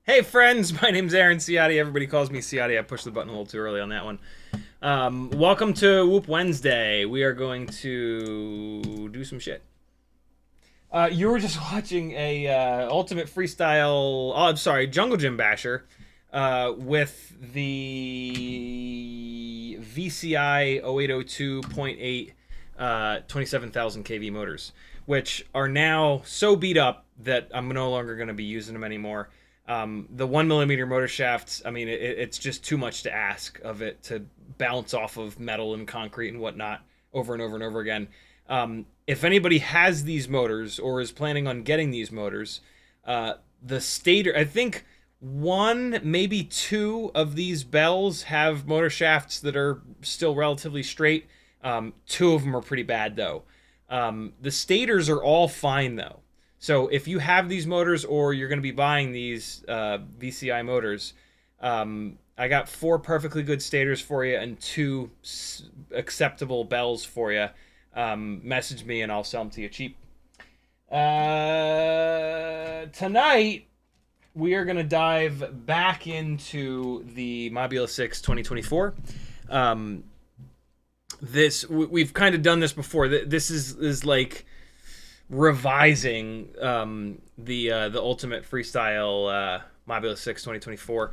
Hey friends, my name's Aaron Ciotti. Everybody calls me Ciotti. I pushed the button a little too early on that one. Welcome to Whoop Wednesday. We are going to do some shit. You were just watching a Ultimate Freestyle, oh, I'm sorry, Jungle Gym Basher with the VCI 0802.8 27,000 kV motors, which are now so beat up that I'm no longer going to be using them anymore. The 1mm motor shafts, I mean, it's just too much to ask of it to bounce off of metal and concrete and whatnot over and over and over again. If anybody has these motors or is planning on getting these motors, the stator, I think one, maybe two of these bells have motor shafts that are still relatively straight. Two of them are pretty bad though. The stators are all fine though. So if you have these motors or you're going to be buying these VCI motors, I got 4 perfectly good stators for you and 2 acceptable bells for you. Message me and I'll sell them to you cheap. Tonight, we are going to dive back into the Mob6 2024. We've kind of done this before. This is like revising the Ultimate Freestyle Mob6 2024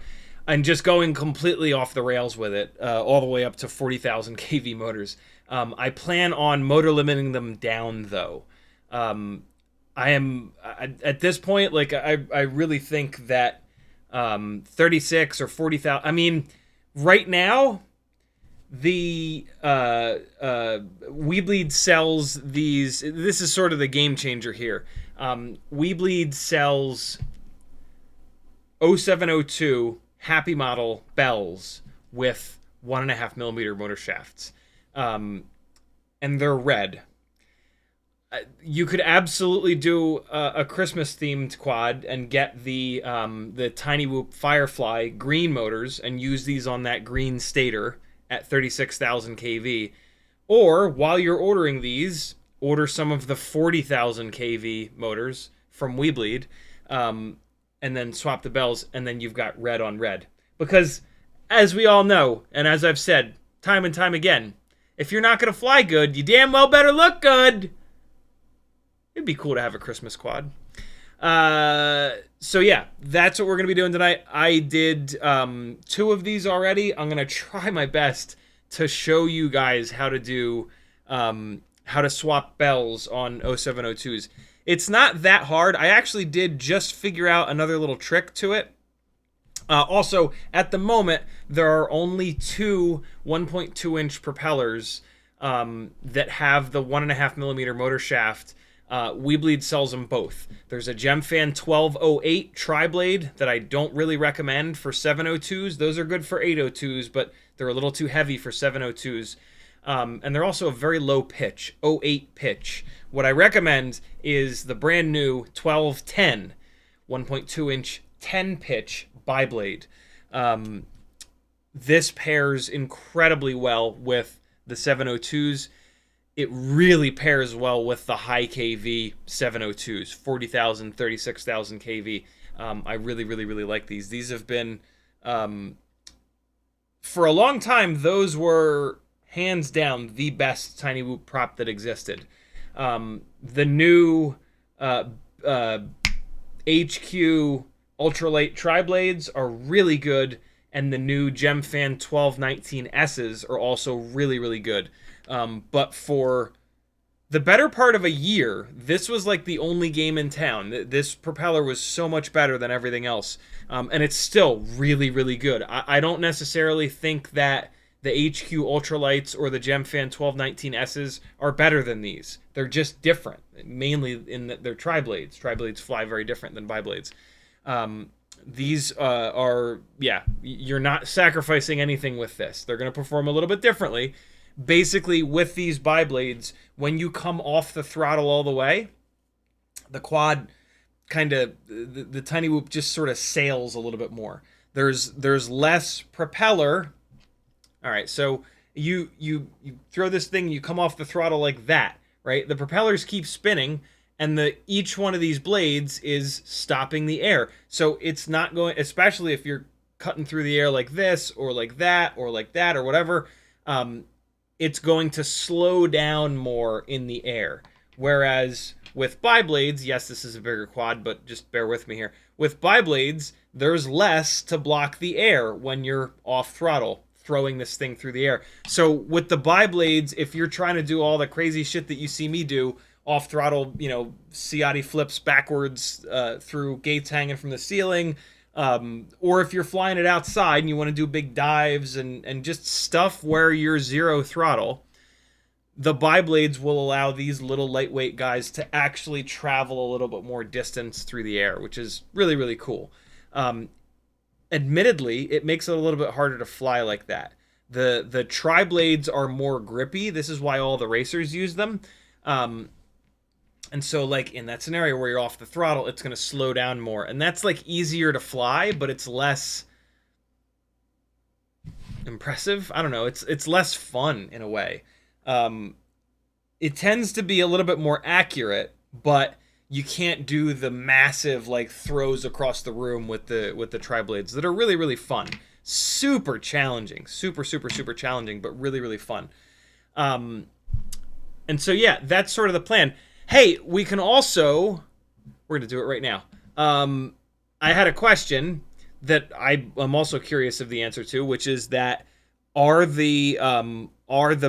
and just going completely off the rails with it, all the way up to 40,000 kV motors. I plan on motor limiting them down though. I am at this point, like I really think that 36 or 40,000. I mean, right now the Weebleed sells these. This is sort of the game changer here. Weebleed sells 0702 Happy Model bells with 1.5mm motor shafts, and they're red. You could absolutely do a Christmas themed quad and get the Tiny Whoop Firefly green motors and use these on that green stator at 36,000 kV. Or while you're ordering these, order some of the 40,000 kV motors from Weebleed, and then swap the bells, and then you've got red on red. Because as we all know, and as I've said time and time again, if you're not going to fly good, you damn well better look good. It'd be cool to have a Christmas quad. So yeah, that's what we're gonna be doing tonight. I did 2 of these already. I'm gonna try my best to show you guys how to do how to swap bells on 0702's. It's not that hard. I actually did just figure out another little trick to it. Also, at the moment, there are only 2 1.2-inch propellers that have the 1.5mm motor shaft. Weebleed sells them both. There's a Gemfan 1208 tri-blade that I don't really recommend for 702's. Those are good for 802's, but they're a little too heavy for 702's. And they're also a very low pitch, 08 pitch. What I recommend is the brand new 1210, 1.2-inch 10 pitch bi-blade. This pairs incredibly well with the 702's. It really pairs well with the high KV 702's, 40,000, 36,000 KV. I really, really, really like these. These have been, for a long time, those were hands down the best tiny whoop prop that existed. The new HQ ultralight tri-blades are really good, and the new Gemfan 1219S's are also really, really good. But for the better part of a year, this was like the only game in town. This propeller was so much better than everything else. And it's still really, really good. I don't necessarily think that the HQ Ultralights or the Gemfan 1219S's are better than these. They're just different, mainly in that they're tri-blades. Tri-blades fly very different than bi-blades. These are, yeah, you're not sacrificing anything with this. They're going to perform a little bit differently. Basically, with these bi-blades, when you come off the throttle all the way, the quad kind of, the tiny whoop just sort of sails a little bit more. There's less propeller. All right, so you throw this thing, you come off the throttle like that, right? The propellers keep spinning, and each one of these blades is stopping the air. So it's not going, especially if you're cutting through the air like this, or like that, or like that, or whatever, it's going to slow down more in the air. Whereas with bi-blades, yes, this is a bigger quad, but just bear with me here. With bi-blades, there's less to block the air when you're off throttle, throwing this thing through the air. So with the bi-blades, if you're trying to do all the crazy shit that you see me do, off throttle, you know, Ciotti flips backwards through gates hanging from the ceiling, or if you're flying it outside and you want to do big dives and just stuff where you're zero throttle, the bi-blades will allow these little lightweight guys to actually travel a little bit more distance through the air, which is really, really cool. Admittedly, it makes it a little bit harder to fly like that. The tri-blades are more grippy. This is why all the racers use them. And so, like, in that scenario where you're off the throttle, it's going to slow down more. And that's, like, easier to fly, but it's less impressive. I don't know. It's less fun, in a way. It tends to be a little bit more accurate, but you can't do the massive, like, throws across the room with the tri-blades that are really, really fun. Super challenging. Super, super, super challenging, but really, really fun. And so, yeah, that's sort of the plan. Hey, we can also, we're going to do it right now. I had a question that I'm also curious of the answer to, which is that are the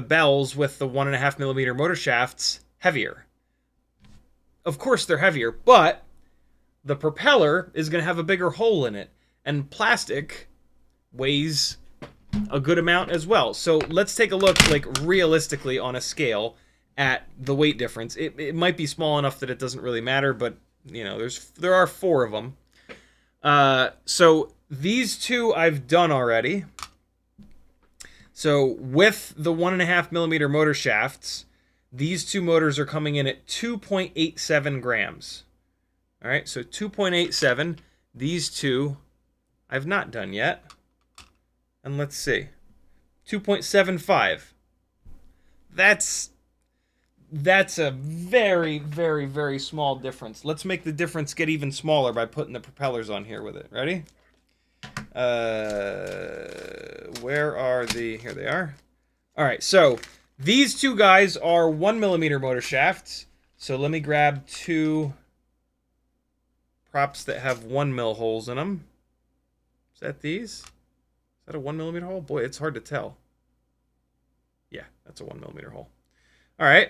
bells with the 1.5mm motor shafts heavier? Of course they're heavier, but the propeller is going to have a bigger hole in it, and plastic weighs a good amount as well. So let's take a look, like, realistically on a scale at the weight difference. It might be small enough that it doesn't really matter, but you know, there are 4 of them. So these 2 I've done already. So with the 1.5mm motor shafts, these 2 motors are coming in at 2.87 grams. All right, so 2.87. These 2 I've not done yet. And let's see, 2.75. That's a very, very, very small difference. Let's make the difference get even smaller by putting the propellers on here with it. Ready? Where are the... Here they are. All right, so these 2 guys are 1mm motor shafts. So let me grab 2 props that have 1 mil holes in them. Is that these? Is that a 1 millimeter hole? Boy, it's hard to tell. Yeah, that's a 1 millimeter hole. All right.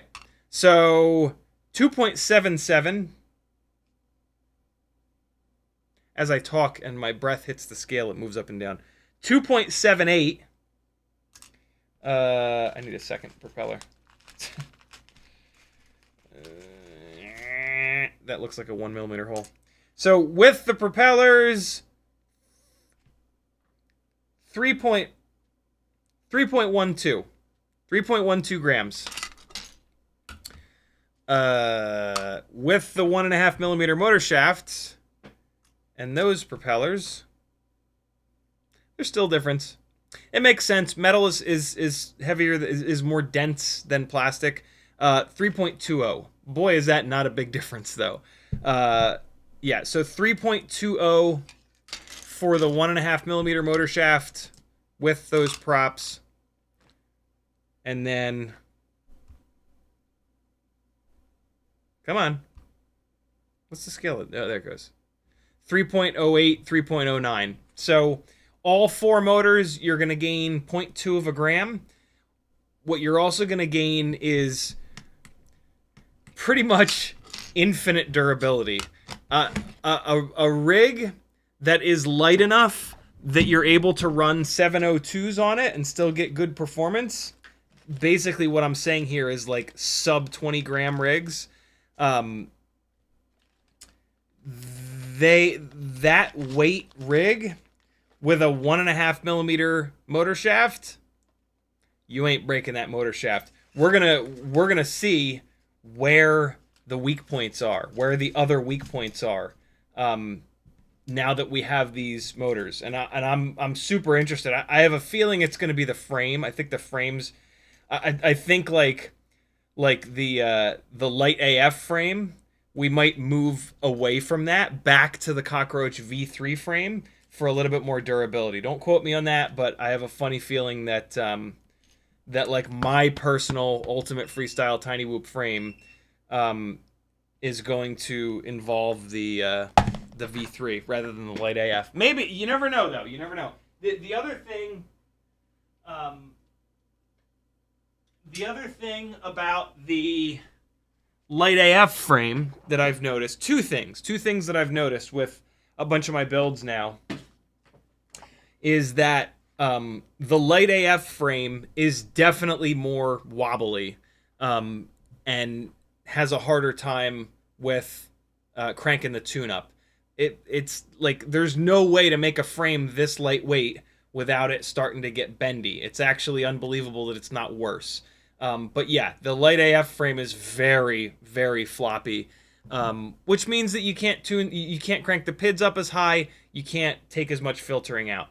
So 2.77. As I talk and my breath hits the scale, it moves up and down. 2.78. I need a second propeller. That looks like a 1 millimeter hole. So with the propellers, 3.12 grams. With the 1.5 millimeter motor shafts and those propellers, there's still difference. It makes sense. Metal is heavier, is more dense than plastic. 3.20. Boy, is that not a big difference, though. Yeah, so 3.20 for the 1.5 millimeter motor shaft with those props. And then, come on. What's the scale? Oh, there it goes. 3.08, 3.09. So all 4 motors, you're going to gain 0.2 of a gram. What you're also going to gain is pretty much infinite durability. A rig that is light enough that you're able to run 0702's on it and still get good performance. Basically what I'm saying here is like sub 20 gram rigs. That weight rig with a 1.5 millimeter motor shaft, you ain't breaking that motor shaft. We're gonna see where the weak points are, where the other weak points are. Now that we have these motors, and I'm super interested. I have a feeling it's going to be the frame. I think the frames. I think like the light AF frame, we might move away from that back to the Cockroach V3 frame for a little bit more durability. Don't quote me on that, but I have a funny feeling that that like my personal ultimate freestyle tiny whoop frame is going to involve the V3 rather than the light AF. Maybe, you never know though. You never know. The other thing. The other thing about the light AF frame that I've noticed, two things that I've noticed with a bunch of my builds now, is that the light AF frame is definitely more wobbly and has a harder time with cranking the tune up. It's like there's no way to make a frame this lightweight without it starting to get bendy. It's actually unbelievable that it's not worse. But yeah, the light AF frame is very, very floppy, which means that you can't crank the PIDs up as high, you can't take as much filtering out.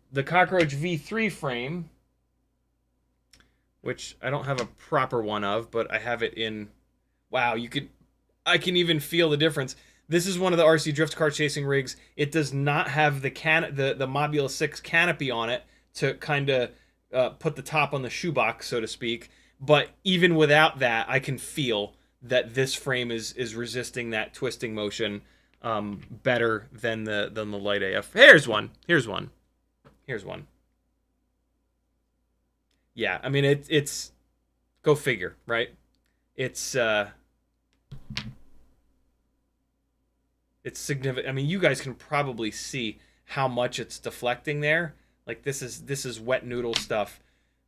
The Cockroach V3 frame, which I don't have a proper one of, but I have it in, wow, I can even feel the difference. This is one of the RC drift car chasing rigs. It does not have the Mob6 canopy on it to kind of put the top on the shoebox, so to speak. But even without that, I can feel that this frame is resisting that twisting motion better than the light AF. Here's one. Yeah, I mean it's go figure, right? It's significant. I mean, you guys can probably see how much it's deflecting there. Like this is wet noodle stuff.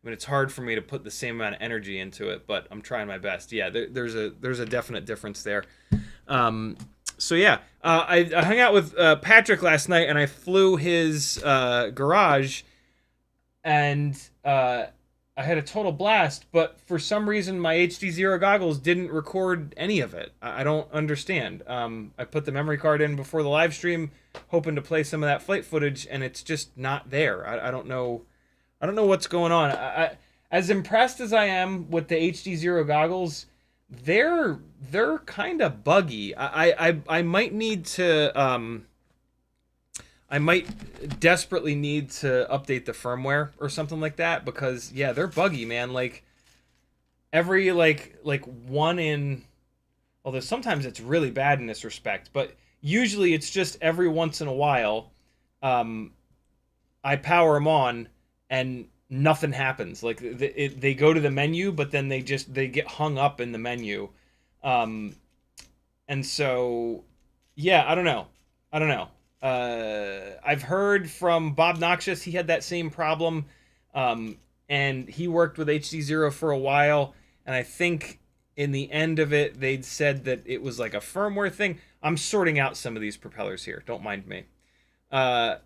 I mean, it's hard for me to put the same amount of energy into it, but I'm trying my best. Yeah, there's a definite difference there. So yeah, I hung out with Patrick last night, and I flew his garage, and I had a total blast. But for some reason, my HD0 goggles didn't record any of it. I don't understand. I put the memory card in before the live stream, hoping to play some of that flight footage, and it's just not there. I don't know. I don't know what's going on. As impressed as I am with the HD0 goggles, they're kind of buggy. I might need to I might desperately need to update the firmware or something like that, because yeah, they're buggy, man. Like every like 1 in Although sometimes it's really bad in this respect, but usually it's just every once in a while, I power them on and nothing happens. Like they go to the menu, but then they get hung up in the menu, and so yeah, I don't know. I've heard from Bob Noxious, he had that same problem, and he worked with HD0 for a while, and I think in the end of it, they'd said that it was like a firmware thing. I'm sorting out some of these propellers here. Don't mind me. I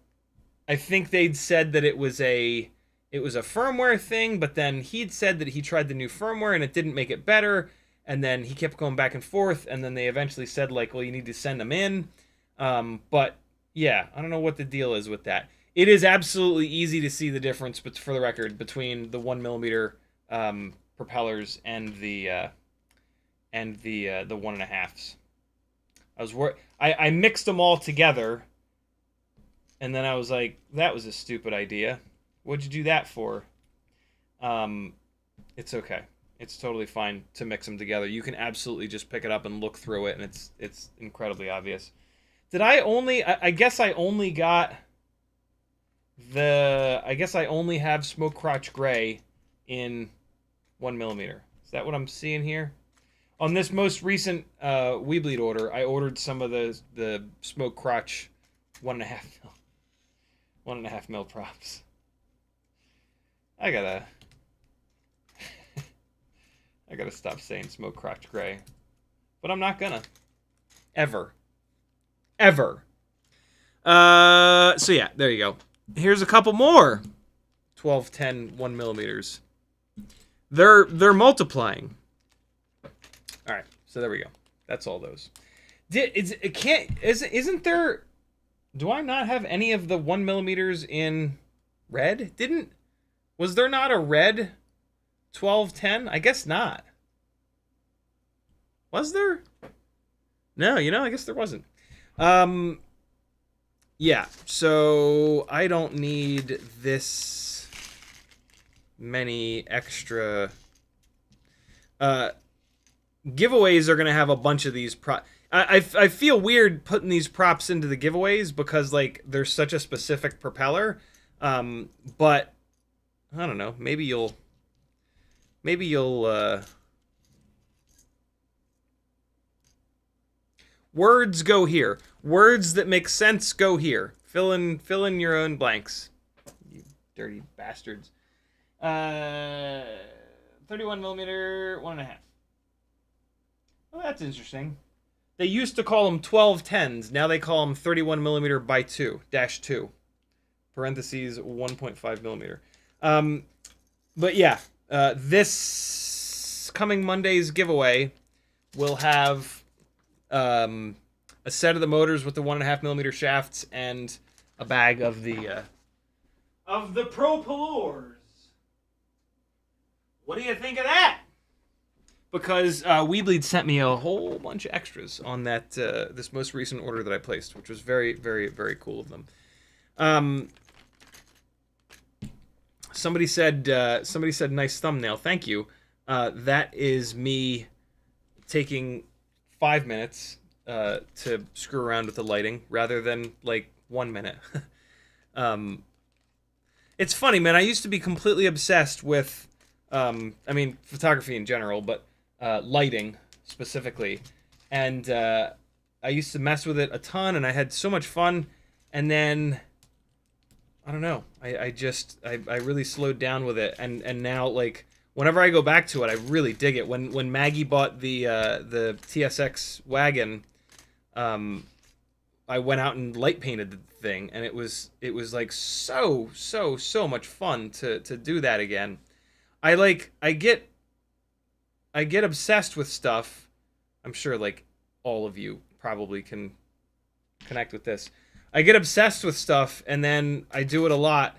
think they'd said that it was a firmware thing, but then he'd said that he tried the new firmware and it didn't make it better, and then he kept going back and forth, and then they eventually said, like, well, you need to send them in. But yeah, I don't know what the deal is with that. It is absolutely easy to see the difference, but for the record, between the 1mm propellers and the 1.5s. I mixed them all together, and then I was like, that was a stupid idea. What'd you do that for? It's okay. It's totally fine to mix them together. You can absolutely just pick it up and look through it, and it's incredibly obvious. Did I only... I guess I only got the... I guess I only have Smoke Crotch Gray in 1mm. Is that what I'm seeing here? On this most recent Weebleed order, I ordered some of the Smoke Crotch 1.5 mil props. I gotta stop saying Smoke Crotch Gray. But I'm not gonna. Ever. So yeah, there you go. Here's a couple more 1210 1mm. They're multiplying. All right, so there we go. That's all those. Isn't there? Do I not have any of the 1mm in red? Was there not a red 1210? I guess not. Was there? No, I guess there wasn't. Yeah, so I don't need this many extra giveaways are going to have a bunch of these I feel weird putting these props into the giveaways because, like, there's such a specific propeller. But I don't know. Maybe you'll words go here. Words that make sense go here. Fill in your own blanks. You dirty bastards. 31mm 1.5. Well, that's interesting. They used to call them 1210s. Now they call them 31mm by 2-2. Parentheses 1.5mm. But yeah, this coming Monday's giveaway will have a set of the motors with the 1.5mm shafts and a bag of the propellers. What do you think of that? Because Weebleed sent me a whole bunch of extras on that this most recent order that I placed, which was very, very, very cool of them. Somebody said nice thumbnail. Thank you. That is me taking 5 minutes to screw around with the lighting rather than like 1 minute. It's funny, man. I used to be completely obsessed with, photography in general, but lighting specifically, and I used to mess with it a ton, and I had so much fun. And then I don't know, I really slowed down with it, and now, like, whenever I go back to it, I really dig it. When Maggie bought the TSX wagon, I went out and light painted the thing, and it was like so much fun to do that again. I get obsessed with stuff. I'm sure, like, all of you probably can connect with this. I get obsessed with stuff, and then I do it a lot,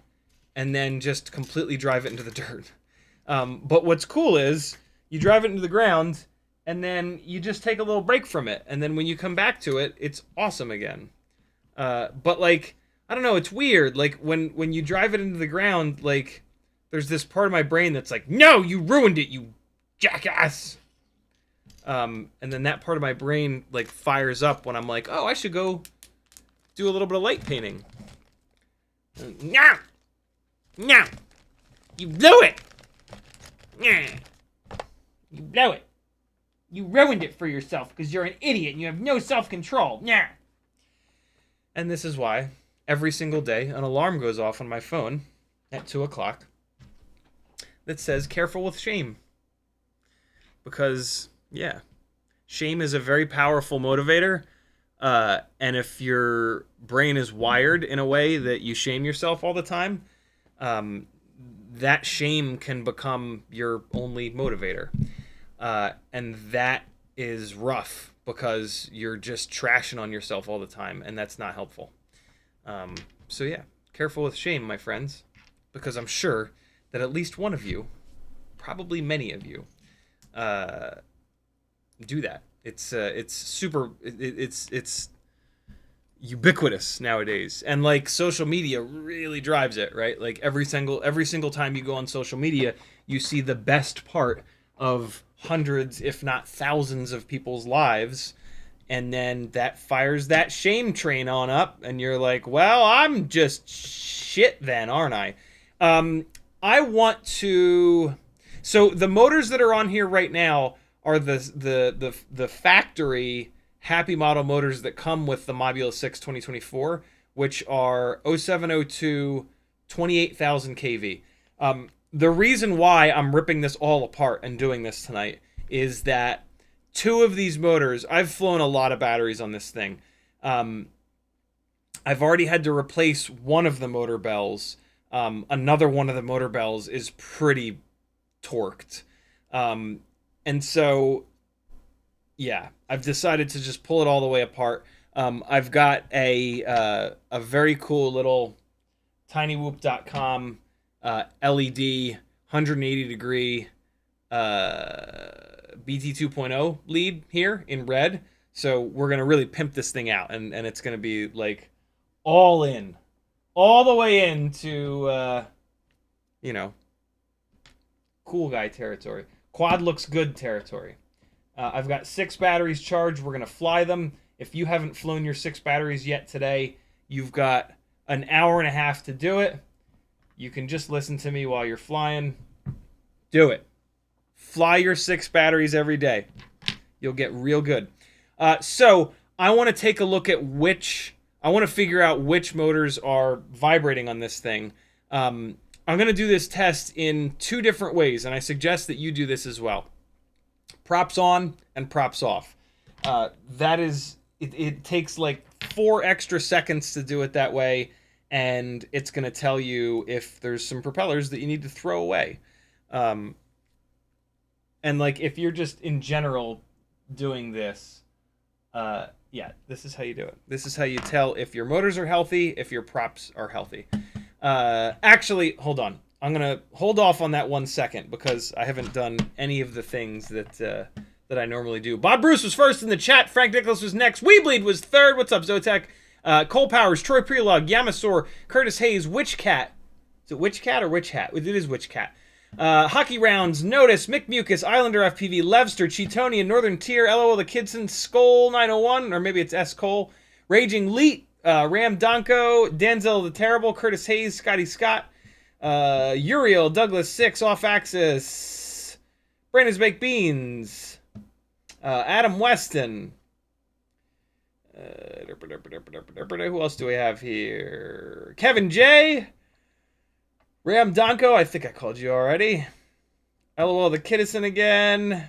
and then just completely drive it into the dirt. But what's cool is you drive it into the ground, and then you just take a little break from it, and then when you come back to it, it's awesome again. But, like, I don't know, it's weird. Like, when you drive it into the ground, like, there's this part of my brain that's like, no, you ruined it, you jackass. And then that part of my brain like fires up when I'm like, oh, I should go do a little bit of light painting. No! No! You blew it! You blew it. You ruined it for yourself because you're an idiot and you have no self-control. Nah. And this is why every single day an alarm goes off on my phone at 2 o'clock that says, careful with shame. Because, yeah, shame is a very powerful motivator. And if your brain is wired in a way that you shame yourself all the time, that shame can become your only motivator. And that is rough because you're just trashing on yourself all the time, and that's not helpful. So yeah, careful with shame, my friends, because I'm sure that at least one of you, probably many of you, do that. It's super. It's ubiquitous nowadays, and like social media really drives it, right? Like every single time you go on social media, you see the best part of hundreds, if not thousands, of people's lives, and then that fires that shame train on up, and you're like, well, I'm just shit then, aren't I? I want to. So the motors that are on here right now are the factory Happy Model motors that come with the Mob6 2024, which are 0702 28,000 kV. The reason why I'm ripping this all apart and doing this tonight is that two of these motors, I've flown a lot of batteries on this thing. I've already had to replace one of the motor bells. Another one of the motor bells is pretty torqued. And so, yeah, I've decided to just pull it all the way apart. I've got a very cool little tinywhoop.com LED 180 degree BT 2.0 lead here in red. So we're going to really pimp this thing out, and it's going to be like all in, all the way into, you know, cool guy territory. Quad looks good territory. I've got 6 batteries charged. We're going to fly them. If you haven't flown your 6 batteries yet today, you've got an hour and a half to do it. You can just listen to me while you're flying. Do it. Fly your 6 batteries every day. You'll get real good. So I want to take a look at I want to figure out which motors are vibrating on this thing. I'm going to do this test in 2 different ways, and I suggest that you do this as well. Props on and props off. It takes like 4 extra seconds to do it that way, and it's going to tell you if there's some propellers that you need to throw away. And like if you're just in general doing this, yeah, this is how you do it. This is how you tell if your motors are healthy, if your props are healthy. Actually, hold on. I'm going to hold off on that 1 second because I haven't done any of the things that I normally do. Bob Bruce was first in the chat. Frank Nicholas was next. Weebleed was third. What's up, Zotek? Cole Powers, Troy Prelog, Yamasaur, Curtis Hayes, Witch Cat. Is it Witch Cat or Witch Hat? It is Witch Cat. Hockey Rounds, Notice, Mick Mucus, Islander FPV, Levster, Cheatonian, Northern Tier, LOL the Kidson, Skull 901, or maybe it's S. Cole, Raging Leet, Ram Donko, Denzel the Terrible, Curtis Hayes, Scotty Scott, Uriel, Douglas 6, Off Axis, Brandon's Baked Beans, Adam Weston. Who else do we have here? Kevin J. Ram Donko, I think I called you already. LOL the Kiddison again.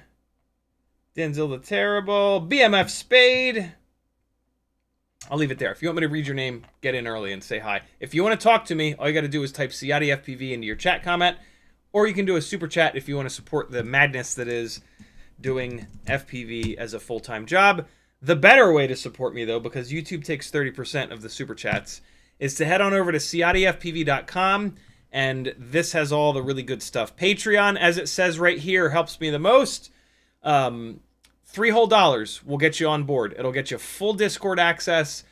Denzel the Terrible. BMF Spade. I'll leave it there. If you want me to read your name, get in early and say hi. If you want to talk to me, all you got to do is type CiottiFPV into your chat comment. Or you can do a super chat if you want to support the madness that is doing FPV as a full-time job. The better way to support me, though, because YouTube takes 30% of the super chats, is to head on over to CiottiFPV.com. And this has all the really good stuff. Patreon, as it says right here, helps me the most. $3 whole will get you on board. It'll get you full Discord access,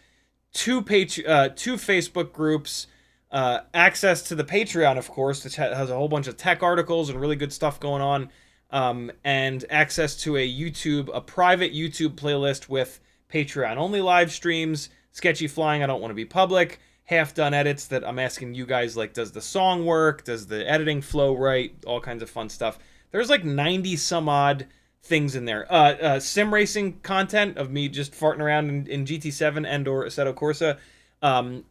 2 Facebook groups, access to the Patreon, of course, which has a whole bunch of tech articles and really good stuff going on. and access to a private YouTube playlist with Patreon only live streams, sketchy flying I don't want to be public, half-done edits that I'm asking you guys, like, does the song work? Does the editing flow right? All kinds of fun stuff. There's like 90 some odd things in there. Sim racing content of me just farting around in GT7 and or Assetto Corsa.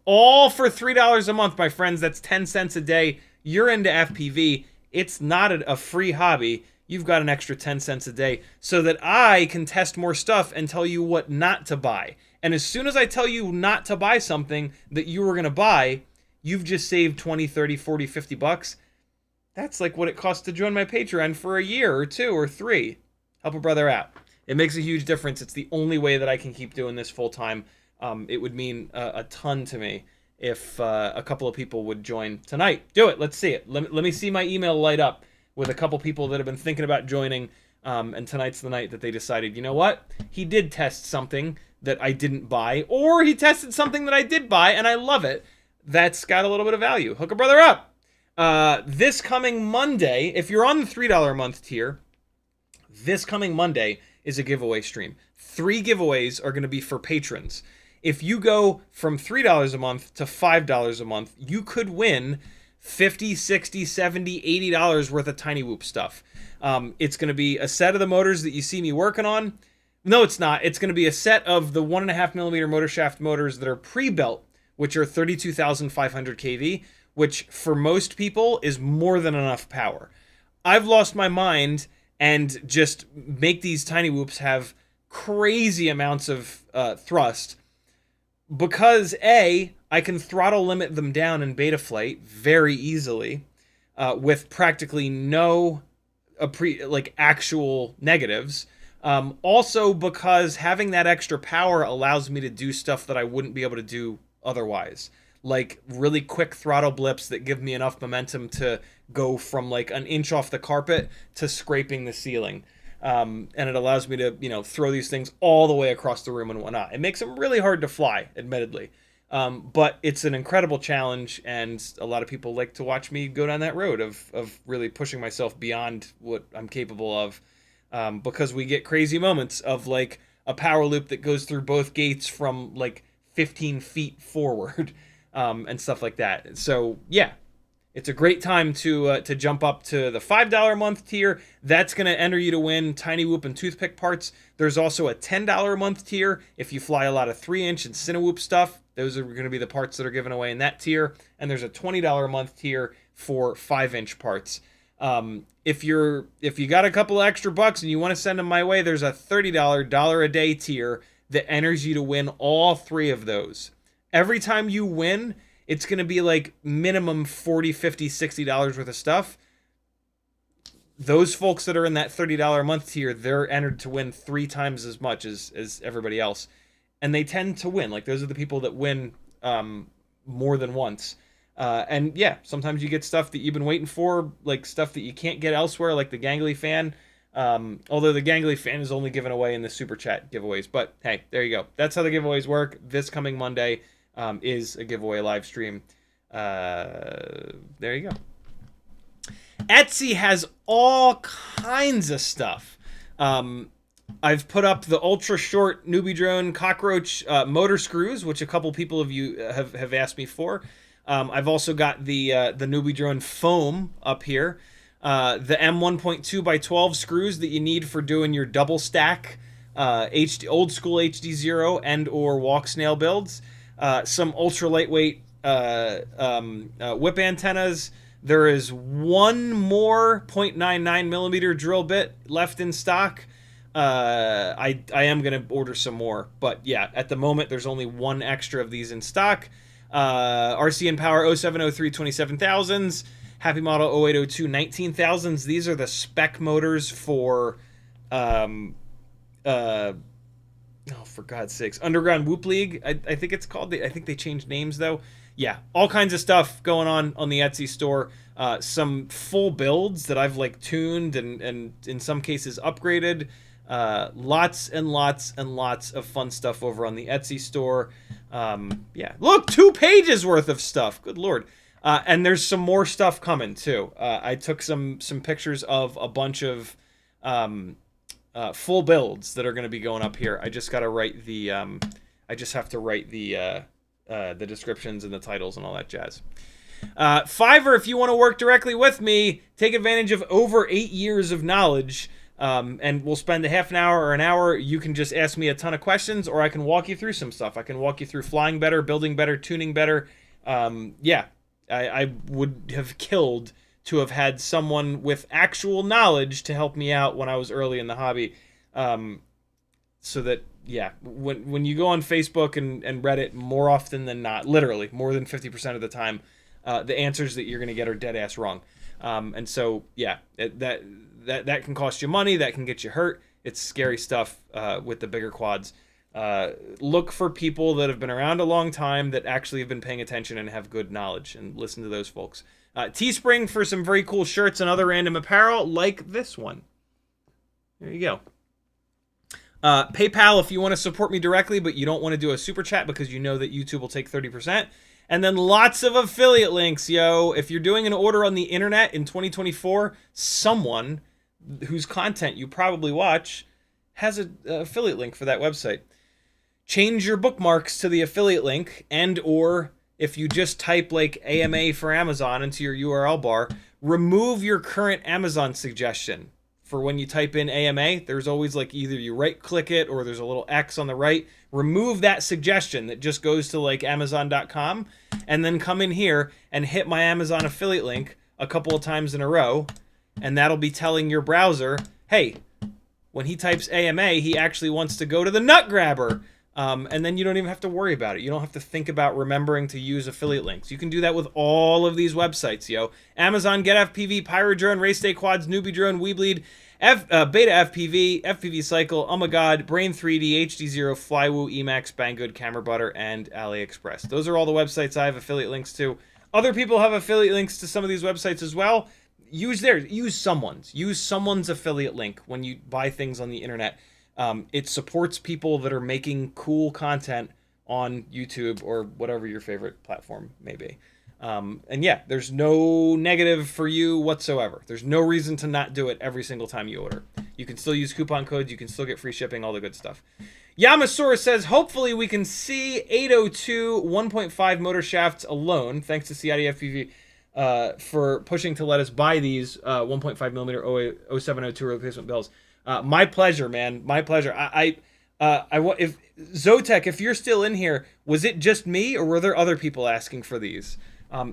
All for $3 a month, my friends. That's 10 cents a day. You're into FPV. It's not a free hobby. You've got an extra 10 cents a day so that I can test more stuff and tell you what not to buy. And as soon as I tell you not to buy something that you were going to buy, you've just saved 20, 30, 40, 50 bucks. That's like what it costs to join my Patreon for a year or 2 or 3. Help a brother out. It makes a huge difference. It's the only way that I can keep doing this full time. It would mean a ton to me if a couple of people would join tonight. Do it. Let's see it. Let me see my email light up with a couple people that have been thinking about joining. And tonight's the night that they decided, you know what? He did test something that I didn't buy, or he tested something that I did buy and I love it. That's got a little bit of value. Hook a brother up. This coming Monday, if you're on the $3 a month tier, this coming Monday is a giveaway stream. 3 giveaways are going to be for patrons. If you go from $3 a month to $5 a month, you could win $50, $60, $70, $80 worth of Tiny Whoop stuff. It's going to be a set of the motors that you see me working on. No, it's not. It's going to be a set of the 1.5mm motor shaft motors that are pre-built, which are 32,500 kV, which for most people is more than enough power. I've lost my mind and just make these Tiny Whoops have crazy amounts of thrust because A, I can throttle limit them down in Betaflight very easily with practically no actual negatives. Also because having that extra power allows me to do stuff that I wouldn't be able to do otherwise. Like really quick throttle blips that give me enough momentum to go from like an inch off the carpet to scraping the ceiling. And it allows me to, throw these things all the way across the room and whatnot. It makes them really hard to fly, admittedly. But it's an incredible challenge, and a lot of people like to watch me go down that road of really pushing myself beyond what I'm capable of. Because we get crazy moments of like a power loop that goes through both gates from like 15 feet forward. And stuff like that. So yeah, it's a great time to jump up to the $5 a month tier. That's going to enter you to win Tiny Whoop and toothpick parts. There's also a $10 a month tier if you fly a lot of 3-inch and Cinewhoop stuff. Those are going to be the parts that are given away in that tier. And there's a $20 a month tier for 5-inch parts. If you got a couple of extra bucks and you want to send them my way, there's a $30 a day tier that enters you to win all 3 of those. Every time you win, it's going to be like minimum $40, $50, $60 worth of stuff. Those folks that are in that $30 a month tier, they're entered to win 3 times as much as everybody else. And they tend to win. Like, those are the people that win more than once. And yeah, sometimes you get stuff that you've been waiting for, like stuff that you can't get elsewhere, like the Gangly Fan. Although the Gangly Fan is only given away in the Super Chat giveaways. But hey, there you go. That's how the giveaways work. This coming Monday is a giveaway live stream. There you go. Etsy has all kinds of stuff. I've put up the ultra short Newbie Drone cockroach motor screws, which a couple people of you have asked me for. I've also got the Newbie Drone foam up here. The M1.2 by 12 screws that you need for doing your double stack old school HD0 and or walk snail builds. Some ultra lightweight whip antennas. There is one more 0.99 millimeter drill bit left in stock. I am going to order some more, but yeah, at the moment there's only one extra of these in stock. RCN Power 0703 27000s, Happy Model 0802 19000s. These are the spec motors for for God's sakes, Underground Whoop League, I think it's called. I think they changed names though. Yeah, all kinds of stuff going on the Etsy store. Some full builds that I've like tuned and in some cases upgraded. Lots and lots and lots of fun stuff over on the Etsy store. Yeah, look, 2 pages worth of stuff. Good Lord. And there's some more stuff coming too. I took some pictures of a bunch of full builds that are going to be going up here. I just got to write the I just have to write the descriptions and the titles and all that jazz. Fiverr, if you want to work directly with me, take advantage of over 8 years of knowledge, and we'll spend a half an hour or an hour. You can just ask me a ton of questions, or I can walk you through some stuff. I can walk you through flying better, building better, tuning better. Yeah, I would have killed to have had someone with actual knowledge to help me out when I was early in the hobby. So that, yeah, when you go on Facebook and Reddit, more often than not, literally more than 50% of the time, the answers that you're going to get are dead ass wrong. And so, yeah, that can cost you money. That can get you hurt. It's scary stuff with the bigger quads. Look for people that have been around a long time that actually have been paying attention and have good knowledge, and listen to those folks. Teespring for some very cool shirts and other random apparel like this one. There you go. PayPal if you want to support me directly, but you don't want to do a super chat because you know that YouTube will take 30%. And then lots of affiliate links, yo. If you're doing an order on the internet in 2024, someone whose content you probably watch has an affiliate link for that website. Change your bookmarks to the affiliate link, and or if you just type like AMA for Amazon into your URL bar, remove your current Amazon suggestion. For when you type in AMA, there's always like either you right click it or there's a little X on the right. Remove that suggestion that just goes to like Amazon.com, and then come in here and hit my Amazon affiliate link a couple of times in a row, and that'll be telling your browser, hey, when he types AMA, he actually wants to go to the nut grabber. And then you don't even have to worry about it. You don't have to think about remembering to use affiliate links. You can do that with all of these websites, yo. Amazon, Get FPV, Pyro Drone, Race Day Quads, Newbie Drone, Weebleed, Beta FPV, FPV Cycle, Oh My God, Brain 3D, HD0, Flywoo, Emacs, Banggood, Camera Butter, and AliExpress. Those are all the websites I have affiliate links to. Other people have affiliate links to some of these websites as well. Use theirs. Use someone's affiliate link when you buy things on the internet. It supports people that are making cool content on YouTube or whatever your favorite platform may be. And yeah, there's no negative for you whatsoever. There's no reason to not do it every single time you order. You can still use coupon codes. You can still get free shipping, all the good stuff. Yamasaurus says, hopefully we can see 802 1.5 motor shafts alone, thanks to CiottiFPV for pushing to let us buy these 1.5 millimeter 0702 replacement bells. My pleasure, man. My pleasure. If Zotek, if you're still in here, was it just me or were there other people asking for these?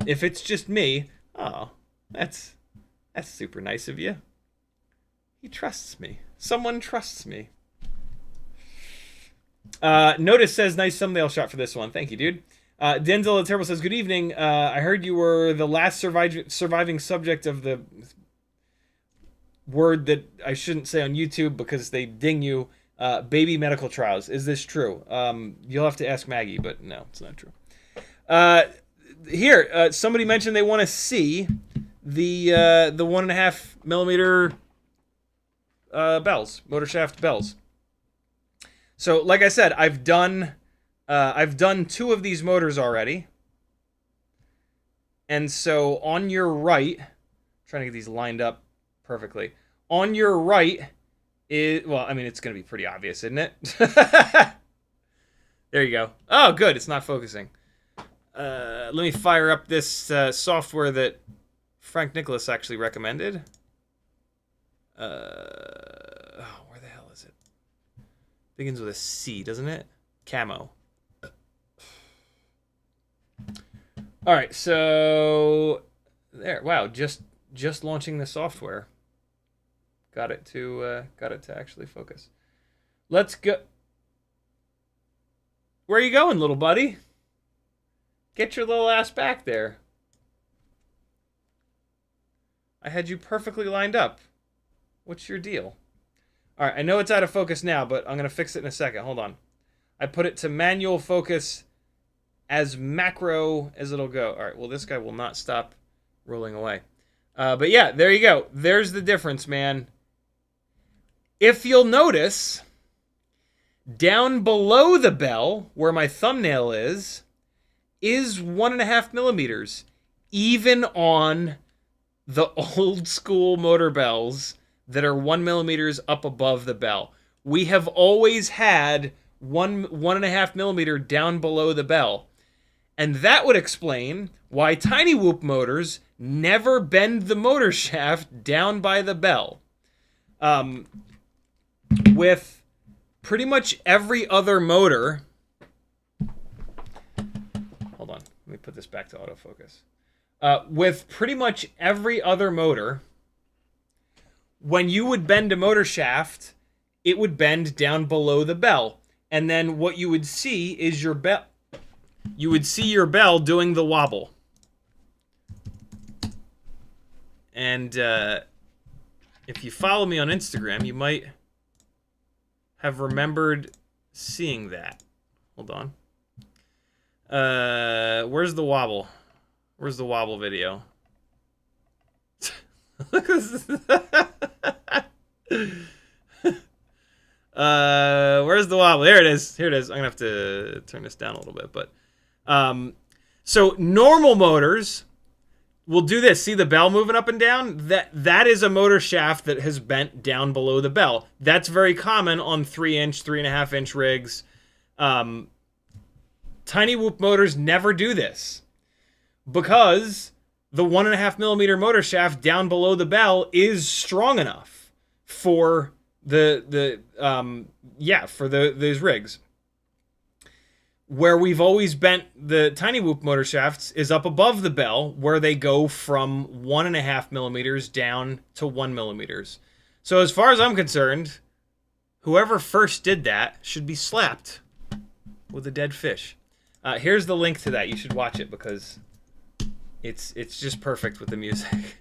If it's just me, oh, that's super nice of you. He trusts me. Someone trusts me. Notice says, nice thumbnail shot for this one. Thank you, dude. Denzel the Terrible says, good evening. I heard you were the last surviving subject of the word that I shouldn't say on YouTube because they ding you. Baby medical trials. Is this true? You'll have to ask Maggie, but no, it's not true. Here, somebody mentioned they want to see the 1.5 millimeter bells, motor shaft bells. So, like I said, I've done 2 of these motors already. And so on your right, trying to get these lined up perfectly. On your right is, well, I mean, it's going to be pretty obvious, isn't it? There you go. Oh, good. It's not focusing. Let me fire up this software that Frank Nicholas actually recommended. Where the hell is it? Begins with a C, doesn't it? Camo. All right, so there. Wow, just launching the software. Got it to actually focus. Let's go. Where are you going, little buddy? Get your little ass back there. I had you perfectly lined up. What's your deal? All right, I know it's out of focus now, but I'm going to fix it in a second. Hold on. I put it to manual focus as macro as it'll go. All right, well, this guy will not stop rolling away. But yeah, there you go. There's the difference, man. If you'll notice, down below the bell, where my thumbnail is 1.5 millimeters. Even on the old school motor bells that are 1 millimeters up above the bell. We have always had 1.5 millimeter down below the bell. And that would explain why tiny whoop motors never bend the motor shaft down by the bell. With pretty much every other motor... Hold on, let me put this back to autofocus. With pretty much every other motor, when you would bend a motor shaft, it would bend down below the bell. And then what you would see is your bell... You would see your bell doing the wobble. And if you follow me on Instagram, you might have remembered seeing that. Hold on. Where's the wobble? Where's the wobble video? Where's the wobble? There it is. Here it is. I'm gonna have to turn this down a little bit, but so normal motors will do this. See the bell moving up and down? That is a motor shaft that has bent down below the bell. That's very common on 3-inch, 3.5-inch rigs. Tiny whoop motors never do this because the 1.5 millimeter motor shaft down below the bell is strong enough for those rigs. Where we've always bent the tiny whoop motor shafts is up above the bell, where they go from 1.5 millimeters down to 1 millimeters. So as far as I'm concerned, whoever first did that should be slapped with a dead fish. Here's the link to that. You should watch it because it's just perfect with the music.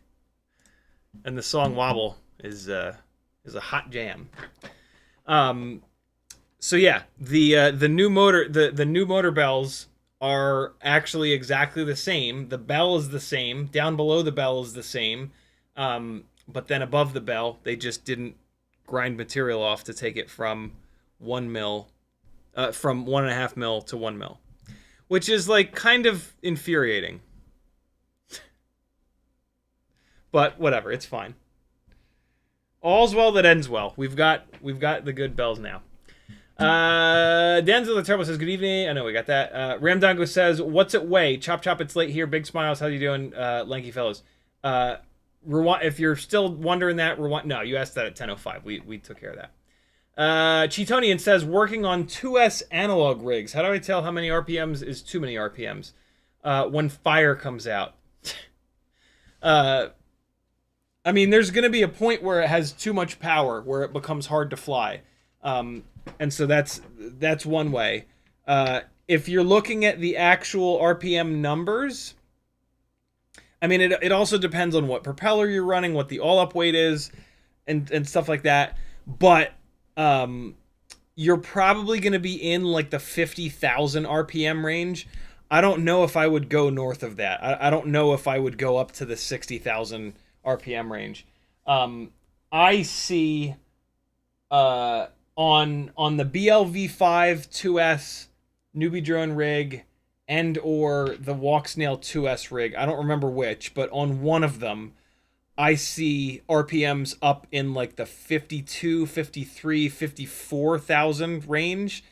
And the song Wobble is a hot jam. So yeah, the new motor bells are actually exactly the same. The bell is the same. Down below the bell is the same. But then above the bell, they just didn't grind material off to take it from 1 mil, from 1.5 mil to 1 mil, which is like kind of infuriating. But whatever, it's fine. All's well that ends well. We've got the good bells now. Denzel the Turbo says, good evening. I know we got that. Ramdango says, what's it weigh? Chop chop, it's late here. Big smiles. How you doing, lanky fellows? If you're still wondering that, no, you asked that at 10:05. We took care of that. Cheetonian says, working on 2S analog rigs. How do I tell how many RPMs is too many RPMs? When fire comes out. I mean, there's going to be a point where it has too much power, where it becomes hard to fly. And so that's one way. If you're looking at the actual RPM numbers, I mean, it also depends on what propeller you're running, what the all-up weight is, and stuff like that. But you're probably going to be in like the 50,000 RPM range. I don't know if I would go north of that. I don't know if I would go up to the 60,000 RPM range. I see on the BLV5 2S newbie drone rig and or the Walksnail 2S rig, I don't remember which, but on one of them, I see RPMs up in like the 52, 53, 54,000 range,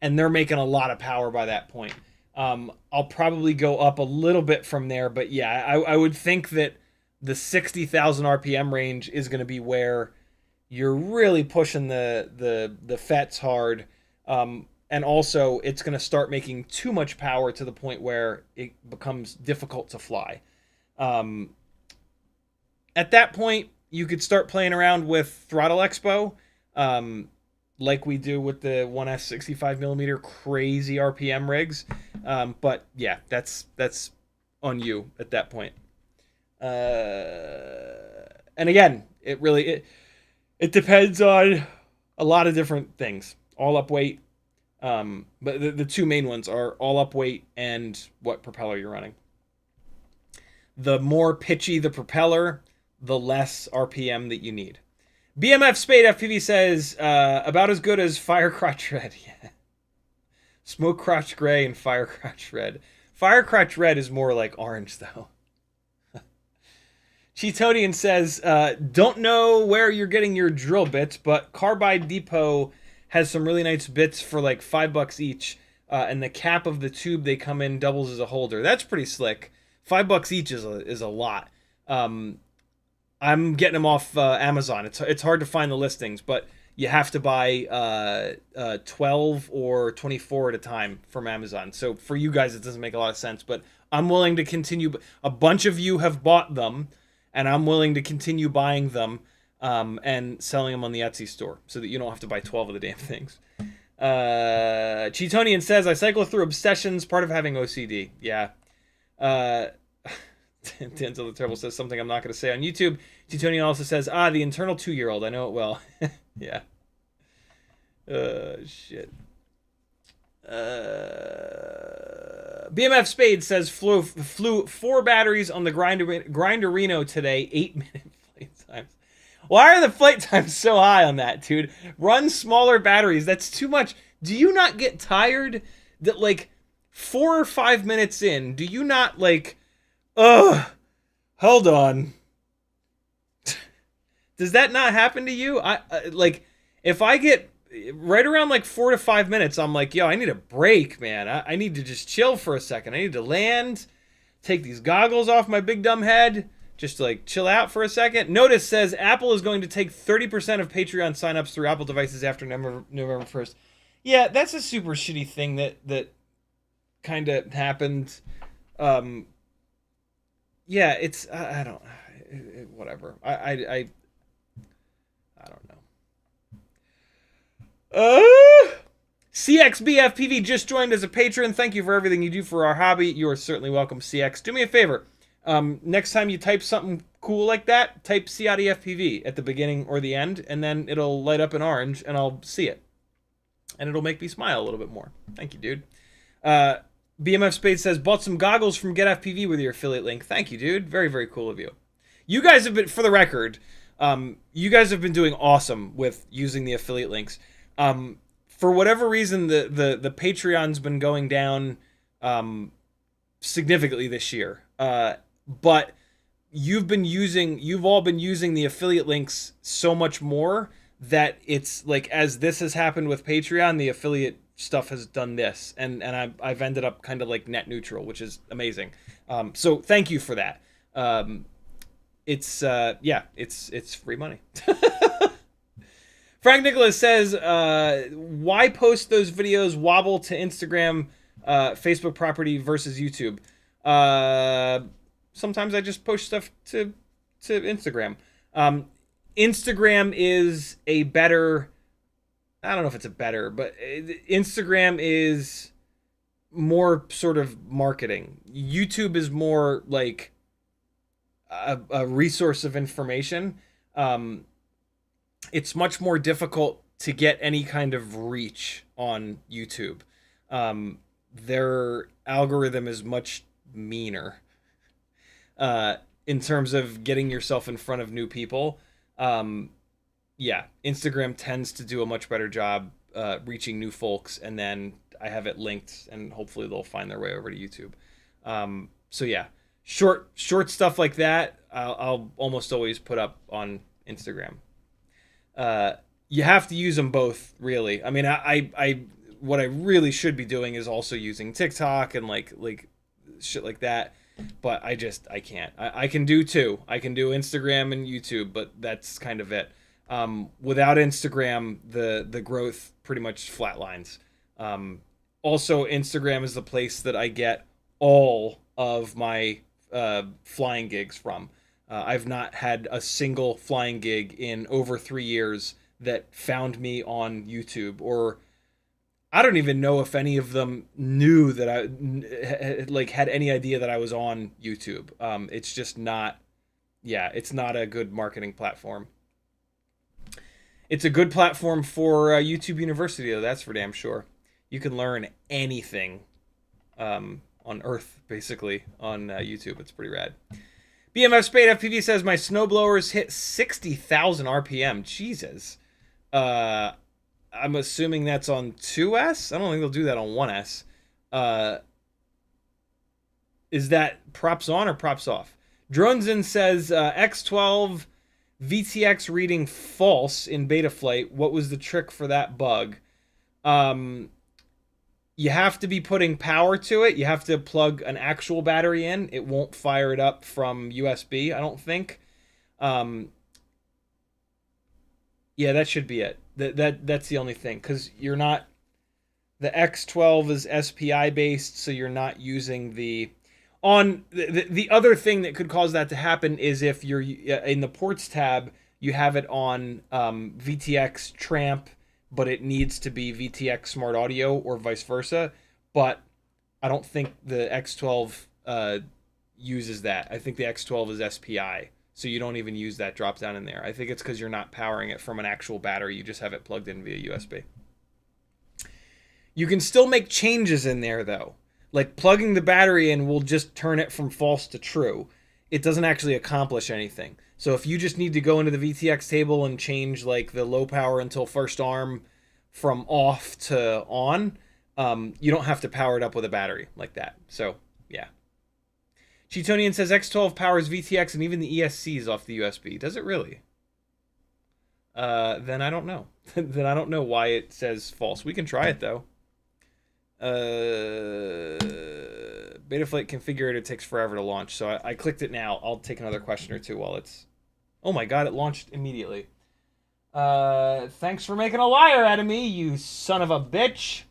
and they're making a lot of power by that point. I'll probably go up a little bit from there, but yeah, I would think that the 60,000 RPM range is going to be where you're really pushing the FETs hard. And also, it's going to start making too much power to the point where it becomes difficult to fly. At that point, you could start playing around with Throttle Expo, like we do with the 1S 65mm crazy RPM rigs. But yeah, that's on you at that point. And again, it depends on a lot of different things. All up weight. But the two main ones are all up weight and what propeller you're running. The more pitchy the propeller, the less RPM that you need. BMF Spade FPV says, about as good as Fire Crotch Red. Yeah. Smoke Crotch Gray and Fire Crotch Red. Fire Crotch Red is more like orange, though. Cheetodian says, don't know where you're getting your drill bits, but Carbide Depot has some really nice bits for like $5 each, and the cap of the tube they come in doubles as a holder. That's pretty slick. $5 each is a lot. I'm getting them off Amazon. It's hard to find the listings, but you have to buy 12 or 24 at a time from Amazon. So for you guys, it doesn't make a lot of sense, but I'm willing to continue. A bunch of you have bought them, and I'm willing to continue buying them and selling them on the Etsy store so that you don't have to buy 12 of the damn things. Cheetonian says, I cycle through obsessions, part of having OCD. Yeah. Denzel the Terrible says something I'm not going to say on YouTube. Cheetonian also says, the internal 2-year-old. I know it well. Yeah. Shit. BMF Spade says flew 4 batteries on the Grinderino today, 8-minute flight times. Why are the flight times so high on that, dude? Run smaller batteries. That's too much. Do you not get tired that like 4 or 5 minutes in, do you not like, hold on. Does that not happen to you? I like, if I get right around like 4 to 5 minutes, I'm like, yo, I need a break, man. I need to just chill for a second. I need to land, take these goggles off my big dumb head, just to like chill out for a second. Notice says Apple is going to take 30% of Patreon signups through Apple devices after November 1st. Yeah, that's a super shitty thing that kind of happened. Yeah, it's I don't whatever. I don't know. CXBFPV just joined as a patron. Thank you for everything you do for our hobby. You are certainly welcome, CX. Do me a favor. Next time you type something cool like that, type CiottiFPV at the beginning or the end, and then it'll light up in orange, and I'll see it. And it'll make me smile a little bit more. Thank you, dude. BMF Spade says, bought some goggles from GetFPV with your affiliate link. Thank you, dude. Very, very cool of you. You guys have been, for the record, you guys have been doing awesome with using the affiliate links. For whatever reason, the Patreon's been going down significantly this year. But you've all been using the affiliate links so much more that it's like, as this has happened with Patreon, the affiliate stuff has done this, and I've ended up kind of like net neutral, which is amazing. So thank you for that. It's free money. Frank Nicholas says, why post those videos wobble to Instagram, Facebook property versus YouTube? Sometimes I just post stuff to Instagram. Instagram is a better, I don't know if it's a better, but Instagram is more sort of marketing. YouTube is more like a resource of information. It's much more difficult to get any kind of reach on YouTube. Their algorithm is much meaner in terms of getting yourself in front of new people. Yeah, Instagram tends to do a much better job reaching new folks, and then I have it linked, and hopefully they'll find their way over to YouTube. So yeah, short stuff like that, I'll almost always put up on Instagram. You have to use them both, really. I mean, I what I really should be doing is also using TikTok and like shit like that. But I can't. I can do two. I can do Instagram and YouTube, but that's kind of it. Without Instagram, the growth pretty much flatlines. Also, Instagram is the place that I get all of my flying gigs from. I've not had a single flying gig in over 3 years that found me on YouTube, or I don't even know if any of them knew that I like had any idea that I was on YouTube. It's just not, it's not a good marketing platform. It's a good platform for YouTube University, though, that's for damn sure. You can learn anything on Earth, basically, on YouTube. It's pretty rad. BMF Spade FPV says, my snowblowers hit 60,000 RPM. Jesus. I'm assuming that's on 2S? I don't think they'll do that on 1S. Is that props on or props off? Dronzen says X12 VTX reading false in Betaflight. What was the trick for that bug? You have to be putting power to it. You have to plug an actual battery in. It won't fire it up from USB, I don't think. Yeah, that should be it. That's the only thing, because you're not... The X12 is SPI based, so you're not using the... The other thing that could cause that to happen is if you're in the ports tab, you have it on VTX Tramp, but it needs to be VTX Smart Audio or vice versa. But I don't think the X12 uses that. I think the X12 is SPI, so you don't even use that drop down in there. I think it's because you're not powering it from an actual battery. You just have it plugged in via USB. You can still make changes in there, though. Like, plugging the battery in will just turn it from false to true. It doesn't actually accomplish anything. So if you just need to go into the VTX table and change, like, the low power until first arm from off to on, you don't have to power it up with a battery like that. So, yeah. Cheetonian says X12 powers VTX and even the ESCs off the USB. Does it really? Then I don't know. Then I don't know why it says false. We can try it, though. Betaflight configurator takes forever to launch, so I clicked it now. I'll take another question or two while it's... Oh my god, it launched immediately. Thanks for making a liar out of me, you son of a bitch.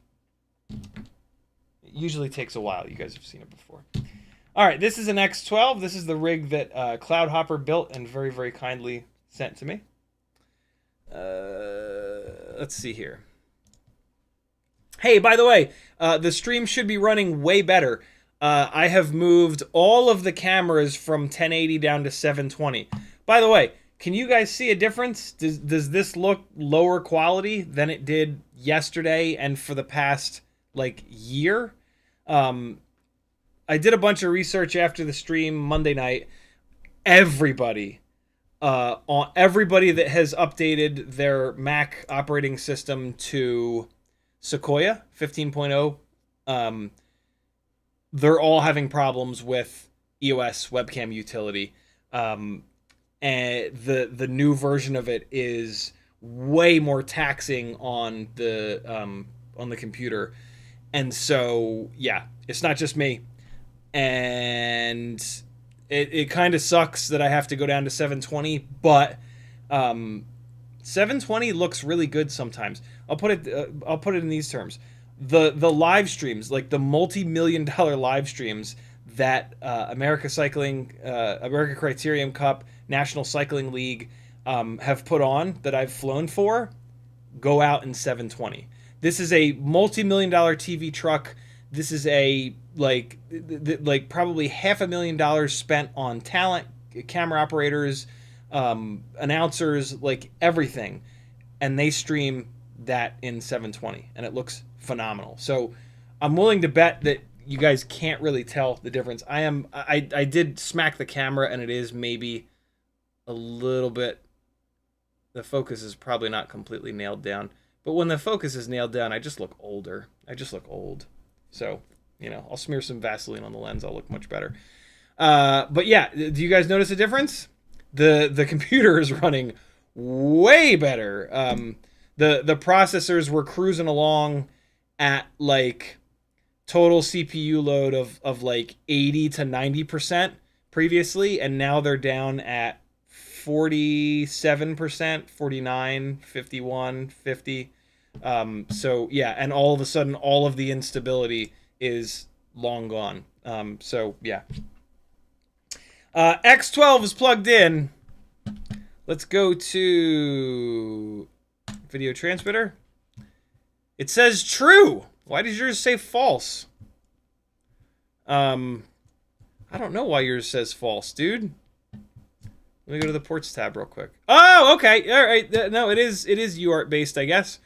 It usually takes a while. You guys have seen it before. Alright, this is an X12. This is the rig that Cloudhopper built and very, very kindly sent to me. Let's see here. Hey, by the way, the stream should be running way better. I have moved all of the cameras from 1080 down to 720. By the way, can you guys see a difference? Does this look lower quality than it did yesterday and for the past, like, year? I did a bunch of research after the stream Monday night. Everybody that has updated their Mac operating system to Sequoia 15.0, they're all having problems with EOS webcam utility. And the new version of it is way more taxing on the computer. And so, yeah, it's not just me. And it kind of sucks that I have to go down to 720, but 720 looks really good sometimes. I'll put it in these terms. The live streams, like the multi-million-dollar live streams that America Criterium Cup, National Cycling League have put on that I've flown for, go out in 720. This is a multi-million-dollar TV truck. This is a like probably $500,000 spent on talent, camera operators, announcers, like everything, and they stream that in 720, and it looks phenomenal. So I'm willing to bet that you guys can't really tell the difference. I did smack the camera, and it is maybe a little bit, the focus is probably not completely nailed down, but when the focus is nailed down, I just look older. I just look old. So, you know, I'll smear some Vaseline on the lens, I'll look much better. But yeah, do you guys notice a difference? The computer is running way better. The processors were cruising along at like total CPU load of like 80 to 90% previously, and now they're down at 47%, 49, 51, 50. So yeah, and all of a sudden all of the instability is long gone. So yeah. X12 is plugged in. Let's go to video transmitter. It says true. Why did yours say false? I don't know why yours says false, dude. Let me go to the ports tab real quick. Oh, okay. All right. No, it is UART based, I guess.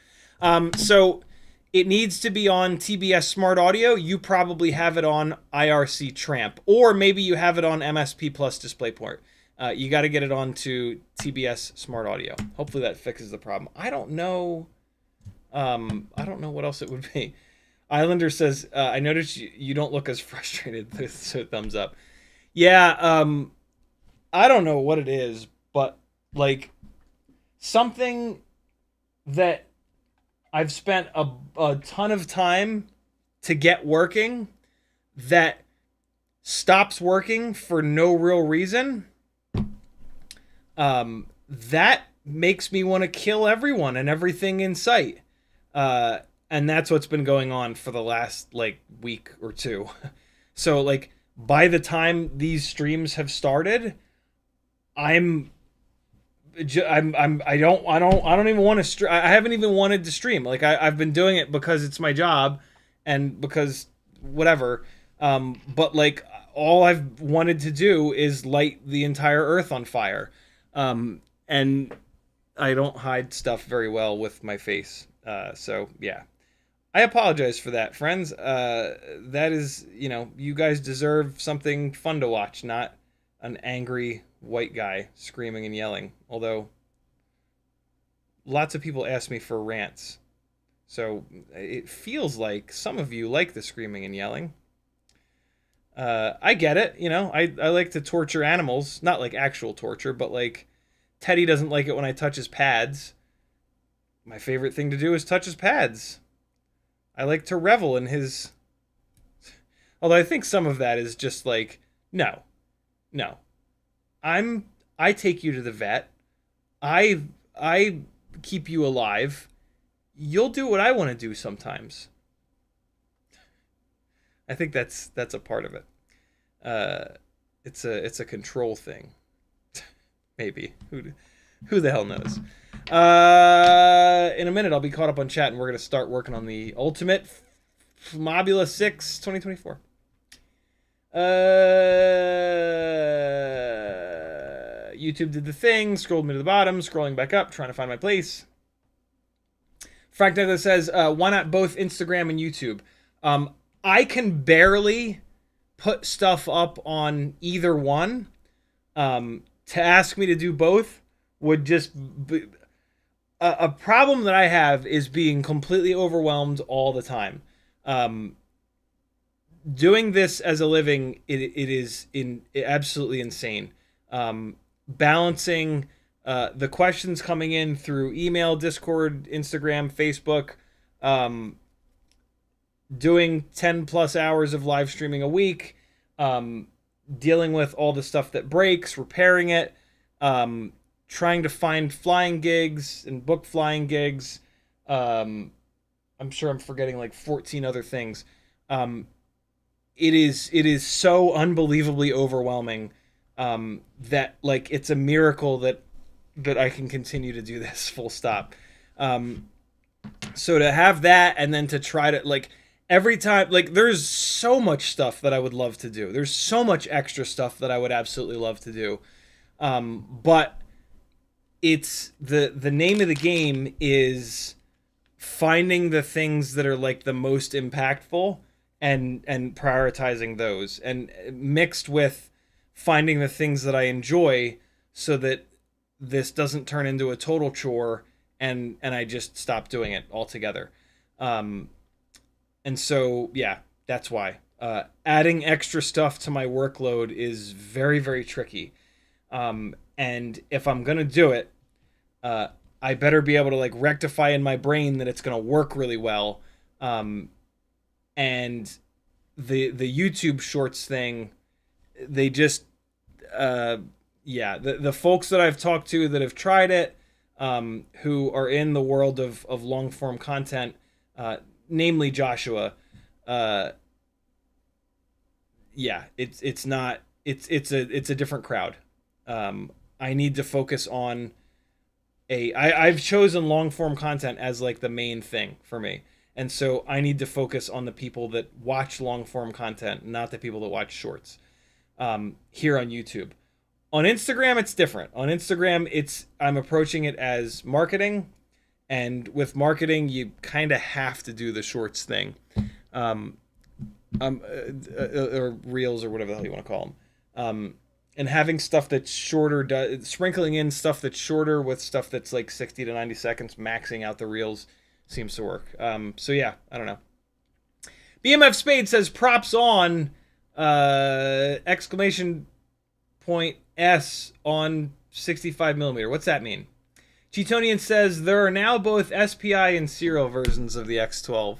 So it needs to be on TBS Smart Audio. You probably have it on IRC Tramp, or maybe you have it on MSP Plus DisplayPort. You got to get it onto TBS Smart Audio. Hopefully that fixes the problem. I don't know. I don't know what else it would be. Islander says, I noticed you don't look as frustrated, so thumbs up. Yeah, I don't know what it is, but like something that I've spent a ton of time to get working that stops working for no real reason. That makes me want to kill everyone and everything in sight. And that's what's been going on for the last like week or two. So like by the time these streams have started, I don't even want to I haven't even wanted to stream. Like I've been doing it because it's my job and because whatever. But like all I've wanted to do is light the entire earth on fire. And I don't hide stuff very well with my face. So yeah, I apologize for that, friends. That is, you know, you guys deserve something fun to watch, not an angry white guy screaming and yelling. Although lots of people ask me for rants. So it feels like some of you like the screaming and yelling. I get it, you know, I like to torture animals, not like actual torture, but like Teddy doesn't like it when I touch his pads. My favorite thing to do is touch his pads. I like to revel in his... Although I think some of that is just like, no. I take you to the vet. I keep you alive. You'll do what I want to do sometimes. I think that's a part of it. It's a control thing. Maybe. Who the hell knows? In a minute, I'll be caught up on chat, and we're going to start working on the Ultimate Mob6 2024. YouTube did the thing, scrolled me to the bottom, scrolling back up, trying to find my place. Frank Douglas says, why not both Instagram and YouTube? I can barely put stuff up on either one. To ask me to do both would just be... A problem that I have is being completely overwhelmed all the time. Doing this as a living, it is absolutely insane. Balancing the questions coming in through email, Discord, Instagram, Facebook, doing 10 plus hours of live streaming a week, dealing with all the stuff that breaks, repairing it, trying to find flying gigs and book flying gigs. I'm sure I'm forgetting like 14 other things. It is so unbelievably overwhelming that like it's a miracle that I can continue to do this full stop. So to have that and then to try to like every time, like there's so much stuff that I would love to do. There's so much extra stuff that I would absolutely love to do. But it's the name of the game is finding the things that are like the most impactful and prioritizing those, and mixed with finding the things that I enjoy so that this doesn't turn into a total chore and I just stop doing it altogether. And so, yeah, that's why. Adding extra stuff to my workload is very, very tricky. And if I'm going to do it, I better be able to like rectify in my brain that it's going to work really well. And the YouTube Shorts thing, they just, the folks that I've talked to that have tried it, who are in the world of long form content, namely Joshua, it's a different crowd. I need to focus on I've chosen long form content as like the main thing for me. And so I need to focus on the people that watch long form content, not the people that watch shorts, here on YouTube. On Instagram, it's different. On Instagram, I'm approaching it as marketing. And with marketing, you kind of have to do the shorts thing. Or reels or whatever the hell you want to call them. And having stuff that's shorter, sprinkling in stuff that's shorter with stuff that's like 60 to 90 seconds, maxing out the reels seems to work. So yeah, I don't know. BMF Spade says props on, exclamation f1.s on 65mm. What's that mean? Cheetonian says there are now both SPI and serial versions of the X12.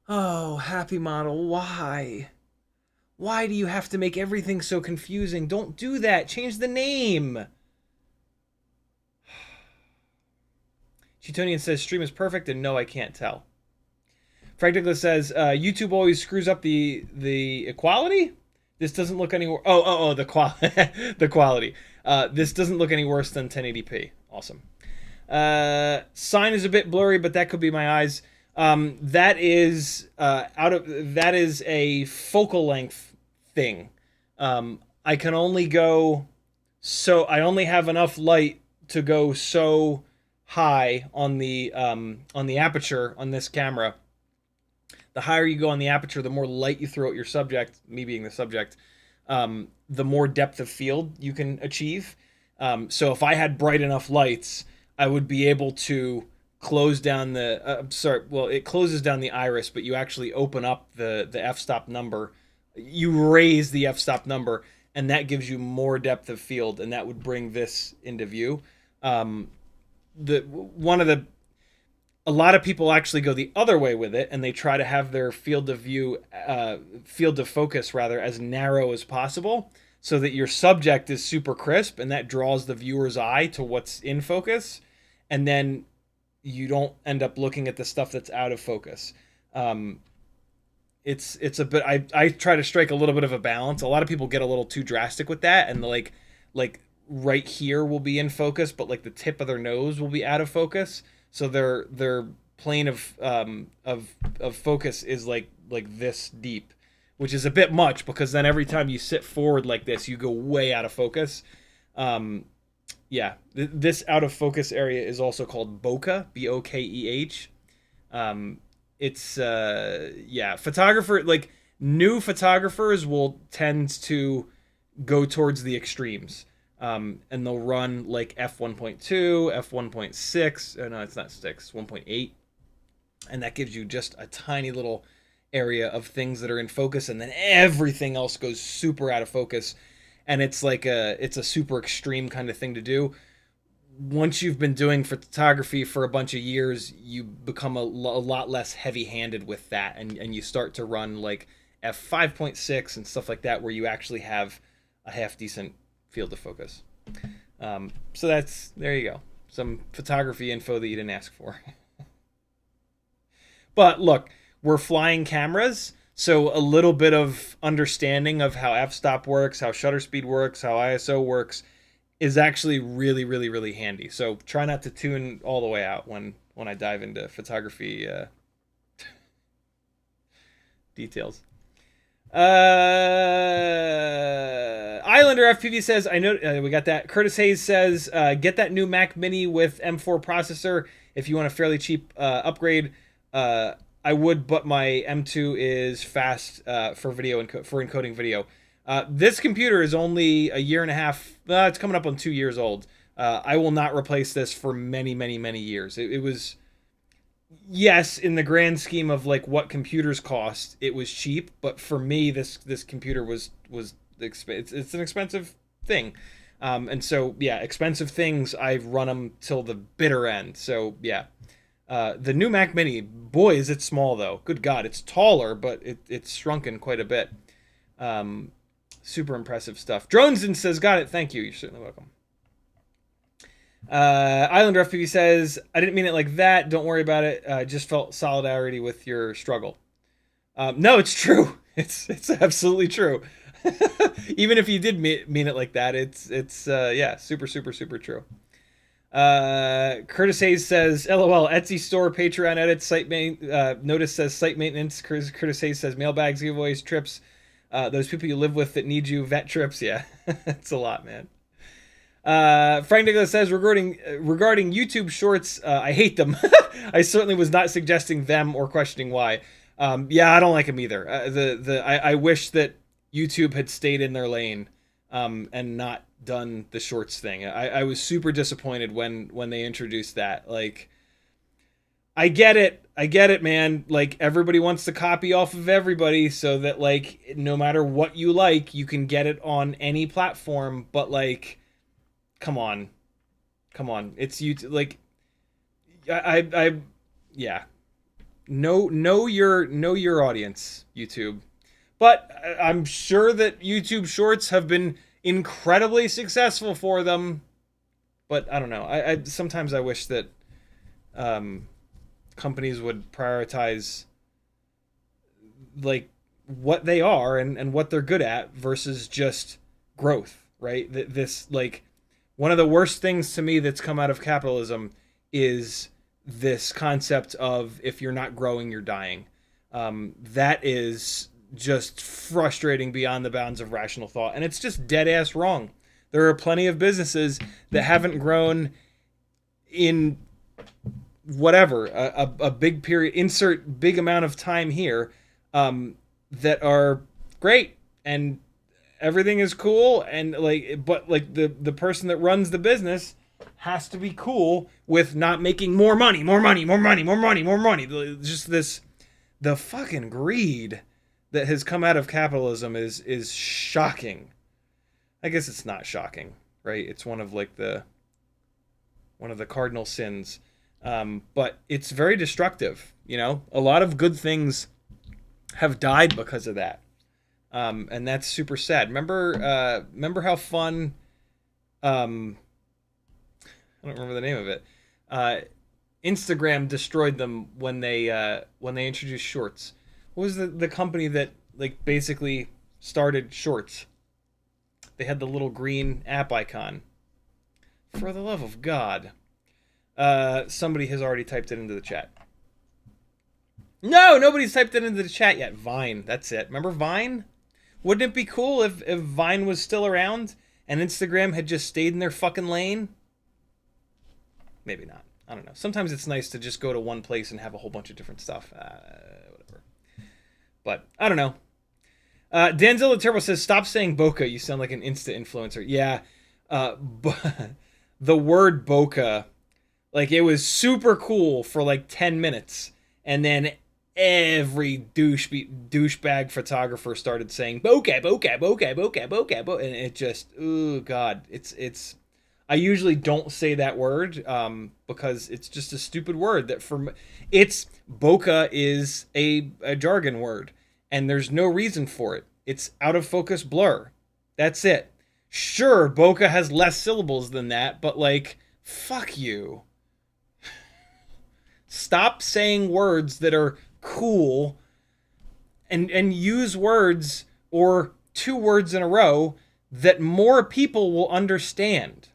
Oh, happy model, why? Why do you have to make everything so confusing? Don't do that. Change the name. Cheetonian says stream is perfect, and no, I can't tell. Frank Douglas says YouTube always screws up the equality. This doesn't look any. The the quality. This doesn't look any worse than 1080p. Awesome. Sign is a bit blurry, but that could be my eyes. That is a focal length thing. I can only go I only have enough light to go so high on the aperture on this camera. The higher you go on the aperture, the more light you throw at your subject, me being the subject, the more depth of field you can achieve. So if I had bright enough lights, I would be able to close down the it closes down the iris, but you actually open up the f-stop number. You raise the f-stop number, and that gives you more depth of field, and that would bring this into view. A lot of people actually go the other way with it, and they try to have their field of focus rather as narrow as possible, so that your subject is super crisp, and that draws the viewer's eye to what's in focus, and then you don't end up looking at the stuff that's out of focus. It's a bit. I try to strike a little bit of a balance. A lot of people get a little too drastic with that, and like right here will be in focus, but like the tip of their nose will be out of focus. So their plane of focus is like this deep, which is a bit much, because then every time you sit forward like this, you go way out of focus. This out of focus area is also called bokeh, B-O-K-E-H. Photographer, like new photographers will tend to go towards the extremes. And they'll run like f1.2, f1.6, no, it's not 6, 1.8, and that gives you just a tiny little area of things that are in focus, and then everything else goes super out of focus, and it's a super extreme kind of thing to do. Once you've been doing photography for a bunch of years, you become a lot less heavy-handed with that, and you start to run like f5.6 and stuff like that, where you actually have a half-decent field of focus. So there you go. Some photography info that you didn't ask for. But look, we're flying cameras, so a little bit of understanding of how f-stop works, how shutter speed works, how ISO works is actually really, really, really handy. So try not to tune all the way out when I dive into photography details. Islander FPV says, I know we got that. Curtis Hayes says, get that new Mac Mini with M4 processor if you want a fairly cheap upgrade. I would, but my M2 is fast for video for encoding video. This computer is only a year and a half. It's coming up on 2 years old. I will not replace this for many, many, many years. It was, yes, in the grand scheme of like what computers cost, it was cheap. But for me, this computer was it's an expensive thing. And so, yeah, expensive things, I've run them till the bitter end. So, yeah. The new Mac Mini, boy, is it small, though. Good God, it's taller, but it's shrunken quite a bit. Super impressive stuff. Droneson says, got it. Thank you. You're certainly welcome. Islander FPV says, I didn't mean it like that. Don't worry about it. Just felt solidarity with your struggle. No, it's true. It's absolutely true. Even if you did mean it like that, it's super, super, super true. Curtis Hayes says, LOL, Etsy store, Patreon edits, site notice says site maintenance. Curtis Hayes says mailbags, giveaways, trips. Those people you live with that need you, vet trips. Yeah, it's a lot, man. Frank Nicholas says, regarding YouTube shorts, I hate them. I certainly was not suggesting them or questioning why. Yeah, I don't like them either. I wish that YouTube had stayed in their lane and not done the shorts thing. I was super disappointed when they introduced that. Like, I get it. I get it, man. Like, everybody wants to copy off of everybody so that, like, no matter what you like, you can get it on any platform. But, like, come on. Come on. It's YouTube. Like, yeah. Know your audience, YouTube. But I'm sure that YouTube Shorts have been incredibly successful for them. But I don't know. I sometimes I wish that companies would prioritize like what they are and what they're good at versus just growth, right? This, like, one of the worst things to me that's come out of capitalism is this concept of if you're not growing, you're dying. That is just frustrating beyond the bounds of rational thought. And it's just dead ass wrong. There are plenty of businesses that haven't grown in whatever, a big period, insert big amount of time here, that are great and everything is cool. And like, but like the person that runs the business has to be cool with not making more money. Just this, the fucking greed that has come out of capitalism is shocking. I guess it's not shocking, right? It's one of the cardinal sins. But it's very destructive, you know? A lot of good things have died because of that. And that's super sad. Remember how fun, I don't remember the name of it. Instagram destroyed them when they introduced Shorts. What was the company that like basically started Shorts? They had the little green app icon. For the love of God. Somebody has already typed it into the chat. No, nobody's typed it into the chat yet. Vine, that's it. Remember Vine? Wouldn't it be cool if Vine was still around and Instagram had just stayed in their fucking lane? Maybe not. I don't know. Sometimes it's nice to just go to one place and have a whole bunch of different stuff. Whatever. But I don't know. Danzilla Turbo says, stop saying bokeh. You sound like an Insta influencer. Yeah. The word bokeh, like, it was super cool for like 10 minutes. And then every douchebag photographer started saying bokeh. And it just, oh God, it's, I usually don't say that word, because it's just a stupid word that bokeh is a jargon word and there's no reason for it. It's out of focus blur. That's it. Sure, bokeh has less syllables than that, but like, fuck you. Stop saying words that are cool and use words or two words in a row that more people will understand.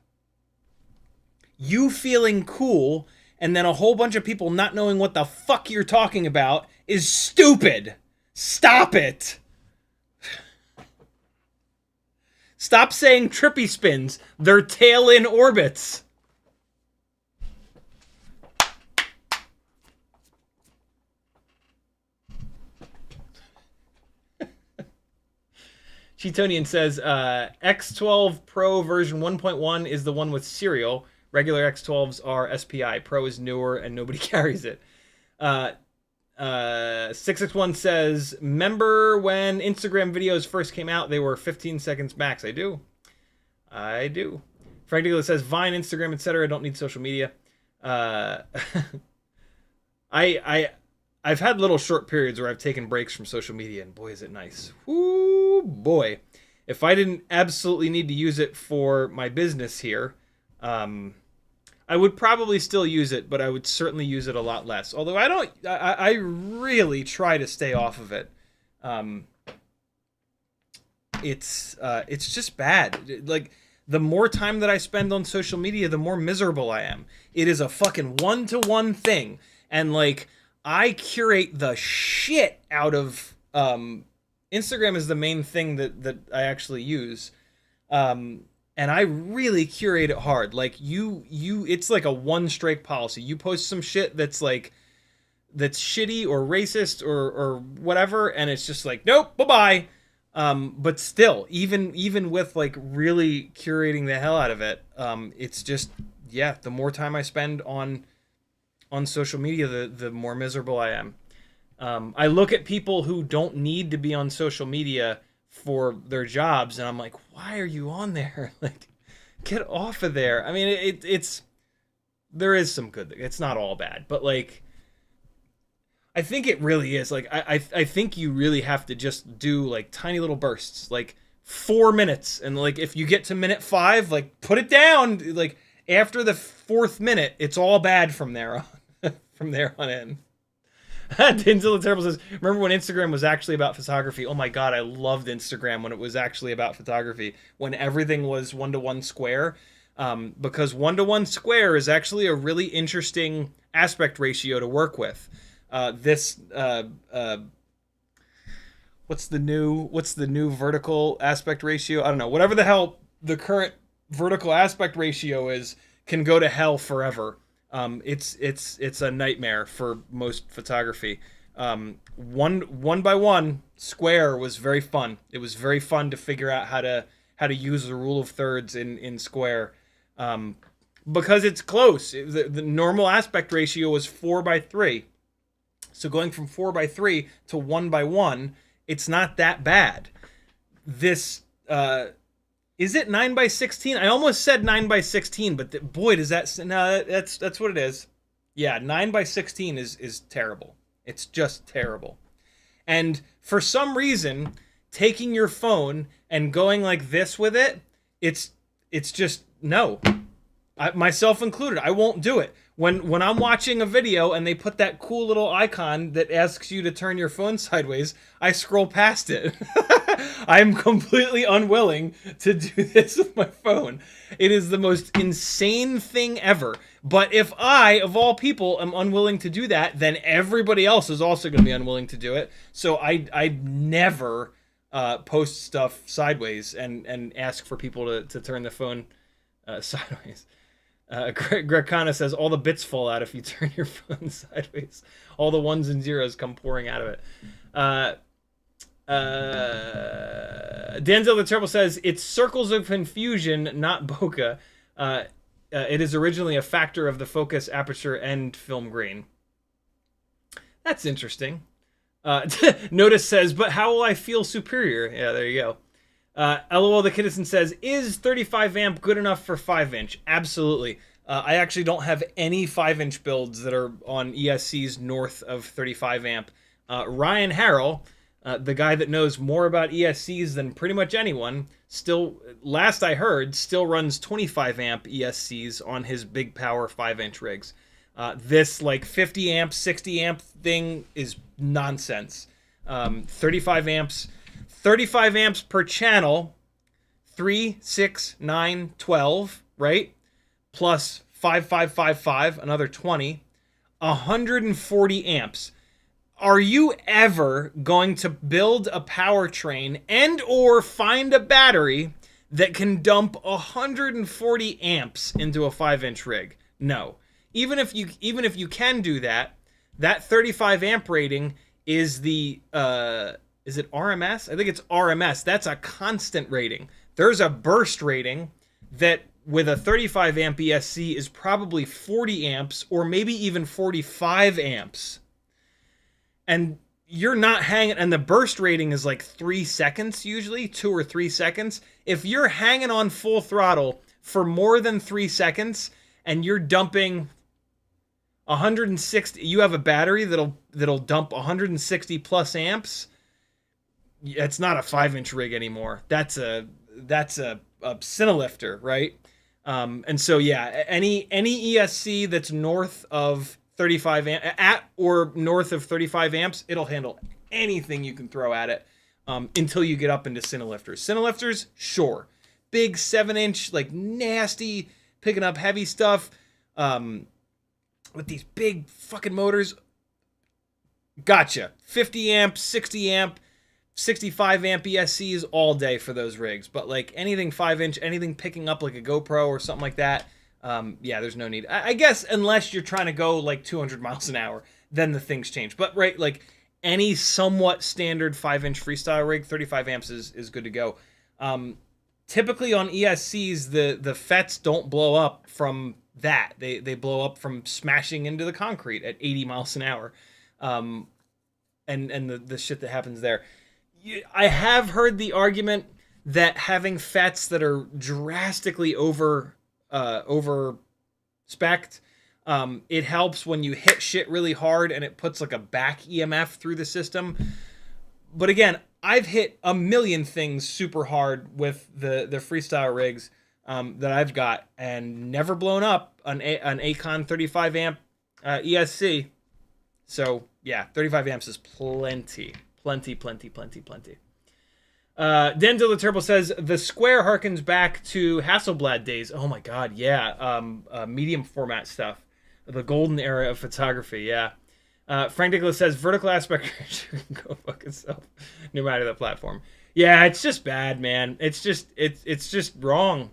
You feeling cool and then a whole bunch of people not knowing what the fuck you're talking about is stupid. Stop it. Stop saying trippy spins. They're tail in orbits. Cheetonian says, X12 Pro version 1.1 is the one with serial. Regular X12s are SPI. Pro is newer and nobody carries it. 661 says, remember when Instagram videos first came out, they were 15 seconds max. I do. Frank Diggler says, Vine, Instagram, etc. I don't need social media. I've had little short periods where I've taken breaks from social media, and boy, is it nice. Whoo, boy. If I didn't absolutely need to use it for my business here, I would probably still use it, but I would certainly use it a lot less. Although I really try to stay off of it. It's just bad. Like, the more time that I spend on social media, the more miserable I am. It is a fucking one-to-one thing. And like, I curate the shit out of, Instagram is the main thing that I actually use. And I really curate it hard. Like, it's like a one-strike policy. You post some shit that's like, that's shitty or racist or whatever, and it's just like, nope, bye-bye. But still, even with like really curating the hell out of it, it's just, yeah, the more time I spend on on social media, the more miserable I am. I look at people who don't need to be on social media for their jobs, and I'm like, why are you on there? Like, get off of there. I mean, it's there is some good. It's not all bad, but like, I think it really is. Like, I think you really have to just do like tiny little bursts, like 4 minutes, and like if you get to minute 5, like put it down. Like after the 4th minute, it's all bad from there on. From there on in. Denzel the Terrible says, remember when Instagram was actually about photography? Oh my god, I loved Instagram when it was actually about photography. When everything was 1-to-1 square. Because 1-to-1 square is actually a really interesting aspect ratio to work with. What's the new vertical aspect ratio? I don't know. Whatever the hell the current vertical aspect ratio is can go to hell forever. It's a nightmare for most photography. 1-by-1 square was very fun. It was very fun to figure out how to use the rule of thirds in square, because it's close. The normal aspect ratio was 4:3, so going from 4:3 to 1:1, it's not that bad. This is it 9:16? I almost said 9:16, but boy, does that no? That's what it is. Yeah, 9:16 is terrible. It's just terrible. And for some reason, taking your phone and going like this with it, it's just no. Myself included, I won't do it. When I'm watching a video and they put that cool little icon that asks you to turn your phone sideways, I scroll past it. I'm completely unwilling to do this with my phone. It is the most insane thing ever. But if I, of all people, am unwilling to do that, then everybody else is also going to be unwilling to do it. So I never post stuff sideways and ask for people to turn the phone sideways. Greg Kana says, all the bits fall out if you turn your phone sideways. All the 1s and 0s come pouring out of it. Denzel the Terrible says, it's circles of confusion, not bokeh. It is originally a factor of the focus, aperture, and film grain. That's interesting. Notice says, but how will I feel superior? Yeah, there you go. LOL the Kiddison says, is 35 amp good enough for 5-inch? Absolutely. I actually don't have any 5-inch builds that are on ESCs north of 35 amp. Ryan Harrell, the guy that knows more about ESCs than pretty much anyone, still, last I heard, still runs 25 amp ESCs on his big power 5-inch rigs. This like 50 amp, 60 amp thing is nonsense. 35 amps per channel, 3, 6, 9, 12, right? Plus 5, 5, 5, 5, another 20, 140 amps. Are you ever going to build a powertrain and or find a battery that can dump 140 amps into a 5-inch rig? No. Even if you can do that, that 35 amp rating is the is it RMS? I think it's RMS. That's a constant rating. There's a burst rating that with a 35 amp ESC is probably 40 amps or maybe even 45 amps. And you're not hanging, and the burst rating is like 3 seconds usually, 2 or 3 seconds. If you're hanging on full throttle for more than 3 seconds and you're dumping 160, you have a battery that'll dump 160 plus amps. It's not a 5-inch rig anymore. That's a Cinelifter, right? And so yeah, any ESC that's north of 35 amp at or north of 35 amps, it'll handle anything you can throw at it until you get up into Cinelifters. Cinelifters, sure, big 7-inch, like nasty, picking up heavy stuff with these big fucking motors. Gotcha. 50 amp, 60 amp. 65 amp ESCs all day for those rigs, but like anything 5-inch, anything picking up like a GoPro or something like that, yeah, there's no need. I guess unless you're trying to go like 200 miles an hour, then the things change. But right, like any somewhat standard 5-inch freestyle rig, 35 amps is good to go. Typically on ESCs, the FETs don't blow up from that. They blow up from smashing into the concrete at 80 miles an hour. And the shit that happens there. I have heard the argument that having FETs that are drastically over spec'd, it helps when you hit shit really hard and it puts like a back EMF through the system. But again, I've hit a million things super hard with the freestyle rigs that I've got and never blown up an Acon 35 amp ESC. So yeah, 35 amps is plenty. Dan Dilla Turbo says the square harkens back to Hasselblad days. Oh my god, yeah. Medium format stuff. The golden era of photography, yeah. Frank Nicholas says vertical aspect ratio can go fuck itself, no matter the platform. Yeah, it's just bad, man. It's just wrong.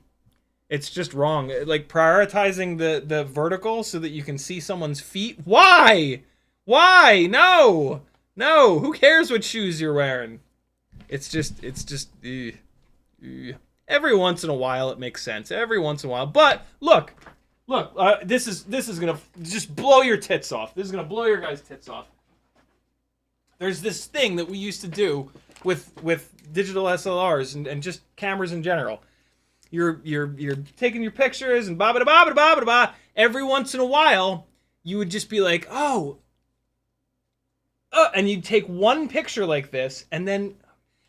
It's just wrong. Like prioritizing the vertical so that you can see someone's feet. Why? No. Who cares what shoes you're wearing? It's just. Every once in a while it makes sense. Every once in a while, but look. This is gonna just blow your tits off. This is gonna blow your guys' tits off. There's this thing that we used to do with digital SLRs and just cameras in general. You're taking your pictures and ba. Every once in a while, you would just be like, and you'd take one picture like this, and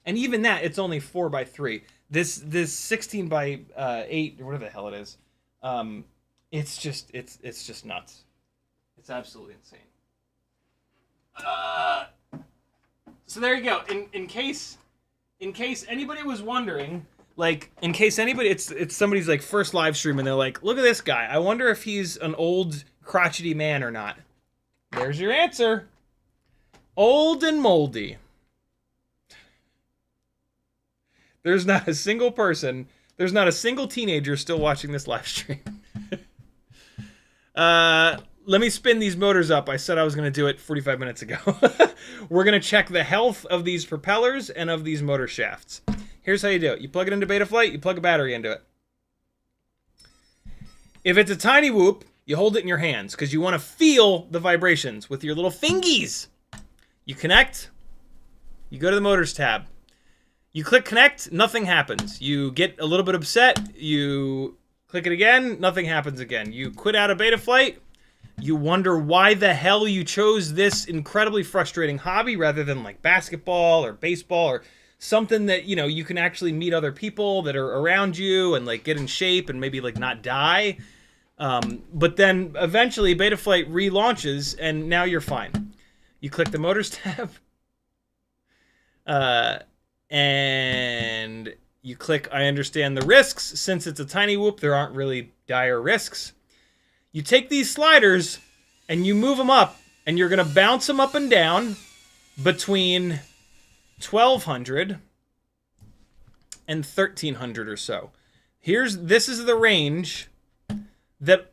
even that, it's only 4x3. This 16 by 8 or whatever the hell it is. It's just nuts. It's absolutely insane. So there you go. In case anybody was wondering, like, it's somebody's like first live stream and they're like, look at this guy. I wonder if he's an old crotchety man or not. There's your answer. Old and moldy. There's not a single teenager still watching this live stream. Let me spin these motors up. I said I was going to do it 45 minutes ago. We're going to check the health of these propellers and of these motor shafts. Here's how you do it. You plug it into Betaflight, you plug a battery into it. If it's a tiny whoop, you hold it in your hands because you want to feel the vibrations with your little fingies. You connect, you go to the motors tab. You click connect, nothing happens. You get a little bit upset, you click it again, nothing happens again. You quit out of Betaflight, you wonder why the hell you chose this incredibly frustrating hobby rather than like basketball or baseball or something that, you know, you can actually meet other people that are around you and like get in shape and maybe like not die. But then eventually Betaflight relaunches and now you're fine. You click the motors tab. And you click, I understand the risks. Since it's a tiny whoop, there aren't really dire risks. You take these sliders and you move them up, and you're going to bounce them up and down between 1200 and 1300 or so. This is the range that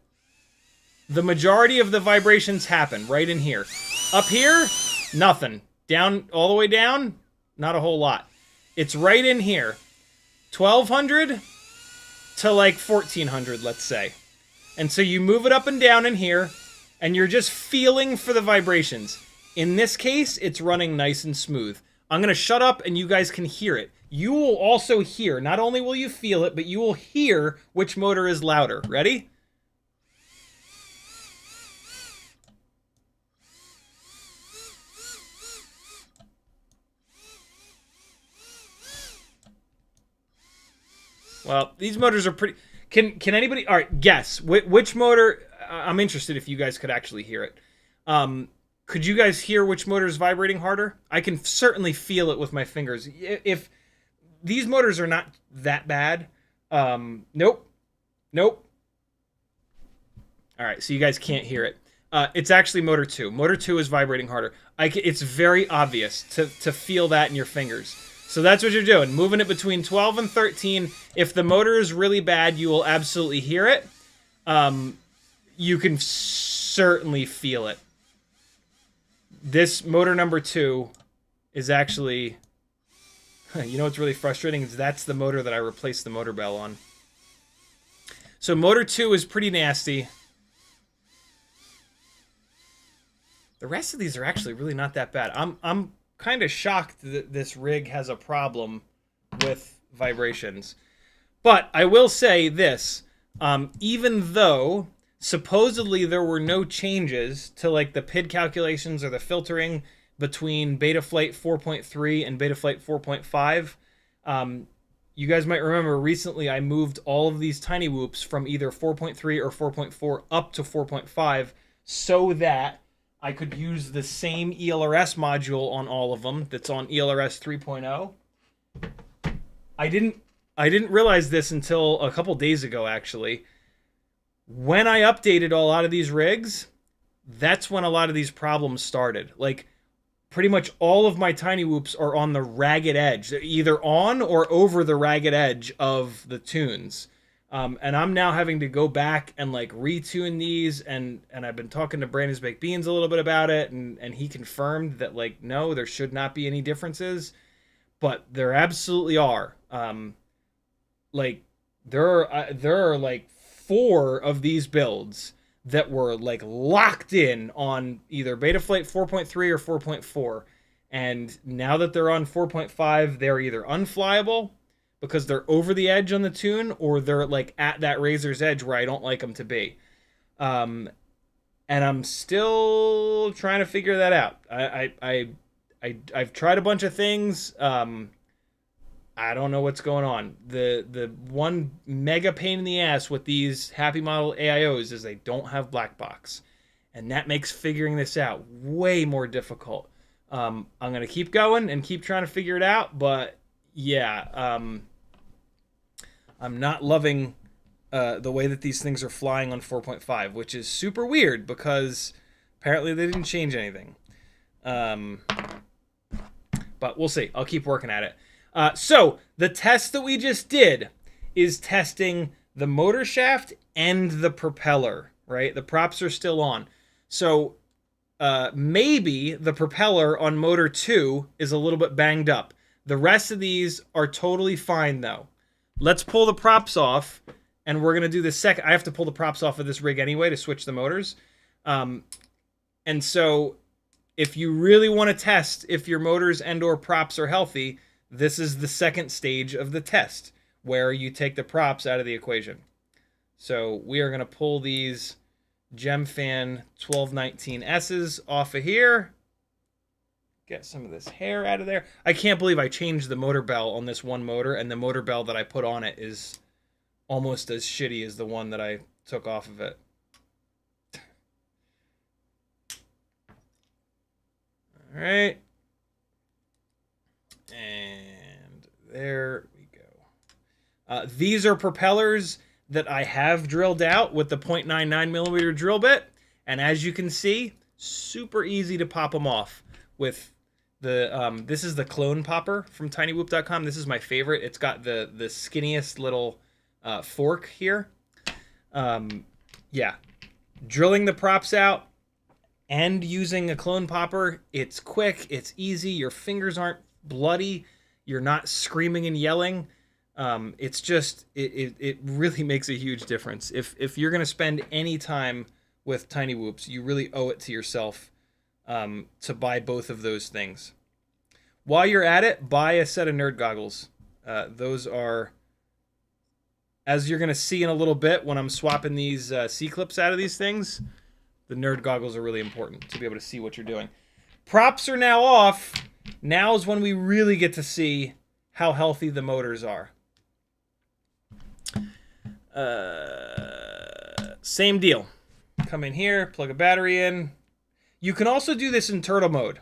the majority of the vibrations happen, right in here. Up here, nothing. Down, all the way down, not a whole lot. It's right in here. 1200 to like 1400, let's say. And so you move it up and down in here, and you're just feeling for the vibrations. In this case, it's running nice and smooth. I'm going to shut up and you guys can hear it. You will also hear, not only will you feel it, but you will hear which motor is louder. Ready? Well, these motors are pretty... Can anybody... All right, guess. Which motor... I'm interested if you guys could actually hear it. Could you guys hear which motor is vibrating harder? I can certainly feel it with my fingers. If these motors are not that bad... Nope. All right, so you guys can't hear it. It's actually motor 2. Motor 2 is vibrating harder. It's very obvious to feel that in your fingers. So that's what you're doing, moving it between 12 and 13. If the motor is really bad, you will absolutely hear it. You can certainly feel it. This motor number 2 is actually... You know what's really frustrating is that's the motor that I replaced the motor bell on. So motor 2 is pretty nasty. The rest of these are actually really not that bad. I'm kind of shocked that this rig has a problem with vibrations. But I will say this, even though supposedly there were no changes to like the PID calculations or the filtering between Betaflight 4.3 and Betaflight 4.5, you guys might remember recently I moved all of these tiny whoops from either 4.3 or 4.4 up to 4.5 so that I could use the same ELRS module on all of them that's on ELRS 3.0. I didn't realize this until a couple days ago, actually. When I updated a lot of these rigs, that's when a lot of these problems started. Like, pretty much all of my tiny whoops are on the ragged edge. They're either on or over the ragged edge of the tunes. And I'm now having to go back and like retune these, and I've been talking to Brandon's Baked Beans a little bit about it, and he confirmed that like no, there should not be any differences, but there absolutely are. Like there are like 4 of these builds that were like locked in on either Betaflight 4.3 or 4.4, and now that they're on 4.5, they're either unflyable because they're over the edge on the tune, or they're like at that razor's edge where I don't like them to be. And I'm still trying to figure that out. I've tried a bunch of things. I don't know what's going on. The one mega pain in the ass with these Happy Model AIOs is they don't have black box, and that makes figuring this out way more difficult. I'm gonna keep going and keep trying to figure it out, but yeah, I'm not loving the way that these things are flying on 4.5, which is super weird because apparently they didn't change anything. But we'll see. I'll keep working at it. So the test that we just did is testing the motor shaft and the propeller, right? The props are still on. So maybe the propeller on motor 2 is a little bit banged up. The rest of these are totally fine though. Let's pull the props off, and we're going to do the second. I have to pull the props off of this rig anyway to switch the motors. And so if you really want to test if your motors and or props are healthy, this is the second stage of the test where you take the props out of the equation. So we are going to pull these Gemfan 1219S's off of here. Get some of this hair out of there. I can't believe I changed the motor bell on this one motor, and the motor bell that I put on it is almost as shitty as the one that I took off of it. All right. And there we go. These are propellers that I have drilled out with the 0.99 millimeter drill bit. And as you can see, super easy to pop them off with the, this is the clone popper from tinywhoop.com. This is my favorite. It's got the skinniest little fork here. Yeah, drilling the props out and using a clone popper, it's quick, it's easy, your fingers aren't bloody, you're not screaming and yelling. It's just, it really makes a huge difference. If you're gonna spend any time with Tiny Whoops, you really owe it to yourself to buy both of those things. While you're at it, buy a set of nerd goggles. Those are, as you're gonna see in a little bit when I'm swapping these C-clips out of these things, the nerd goggles are really important to be able to see what you're doing. Props are now off. Now is when we really get to see how healthy the motors are. Same deal. Come in here, plug a battery in. You can also do this in turtle mode.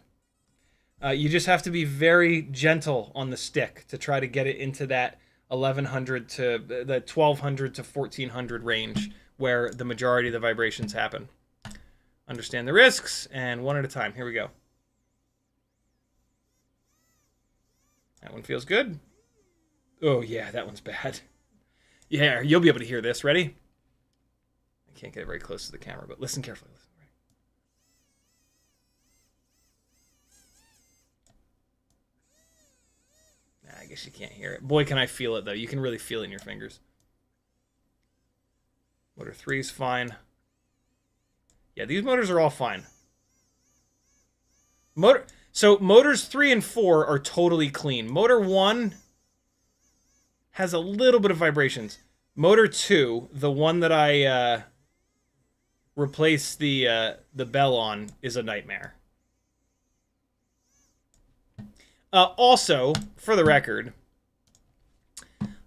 You just have to be very gentle on the stick to try to get it into that 1100 to the 1200 to 1400 range where the majority of the vibrations happen. Understand the risks, and one at a time. Here we go. That one feels good. Oh, yeah, that one's bad. Yeah, you'll be able to hear this. Ready? I can't get very close to the camera, but listen carefully. Listen. Nah, I guess you can't hear it. Boy, can I feel it, though. You can really feel it in your fingers. Motor 3's fine. Yeah, these motors are all fine. So motors 3 and 4 are totally clean. Motor 1 has a little bit of vibrations. Motor 2, the one that I replaced the bell on, is a nightmare. Also, for the record,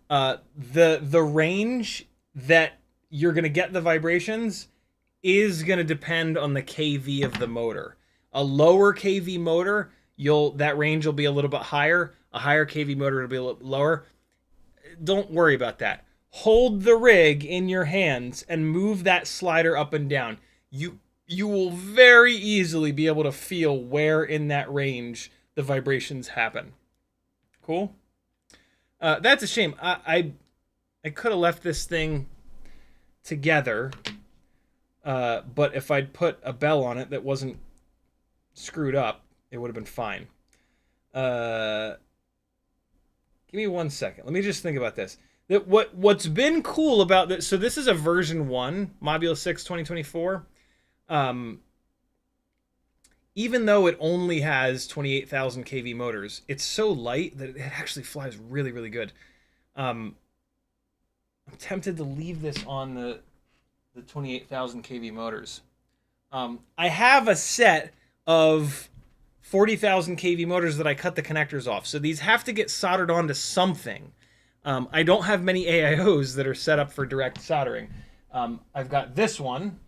the range that you're going to get the vibrations is going to depend on the kV of the motor. A lower kV motor, that range will be a little bit higher. A higher kV motor will be a little lower. Don't worry about that. Hold the rig in your hands and move that slider up and down. You will very easily be able to feel where in that range the vibrations happen. Cool? That's a shame. I could have left this thing together, but if I'd put a bell on it that wasn't screwed up, it would have been fine. Give me 1 second. Let me just think about this. What's been cool about this, so this is a version 1, Module 6 2024. Even though it only has 28,000 kV motors, it's so light that it actually flies really, really good. I'm tempted to leave this on the 28,000 kV motors. I have a set of 40,000 kV motors that I cut the connectors off. So these have to get soldered onto something. I don't have many AIOs that are set up for direct soldering. I've got this one.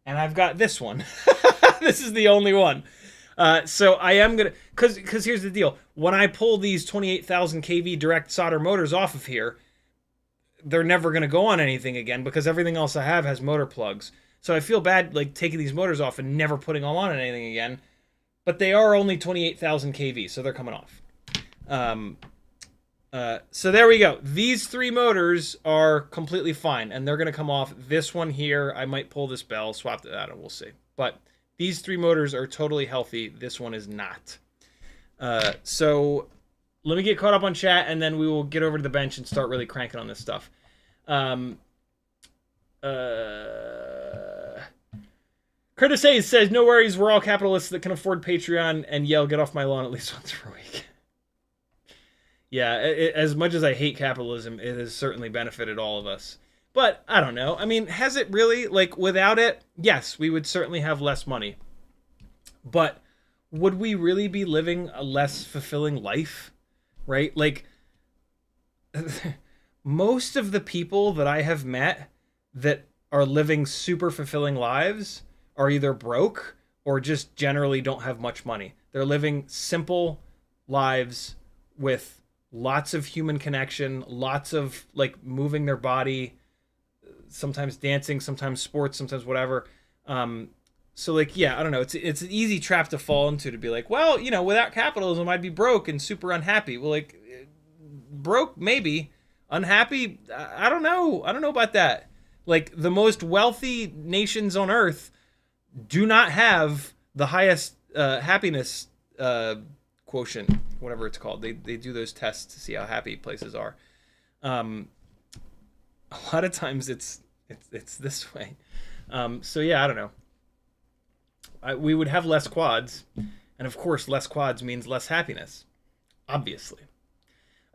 And I've got this one. This is the only one. So I am going to... Because here's the deal. When I pull these 28,000 kV direct solder motors off of here, they're never going to go on anything again because everything else I have has motor plugs. So I feel bad like taking these motors off and never putting them on anything again. But they are only 28,000 kV, so they're coming off. So there we go. These 3 motors are completely fine, and they're going to come off. This one here, I might pull this bell, swap it out, and we'll see. But these 3 motors are totally healthy. This one is not. So let me get caught up on chat, and then we will get over to the bench and start really cranking on this stuff. Curtis Hayes says, no worries, we're all capitalists that can afford Patreon and yell, get off my lawn at least once per week. Yeah, as much as I hate capitalism, it has certainly benefited all of us. But, I don't know. I mean, has it really? Like, without it, yes, we would certainly have less money. But would we really be living a less fulfilling life? Right? Like, most of the people that I have met that are living super fulfilling lives are either broke or just generally don't have much money. They're living simple lives with lots of human connection, lots of like moving their body, sometimes dancing, sometimes sports, sometimes whatever. So like, yeah, I don't know. It's an easy trap to fall into, to be like, well, you know, without capitalism, I'd be broke and super unhappy. Well, like, broke, maybe. Unhappy, I don't know. I don't know about that. Like, the most wealthy nations on Earth do not have the highest happiness quotient, whatever it's called. They do those tests to see how happy places are. A lot of times it's this way. So yeah, I don't know. We would have less quads, and of course, less quads means less happiness, obviously.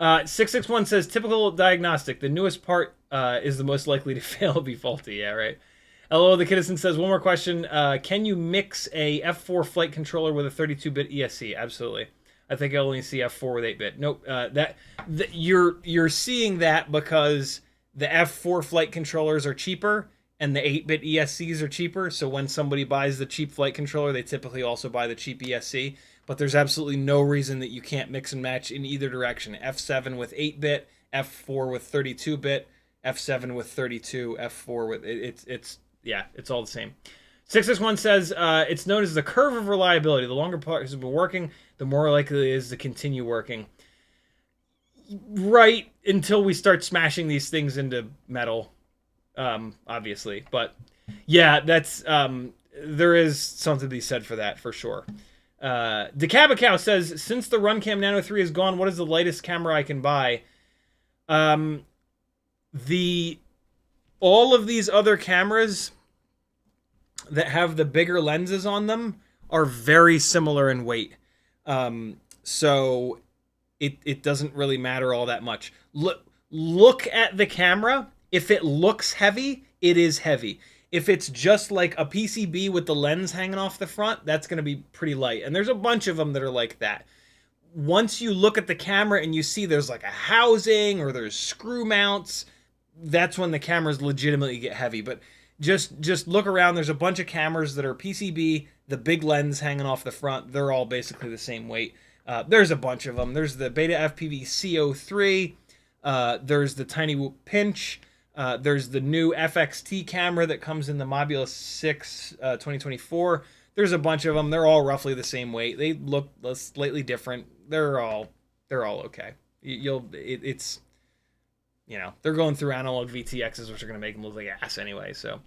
661 says, typical diagnostic. The newest part is the most likely to fail, be faulty. Yeah, right. Hello, the Kiddison says, one more question. Can you mix a F4 flight controller with a 32-bit ESC? Absolutely. I think I only see F4 with 8-bit. Nope. You're seeing that because the F4 flight controllers are cheaper and the 8-bit ESCs are cheaper. So when somebody buys the cheap flight controller, they typically also buy the cheap ESC. But there's absolutely no reason that you can't mix and match in either direction. F7 with 8-bit, F4 with 32-bit, F7 with 32, F4 with... It's all the same. 661 says, it's known as the curve of reliability. The longer parts have been working, the more likely it is to continue working. Right, until we start smashing these things into metal, obviously. But, yeah, that's... there is something to be said for that, for sure. Decabacow says, since the Runcam Nano 3 is gone, what is the lightest camera I can buy? All of these other cameras that have the bigger lenses on them are very similar in weight. So it doesn't really matter all that much. Look at the camera. If it looks heavy, it is heavy. If it's just like a PCB with the lens hanging off the front, that's going to be pretty light. And there's a bunch of them that are like that. Once you look at the camera and you see there's like a housing or there's screw mounts, that's when the cameras legitimately get heavy. But just look around. There's a bunch of cameras that are PCB, the big lens hanging off the front. They're all basically the same weight. There's a bunch of them. There's the Betaflight CO3. There's the Tiny Pinch. There's the new FXT camera that comes in the Mob6 2024. There's a bunch of them. They're all roughly the same weight. They look slightly different. They're all okay. It's you know, they're going through analog VTXs, which are going to make them look like ass anyway. So,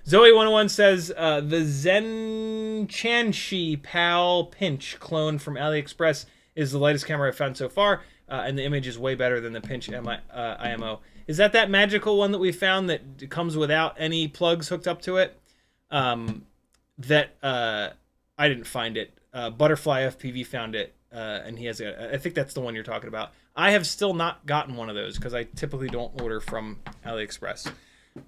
Zoe101 says the Zenchanshi PAL Pinch clone from AliExpress is the lightest camera I've found so far, and the image is way better than the Pinch IMO. Is that magical one that we found that comes without any plugs hooked up to it? I didn't find it. Butterfly FPV found it, and he has I think that's the one you're talking about. I have still not gotten one of those because I typically don't order from AliExpress.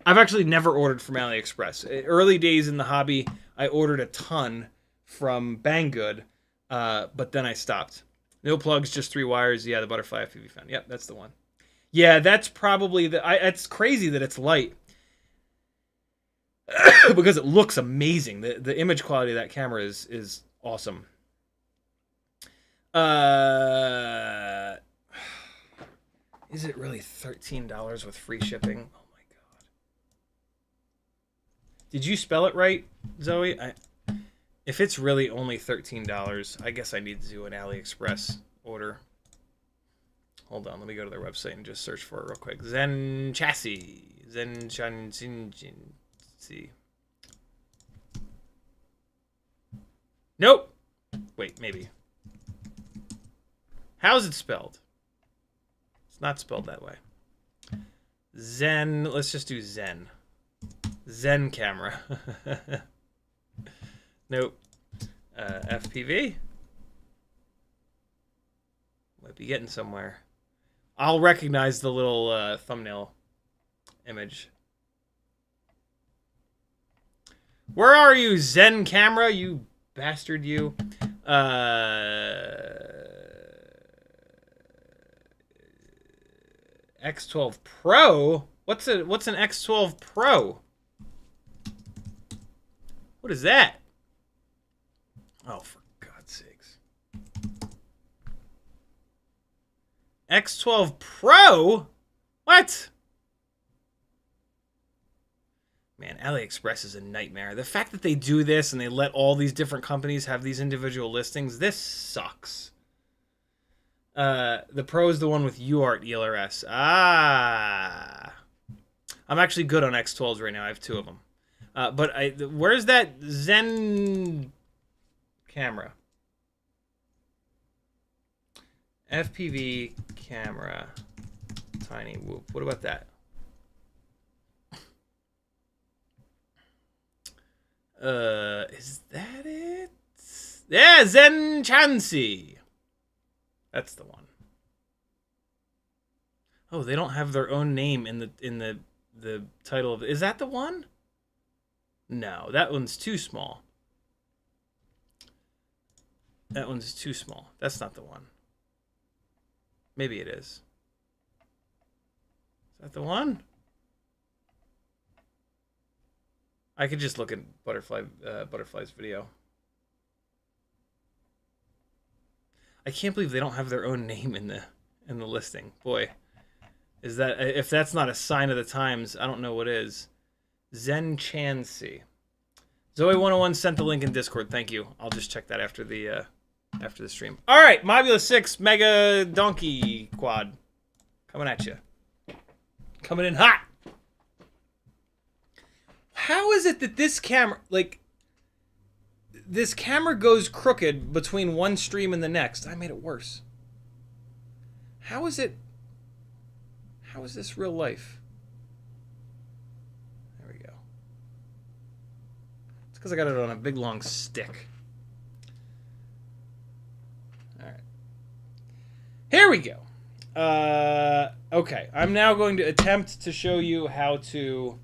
I've actually never ordered from AliExpress. Early days in the hobby, I ordered a ton from Banggood, but then I stopped. No plugs, just 3 wires. Yeah, the Butterfly FPV found. Yep, that's the one. Yeah, that's probably it's crazy that it's light because it looks amazing. The image quality of that camera is awesome. Is it really $13 with free shipping? Oh my god! Did you spell it right, Zoe? If it's really only $13, I guess I need to do an AliExpress order. Hold on, let me go to their website and just search for it real quick. Zenchanshi. Nope. Wait, maybe. How's it spelled? It's not spelled that way. Zen. Let's just do Zen. Zen camera. Nope. FPV. Might be getting somewhere. I'll recognize the little thumbnail image. Where are you, Zen camera? You bastard, you. X12 Pro? What's an X12 Pro? What is that? Oh, for God's sakes. X12 Pro? What? Man, AliExpress is a nightmare. The fact that they do this and they let all these different companies have these individual listings, this sucks. The Pro is the one with UART elrs. Ah. I'm actually good on X12s right now. I have 2 of them. But where's that Zen camera? FPV camera. Tiny whoop. What about that? Is that it? Yeah, Zenchanshi. That's the one. Oh, they don't have their own name in the title of it. Is that the one? No, that one's too small. That one's too small. That's not the one. Maybe it is. Is that the one? I could just look at Butterfly's video. I can't believe they don't have their own name in the listing. Boy, is that, if that's not a sign of the times, I don't know what is. Zenchanshi. Zoe101 sent the link in Discord. Thank you. I'll just check that after the stream. All right, Mob6 Mega Donkey Quad coming at you. Coming in hot. How is it that this camera, this camera goes crooked between one stream and the next? I made it worse. How is this real life? because I got it on a big long stick. All right. Here we go. Okay, I'm now going to attempt to show you how to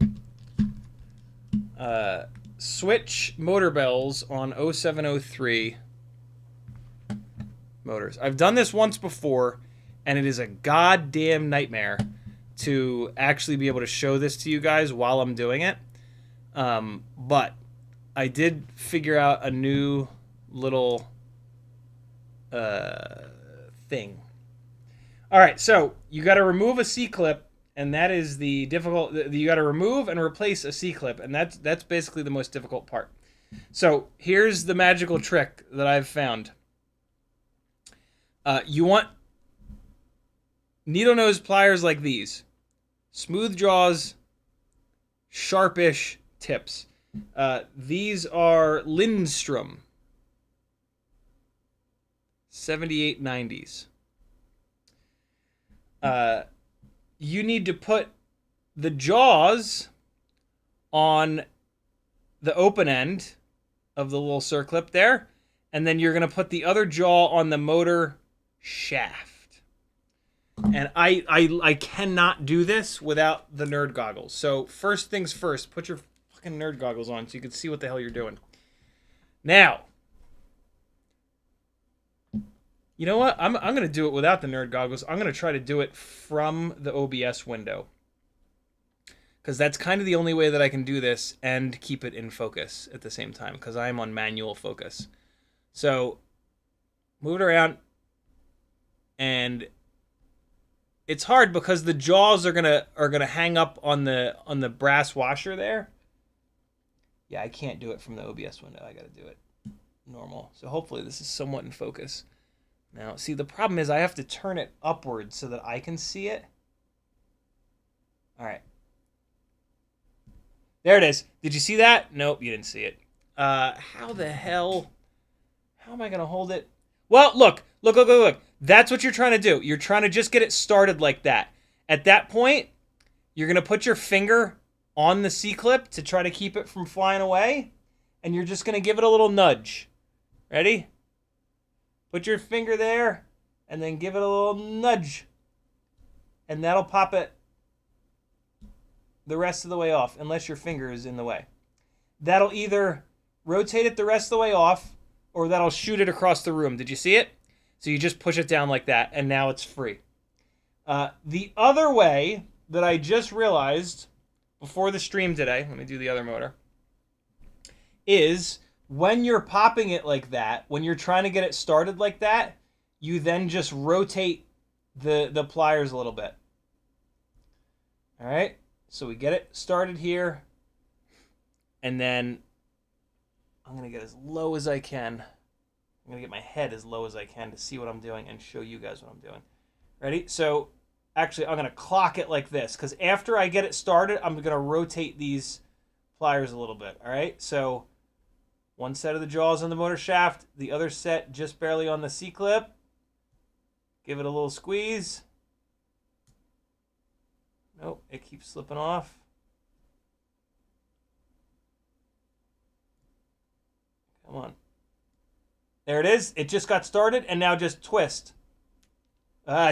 switch motor bells on 0703 motors. I've done this once before, and it is a goddamn nightmare to actually be able to show this to you guys while I'm doing it. But I did figure out a new little thing. All right, so you got to remove a C-clip, and that is the difficult. You got to remove and replace a C-clip, and that's basically the most difficult part. So here's the magical trick that I've found. You want needle nose pliers like these, smooth jaws, sharpish tips. These are Lindstrom 7890s. You need to put the jaws on the open end of the little circlip there, and then you're going to put the other jaw on the motor shaft. And I cannot do this without the nerd goggles. So first things first, put your fucking nerd goggles on so you can see what the hell you're doing. Now, you know what? I'm going to do it without the nerd goggles. I'm going to try to do it from the OBS window, because that's kind of the only way that I can do this and keep it in focus at the same time, because I'm on manual focus. So move it around, and it's hard because the jaws are gonna hang up on the brass washer there. Yeah, I can't do it from the OBS window. I got to do it normal. So hopefully this is somewhat in focus. Now, see, the problem is I have to turn it upwards so that I can see it. All right. There it is. Did you see that? Nope, you didn't see it. How the hell? How am I going to hold it? Well, look. That's what you're trying to do. You're trying to just get it started like that. At that point, you're going to put your finger on the C-clip to try to keep it from flying away, and you're just going to give it a little nudge. Ready? Put your finger there, and then give it a little nudge. And that'll pop it the rest of the way off, unless your finger is in the way. That'll either rotate it the rest of the way off, or that'll shoot it across the room. Did you see it? So you just push it down like that, and now it's free. The other way that I just realized before the stream today, let me do the other motor, is when you're popping it like that, when you're trying to get it started like that, you then just rotate the pliers a little bit. All right, so we get it started here, and then I'm going to get as low as I can. I'm going to get my head as low as I can to see what I'm doing and show you guys what I'm doing. Ready? So actually, I'm going to clock it like this, because after I get it started, I'm going to rotate these pliers a little bit. All right, so one set of the jaws on the motor shaft, the other set just barely on the C-clip. Give it a little squeeze. Nope, it keeps slipping off. Come on. There it is. It just got started, and now just twist.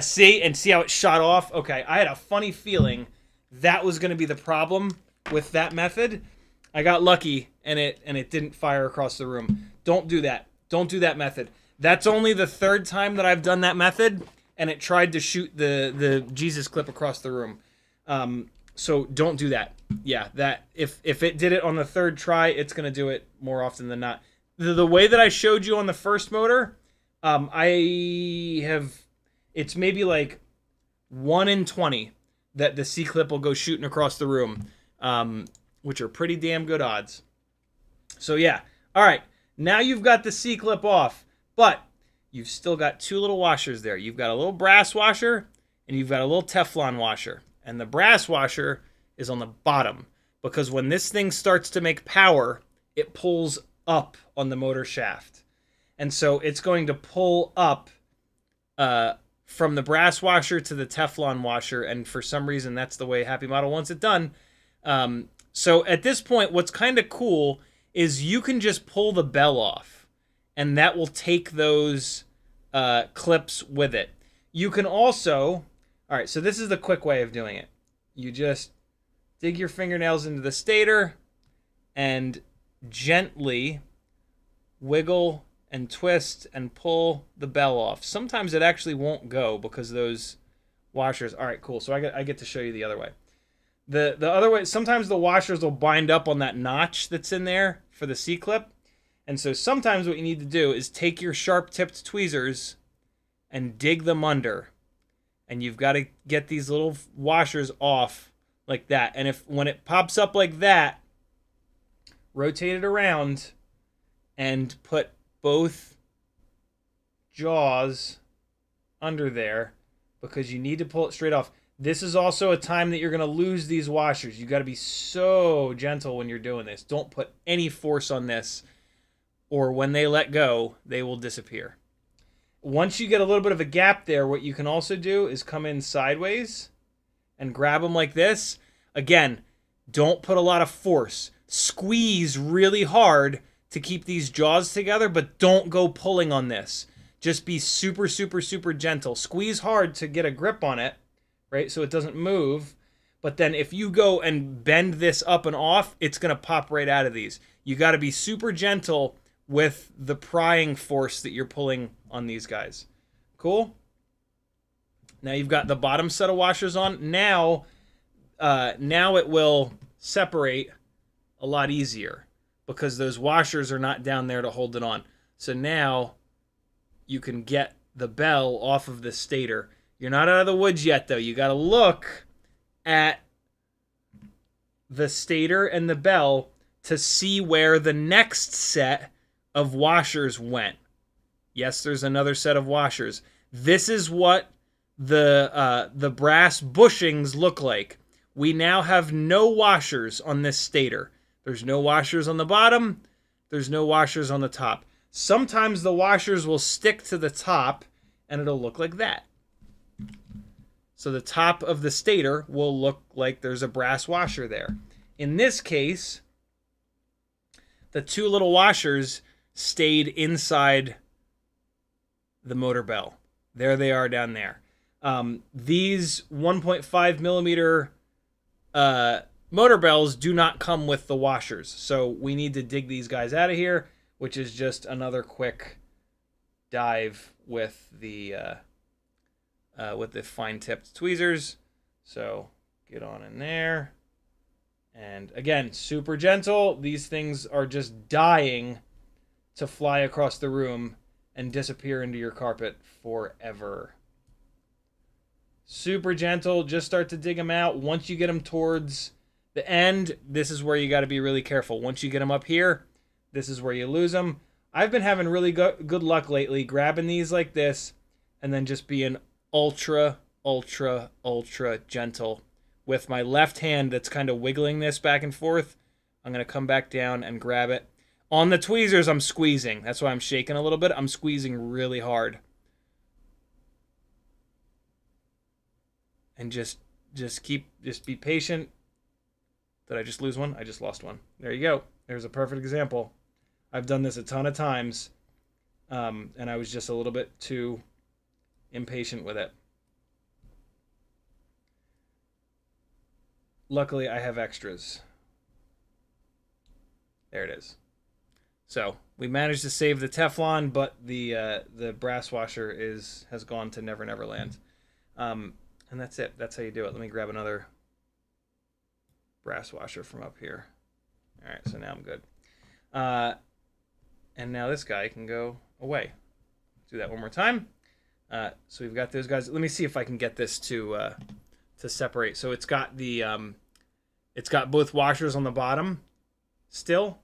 See? And see how it shot off? Okay, I had a funny feeling that was going to be the problem with that method. I got lucky, and it didn't fire across the room. Don't do that. Don't do that method. That's only the third time that I've done that method, and it tried to shoot the Jesus clip across the room. So don't do that. Yeah, that if it did it on the third try, it's going to do it more often than not. The way that I showed you on the first motor, it's maybe like 1 in 20 that the C-clip will go shooting across the room. Which are pretty damn good odds. So yeah, all right, now you've got the C-clip off, but you've still got two little washers there. You've got a little brass washer, and you've got a little Teflon washer. And the brass washer is on the bottom, because when this thing starts to make power, it pulls up on the motor shaft. And so it's going to pull up from the brass washer to the Teflon washer, and for some reason, that's the way Happy Model wants it done. So at this point, what's kind of cool is you can just pull the bell off, and that will take those clips with it. You can also, all right, so this is the quick way of doing it. You just dig your fingernails into the stator and gently wiggle and twist and pull the bell off. Sometimes it actually won't go because those washers. All right, cool. So I get to show you the other way. The other way, sometimes the washers will bind up on that notch that's in there for the C-clip. And so sometimes what you need to do is take your sharp-tipped tweezers and dig them under. And you've got to get these little washers off like that. And when it pops up like that, rotate it around and put both jaws under there because you need to pull it straight off. This is also a time that you're going to lose these washers. You got to be so gentle when you're doing this. Don't put any force on this, or when they let go, they will disappear. Once you get a little bit of a gap there, what you can also do is come in sideways and grab them like this. Again, don't put a lot of force. Squeeze really hard to keep these jaws together, but don't go pulling on this. Just be super, super, super gentle. Squeeze hard to get a grip on it, right, so it doesn't move. But then if you go and bend this up and off, it's going to pop right out of these. You got to be super gentle with the prying force that you're pulling on these guys. Cool? Now you've got the bottom set of washers on. Now it will separate a lot easier because those washers are not down there to hold it on. So now you can get the bell off of the stator. You're not out of the woods yet, though. You got to look at the stator and the bell to see where the next set of washers went. Yes, there's another set of washers. This is what the brass bushings look like. We now have no washers on this stator. There's no washers on the bottom. There's no washers on the top. Sometimes the washers will stick to the top and it'll look like that. So the top of the stator will look like there's a brass washer there. In this case, the two little washers stayed inside the motor bell. There they are down there. These 1.5 millimeter motor bells do not come with the washers. So we need to dig these guys out of here, which is just another quick dive with the fine-tipped tweezers. So get on in there. And again, super gentle. These things are just dying to fly across the room and disappear into your carpet forever. Super gentle. Just start to dig them out. Once you get them towards the end, this is where you got to be really careful. Once you get them up here, this is where you lose them. I've been having really good luck lately grabbing these like this and then just being ultra, ultra, ultra gentle. With my left hand that's kind of wiggling this back and forth, I'm going to come back down and grab it. On the tweezers, I'm squeezing. That's why I'm shaking a little bit. I'm squeezing really hard. And just be patient. Did I just lose one? I just lost one. There you go. There's a perfect example. I've done this a ton of times, and I was just a little bit too impatient with it. Luckily, I have extras. There it is. So we managed to save the Teflon, but the brass washer has gone to Never Never Land. And that's it. That's how you do it. Let me grab another brass washer from up here. All right, so now I'm good. And now this guy can go away. Do that one more time. So we've got those guys. Let me see if I can get this to separate. So it's got it's got both washers on the bottom still.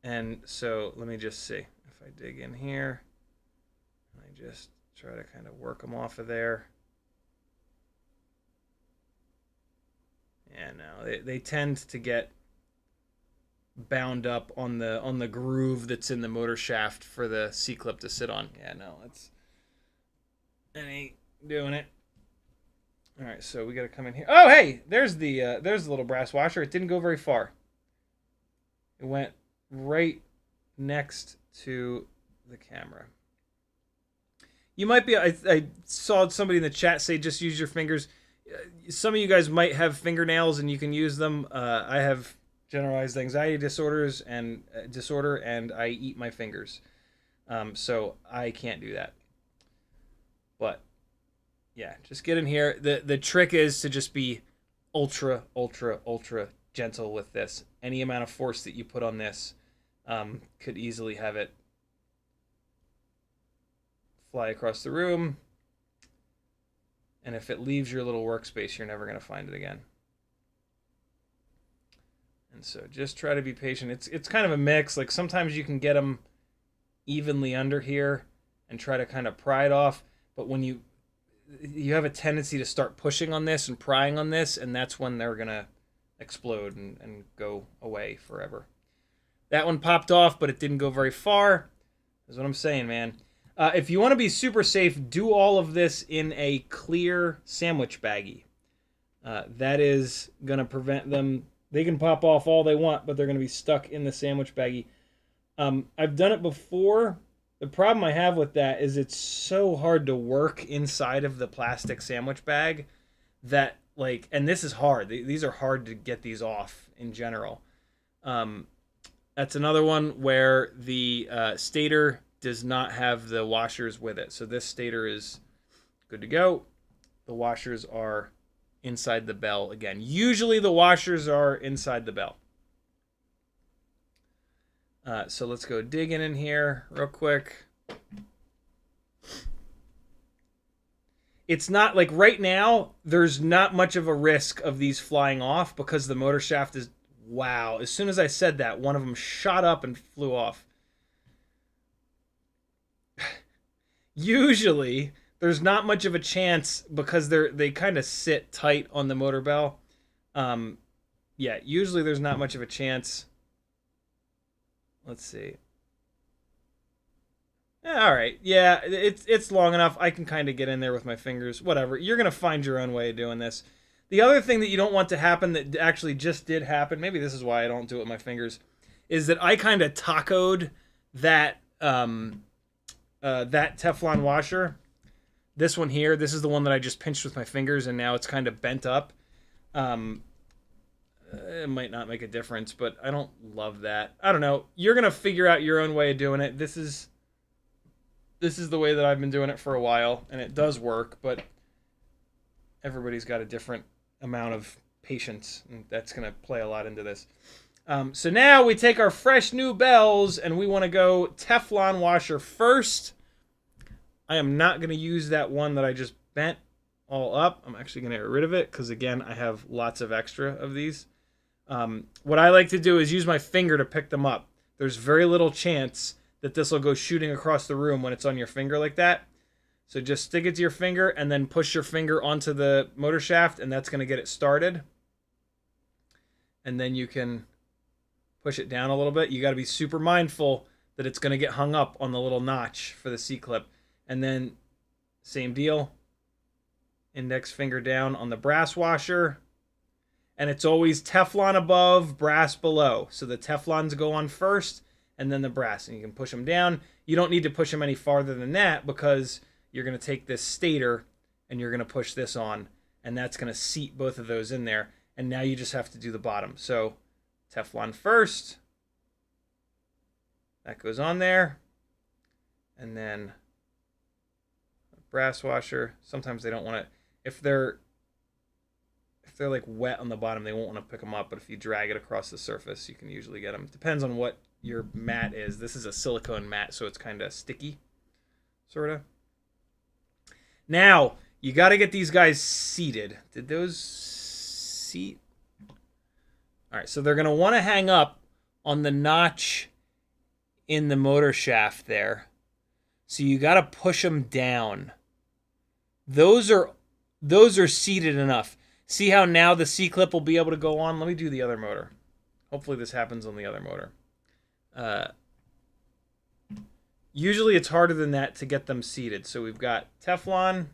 And so let me just see if I dig in here. I just try to kind of work them off of there. Yeah, no, they tend to get bound up on the groove that's in the motor shaft for the C-clip to sit on. Yeah, no, it ain't doing it. All right, so we got to come in here. Oh, hey, there's the little brass washer. It didn't go very far. It went right next to the camera. You might be, I saw somebody in the chat say just use your fingers. Some of you guys might have fingernails and you can use them. I have generalized anxiety disorders and I eat my fingers. So I can't do that. But yeah, just get in here. The trick is to just be ultra, ultra, ultra gentle with this. Any amount of force that you put on this could easily have it fly across the room. And if it leaves your little workspace, you're never going to find it again. And so just try to be patient. It's kind of a mix. Like sometimes you can get them evenly under here and try to kind of pry it off. But when you have a tendency to start pushing on this and prying on this, and that's when they're going to explode and go away forever. That one popped off, but it didn't go very far. That's what I'm saying, man. If you want to be super safe, do all of this in a clear sandwich baggie. That is going to prevent them. They can pop off all they want, but they're going to be stuck in the sandwich baggie. I've done it before. The problem I have with that is it's so hard to work inside of the plastic sandwich bag that, like, and this is hard. These are hard to get these off in general. That's another one where the stator does not have the washers with it. So this stator is good to go. The washers are inside the bell again. Usually the washers are inside the bell. So let's go digging in here real quick. It's not like right now, there's not much of a risk of these flying off because the motor shaft is, wow. As soon as I said that, one of them shot up and flew off. Usually, there's not much of a chance because they kind of sit tight on the motor bell. Yeah, usually there's not much of a chance. Let's see. All right. Yeah, it's long enough. I can kind of get in there with my fingers. Whatever. You're going to find your own way of doing this. The other thing that you don't want to happen that actually just did happen, maybe this is why I don't do it with my fingers, is that I kind of tacoed that that Teflon washer. This one here, this is the one that I just pinched with my fingers, and now it's kind of bent up. It might not make a difference, but I don't love that. I don't know. You're going to figure out your own way of doing it. This is the way that I've been doing it for a while, and it does work, but everybody's got a different amount of patience, and that's going to play a lot into this. So now we take our fresh new bells, and we want to go Teflon washer first. I am not going to use that one that I just bent all up. I'm actually going to get rid of it, because again, I have lots of extra of these. What I like to do is use my finger to pick them up. There's very little chance that this will go shooting across the room when it's on your finger like that. So just stick it to your finger and then push your finger onto the motor shaft, and that's going to get it started. And then you can push it down a little bit. You got to be super mindful that it's going to get hung up on the little notch for the C-clip. And then same deal. Index finger down on the brass washer. And it's always Teflon above, brass below. So the Teflons go on first, and then the brass. And you can push them down. You don't need to push them any farther than that, because you're going to take this stator and you're going to push this on. And that's going to seat both of those in there. And now you just have to do the bottom. So Teflon first. That goes on there. And then brass washer. Sometimes they don't want to, if they're like wet on the bottom, they won't want to pick them up, but if you drag it across the surface, you can usually get them. Depends on what your mat is. This is a silicone mat, so it's kind of sticky, sort of. Now, you got to get these guys seated. Did those seat? All right, so they're going to want to hang up on the notch in the motor shaft there. So you got to push them down. Those are seated enough. See how now the C-clip will be able to go on? Let me do the other motor. Hopefully this happens on the other motor. Usually it's harder than that to get them seated. So we've got Teflon.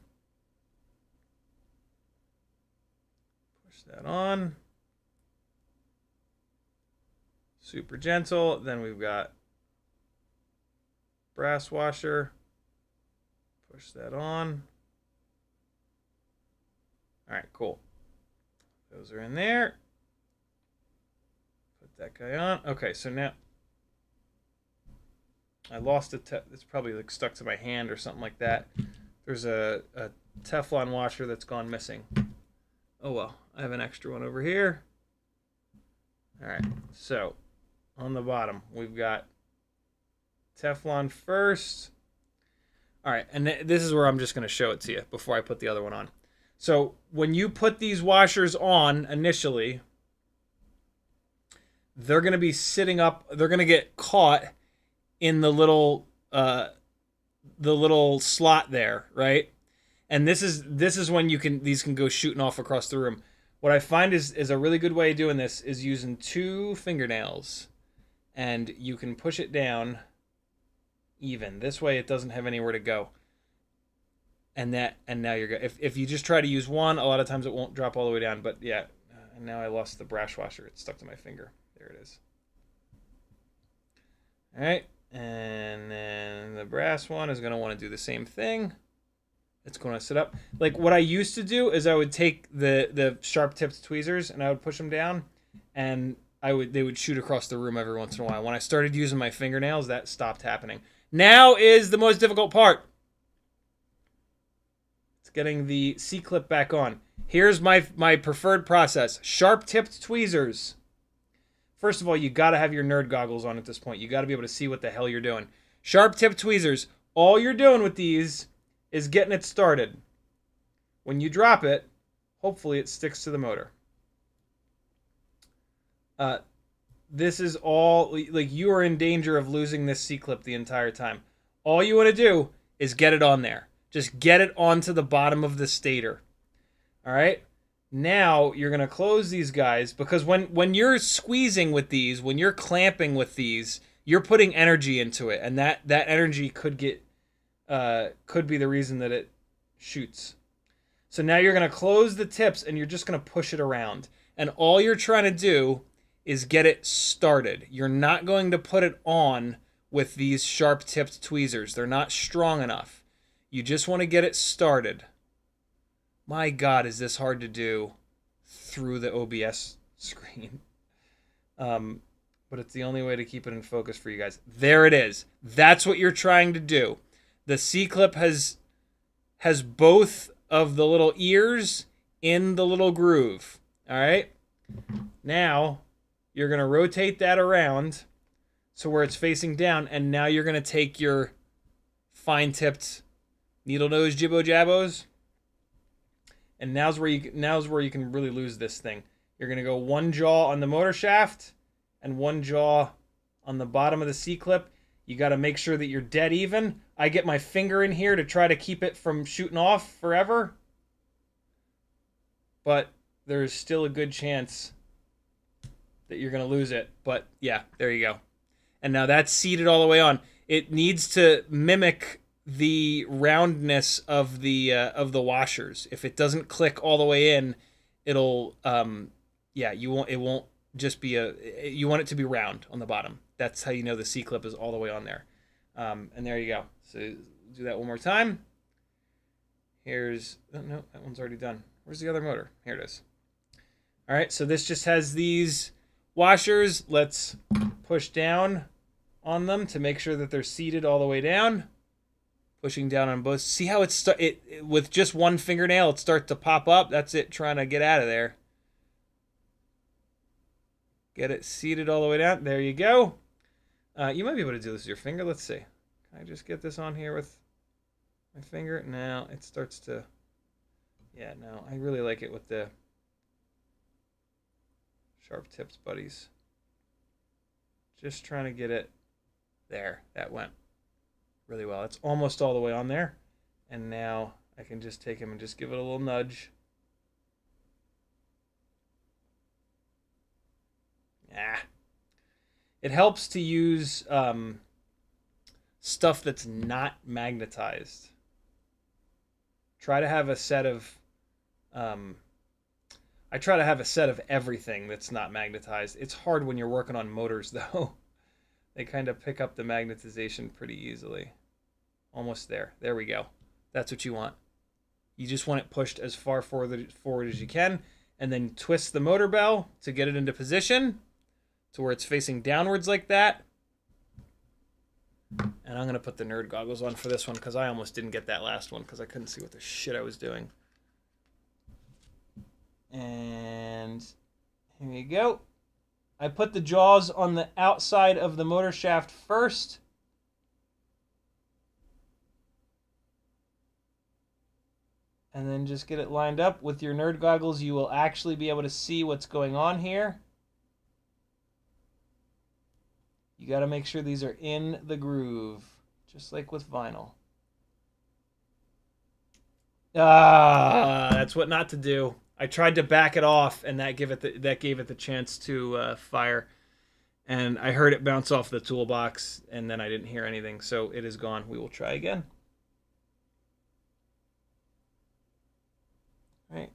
Push that on. super gentle. Then we've got brass washer. Push that on. All right, cool. Those are in there. Put that guy on. Okay, so now I lost it. It's probably like stuck to my hand or something like that. There's a Teflon washer that's gone missing. Oh well, I have an extra one over here. All right, so on the bottom we've got Teflon first. All right, and this is where I'm just going to show it to you before I put the other one on. So when you put these washers on initially, they're going to be sitting up. They're going to get caught in the little slot there, right? And this is when these can go shooting off across the room. What I find is a really good way of doing this is using 2 fingernails, and you can push it down even. This way it doesn't have anywhere to go. And now you're good. If you just try to use one, a lot of times it won't drop all the way down. But yeah, and now I lost the brass washer. It's stuck to my finger. There it is. All right, and then the brass one is going to want to do the same thing. It's going to sit up. Like what I used to do is I would take the sharp tipped tweezers and I would push them down, and they would shoot across the room every once in a while. When I started using my fingernails, that stopped happening. Now is the most difficult part. It's getting the C-clip back on. Here's my preferred process. Sharp-tipped tweezers. First of all, you got to have your nerd goggles on at this point. You got to be able to see what the hell you're doing. Sharp-tipped tweezers. All you're doing with these is getting it started. When you drop it, hopefully it sticks to the motor. This is all, like, you are in danger of losing this C-clip the entire time. All you want to do is get it on there. Just get it onto the bottom of the stator. All right? Now you're going to close these guys, because when you're squeezing with these, when you're clamping with these, you're putting energy into it, and that energy could be the reason that it shoots. So now you're going to close the tips, and you're just going to push it around. And all you're trying to do is get it started. You're not going to put it on with these sharp-tipped tweezers. They're not strong enough. You just want to get it started. My God, is this hard to do through the OBS screen. But it's the only way to keep it in focus for you guys. There it is. That's what you're trying to do. The C-clip has both of the little ears in the little groove. All right? Now, you're going to rotate that around so where it's facing down, and now you're going to take your fine-tipped needle nose jibbo-jabbos, and now's where you can really lose this thing. You're going to go one jaw on the motor shaft and one jaw on the bottom of the C-clip. You got to make sure that you're dead even. I get my finger in here to try to keep it from shooting off forever, but there's still a good chance that you're going to lose it. But yeah, there you go. And now that's seated all the way on. It needs to mimic the roundness of the washers. If it doesn't click all the way in, it'll it won't just be you want it to be round on the bottom. That's how you know the C-clip is all the way on there. And there you go. So do that one more time. Here's, oh, no, that one's already done. Where's the other motor? Here it is. All right, so this just has these washers. Let's push down on them to make sure that they're seated all the way down. Pushing down on both. See how it with just one fingernail, it starts to pop up. That's it trying to get out of there. Get it seated all the way down. There you go. You might be able to do this with your finger. Let's see. Can I just get this on here with my finger? Now it starts to... Yeah, no, I really like it with the sharp tips, buddies. Just trying to get it there. That went really well. It's almost all the way on there. And now I can just take him and just give it a little nudge. It helps to use stuff that's not magnetized. Try to have a set of... I try to have a set of everything that's not magnetized. It's hard when you're working on motors, though. They kind of pick up the magnetization pretty easily. Almost there. There we go. That's what you want. You just want it pushed as far forward as you can, and then twist the motor bell to get it into position to where it's facing downwards like that. And I'm going to put the nerd goggles on for this one because I almost didn't get that last one because I couldn't see what the shit I was doing. And here you go. I put the jaws on the outside of the motor shaft first. And then just get it lined up. With your nerd goggles, you will actually be able to see what's going on here. You got to make sure these are in the groove, just like with vinyl. That's what not to do. I tried to back it off, and that gave it the chance to fire. And I heard it bounce off the toolbox, and then I didn't hear anything, so it is gone. We will try again. All right,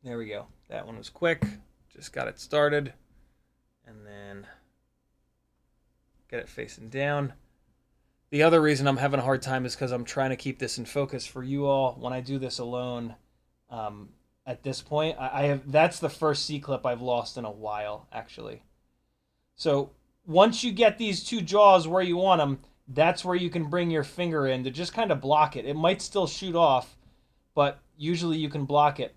there we go. That one was quick. Just got it started, and then get it facing down. The other reason I'm having a hard time is because I'm trying to keep this in focus for you all. When I do this alone, at this point, that's the first C-clip I've lost in a while, actually. So once you get these two jaws where you want them, that's where you can bring your finger in to just kind of block it. It might still shoot off, but usually you can block it.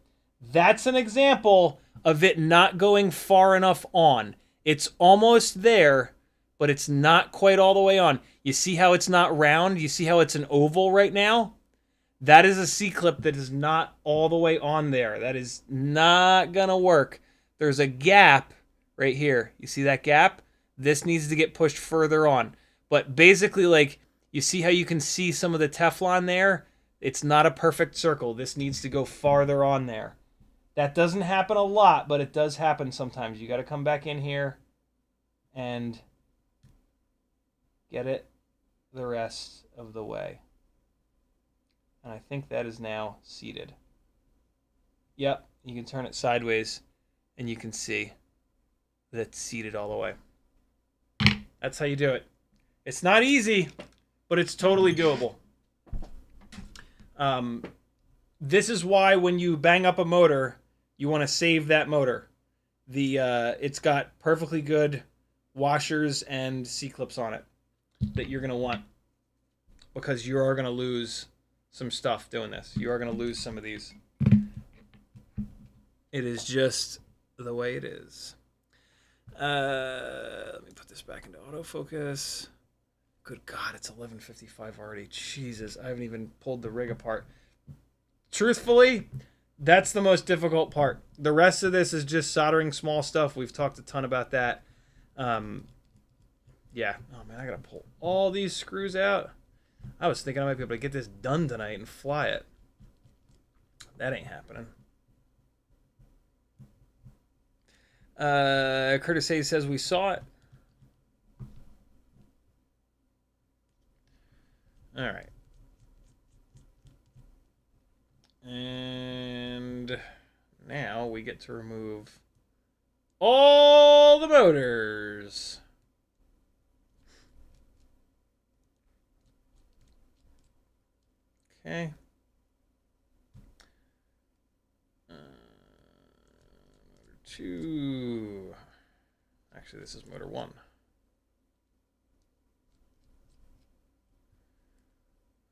That's an example of it not going far enough on. It's almost there, but it's not quite all the way on. You see how it's not round? You see how it's an oval right now? That is a C-clip that is not all the way on there. That is not going to work. There's a gap right here. You see that gap? This needs to get pushed further on. But basically, like, you see how you can see some of the Teflon there? It's not a perfect circle. This needs to go farther on there. That doesn't happen a lot, but it does happen sometimes. You got to come back in here and get it the rest of the way. And I think that is now seated. Yep, you can turn it sideways and you can see that it's seated all the way. That's how you do it. It's not easy, but it's totally doable. This is why when you bang up a motor, you want to save that motor. It's got perfectly good washers and C-clips on it that you're going to want, because you are going to lose some stuff doing this. You are going to lose some of these. It is just the way it is. Let me put this back into autofocus. Good God, it's 11:55 already. Jesus, I haven't even pulled the rig apart. Truthfully, that's the most difficult part. The rest of this is just soldering small stuff. We've talked a ton about that. Yeah. Oh, man, I got to pull all these screws out. I was thinking I might be able to get this done tonight and fly it. That ain't happening. Curtis Hayes says we saw it. All right. And now we get to remove all the motors. Okay. Motor 2. Actually, this is motor 1.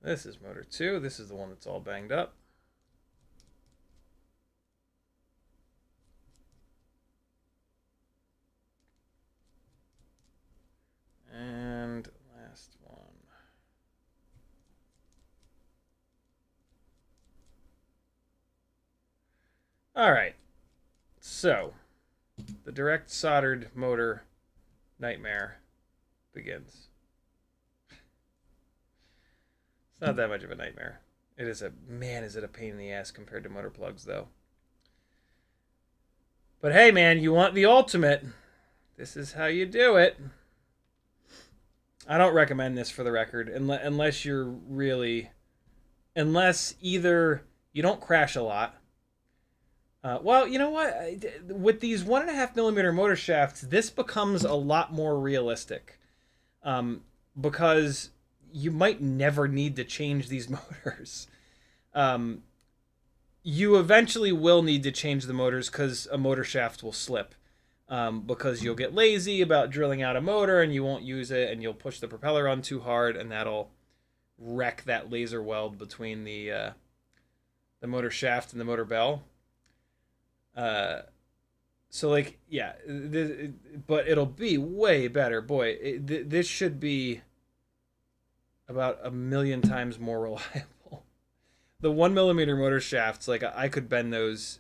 This is motor 2. This is the one that's all banged up. And last one. All right. So, the direct soldered motor nightmare begins. It's not that much of a nightmare. It is is it a pain in the ass compared to motor plugs, though. But hey, man, you want the ultimate. This is how you do it. I don't recommend this for the record, unless you're really... Unless either you don't crash a lot, Well, you know what? With these 1.5 millimeter motor shafts, this becomes a lot more realistic, because you might never need to change these motors. You eventually will need to change the motors because a motor shaft will slip. Because you'll get lazy about drilling out a motor and you won't use it, and you'll push the propeller on too hard, and that'll wreck that laser weld between the motor shaft and the motor bell. So like, yeah, but it'll be way better. Boy, this should be about 1,000,000 times more reliable. The 1 millimeter motor shafts, like I could bend those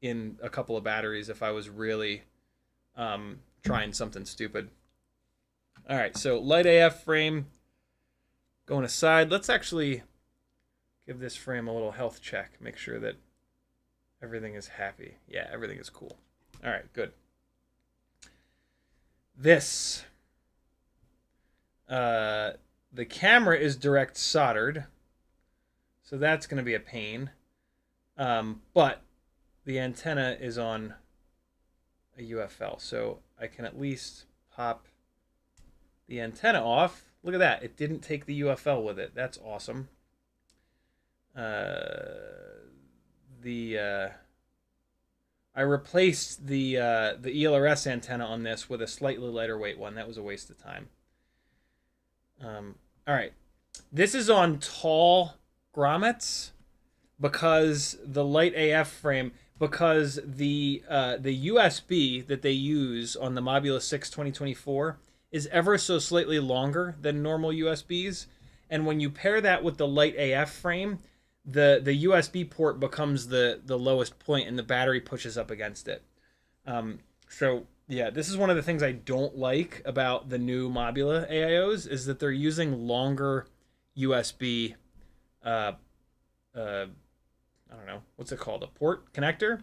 in a couple of batteries if I was really trying something stupid. All right, so light AF frame going aside. Let's actually give this frame a little health check. Make sure that everything is happy. Yeah, everything is cool. All right, good. This, the camera is direct soldered, so that's going to be a pain. But the antenna is on a UFL, so I can at least pop the antenna off. Look at that. It didn't take the UFL with it. That's awesome. I replaced the elrs antenna on this with a slightly lighter weight one. That was a waste of time. All right, this is on tall grommets because the light AF frame, because the USB that they use on the Mob6 2024 is ever so slightly longer than normal USBs, and when you pair that with the light AF frame, the USB port becomes the lowest point and the battery pushes up against it. So yeah, this is one of the things I don't like about the new Mobula AIOs, is that they're using longer USB, I don't know, what's it called? A port connector,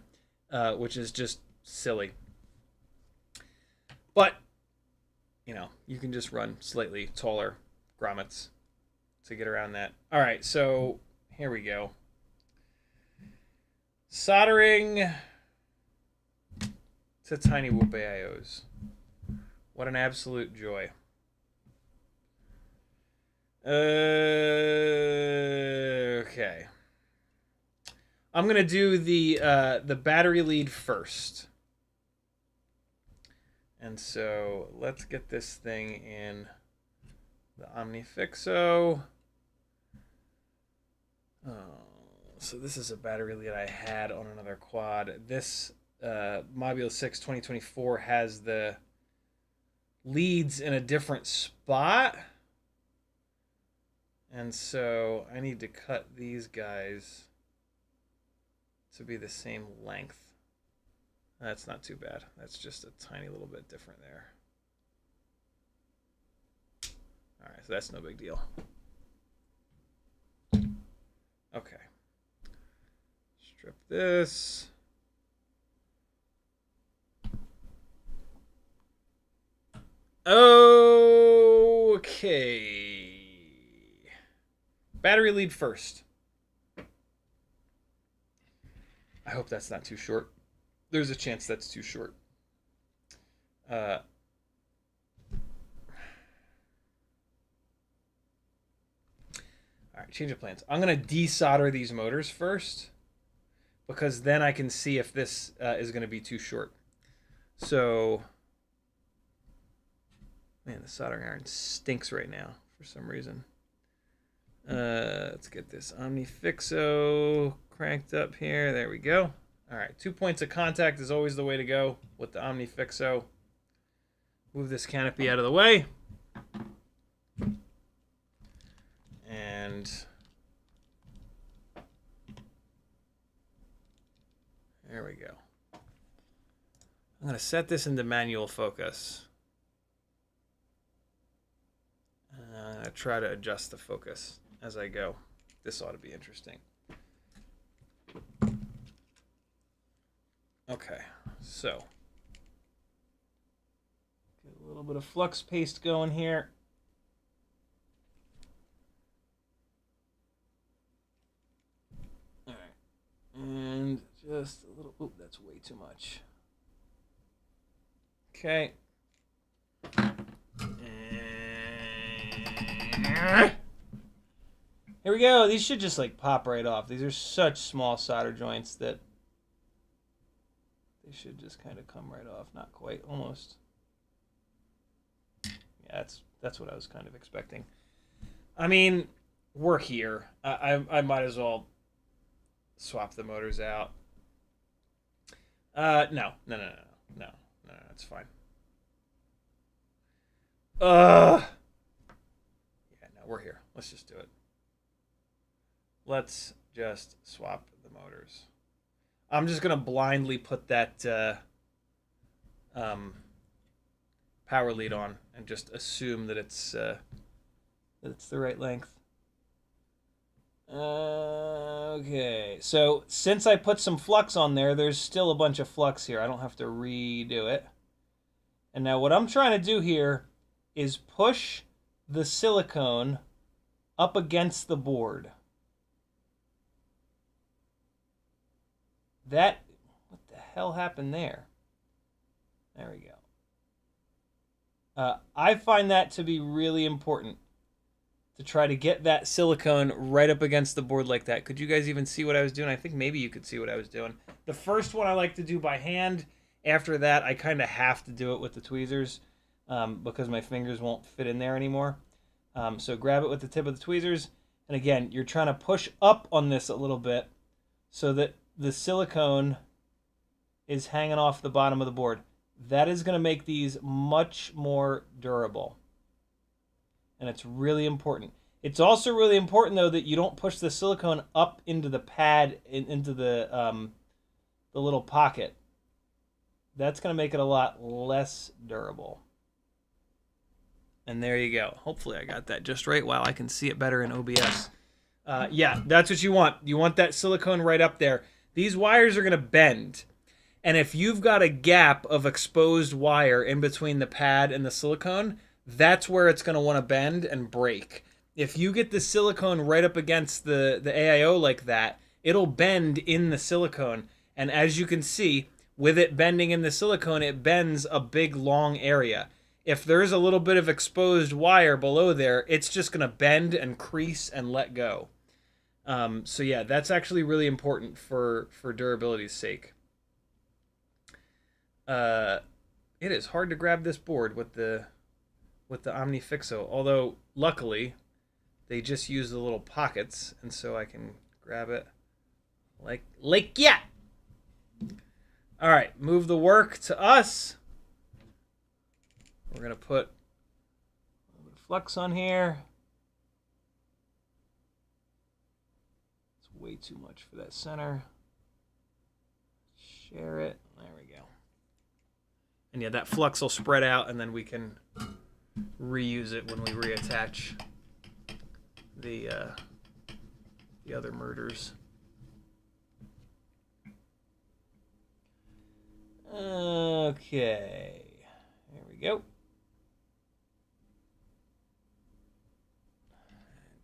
which is just silly. But, you know, you can just run slightly taller grommets to get around that. All right, so here we go. Soldering to Tiny Whoop AIOs. What an absolute joy. Okay. I'm gonna do the battery lead first. And so let's get this thing in the OmniFixo. So this is a battery lead I had on another quad. This Mob6 2024 has the leads in a different spot. And so I need to cut these guys to be the same length. That's not too bad. That's just a tiny little bit different there. All right, so that's no big deal. Okay. Strip this. Okay. Battery lead first. I hope that's not too short. There's a chance that's too short. All right, change of plans. I'm going to desolder these motors first, because then I can see if this is going to be too short. So, man, the soldering iron stinks right now for some reason. Let's get this OmniFixo cranked up here. There we go. All right, 2 points of contact is always the way to go with the OmniFixo. Move this canopy out of the way. And there we go. I'm going to set this into manual focus. I'm going to try to adjust the focus as I go. This ought to be interesting. Okay, so get a little bit of flux paste going here. All right, and just a little. Oop, that's way too much. Okay. Here we go. These should just like pop right off. These are such small solder joints that they should just kind of come right off. Not quite, almost. Yeah, that's what I was kind of expecting. I mean, we're here. I might as well swap the motors out. No, it's fine. Yeah, no, we're here. Let's just do it. Let's just swap the motors. I'm just gonna blindly put that power lead on and just assume that it's the right length. Okay, so since I put some flux on there, there's still a bunch of flux here. I don't have to redo it. And now what I'm trying to do here is push the silicone up against the board. What the hell happened there? There we go. I find that to be really important, to try to get that silicone right up against the board like that. Could you guys even see what I was doing? I think maybe you could see what I was doing. The first one I like to do by hand. After that, I kind of have to do it with the tweezers because my fingers won't fit in there anymore. So grab it with the tip of the tweezers. And again, you're trying to push up on this a little bit so that the silicone is hanging off the bottom of the board. That is going to make these much more durable. And it's really important. It's also really important, though, that you don't push the silicone up into the pad, into the little pocket. That's going to make it a lot less durable. And there you go. Hopefully I got that just right. Wow, I can see it better in OBS. Yeah, that's what you want. You want that silicone right up there. These wires are going to bend. And if you've got a gap of exposed wire in between the pad and the silicone, that's where it's going to want to bend and break. If you get the silicone right up against the AIO like that, it'll bend in the silicone. And as you can see, with it bending in the silicone, it bends a big, long area. If there's a little bit of exposed wire below there, it's just going to bend and crease and let go. So yeah, that's actually really important for durability's sake. It is hard to grab this board with the OmniFixo, although luckily they just use the little pockets, and so I can grab it like yeah. All right, move the work to us. We're gonna put a little bit of flux on here. It's way too much for that center. Share it. There we go. And yeah, that flux will spread out, and then we can reuse it when we reattach the other murders. Okay, there we go.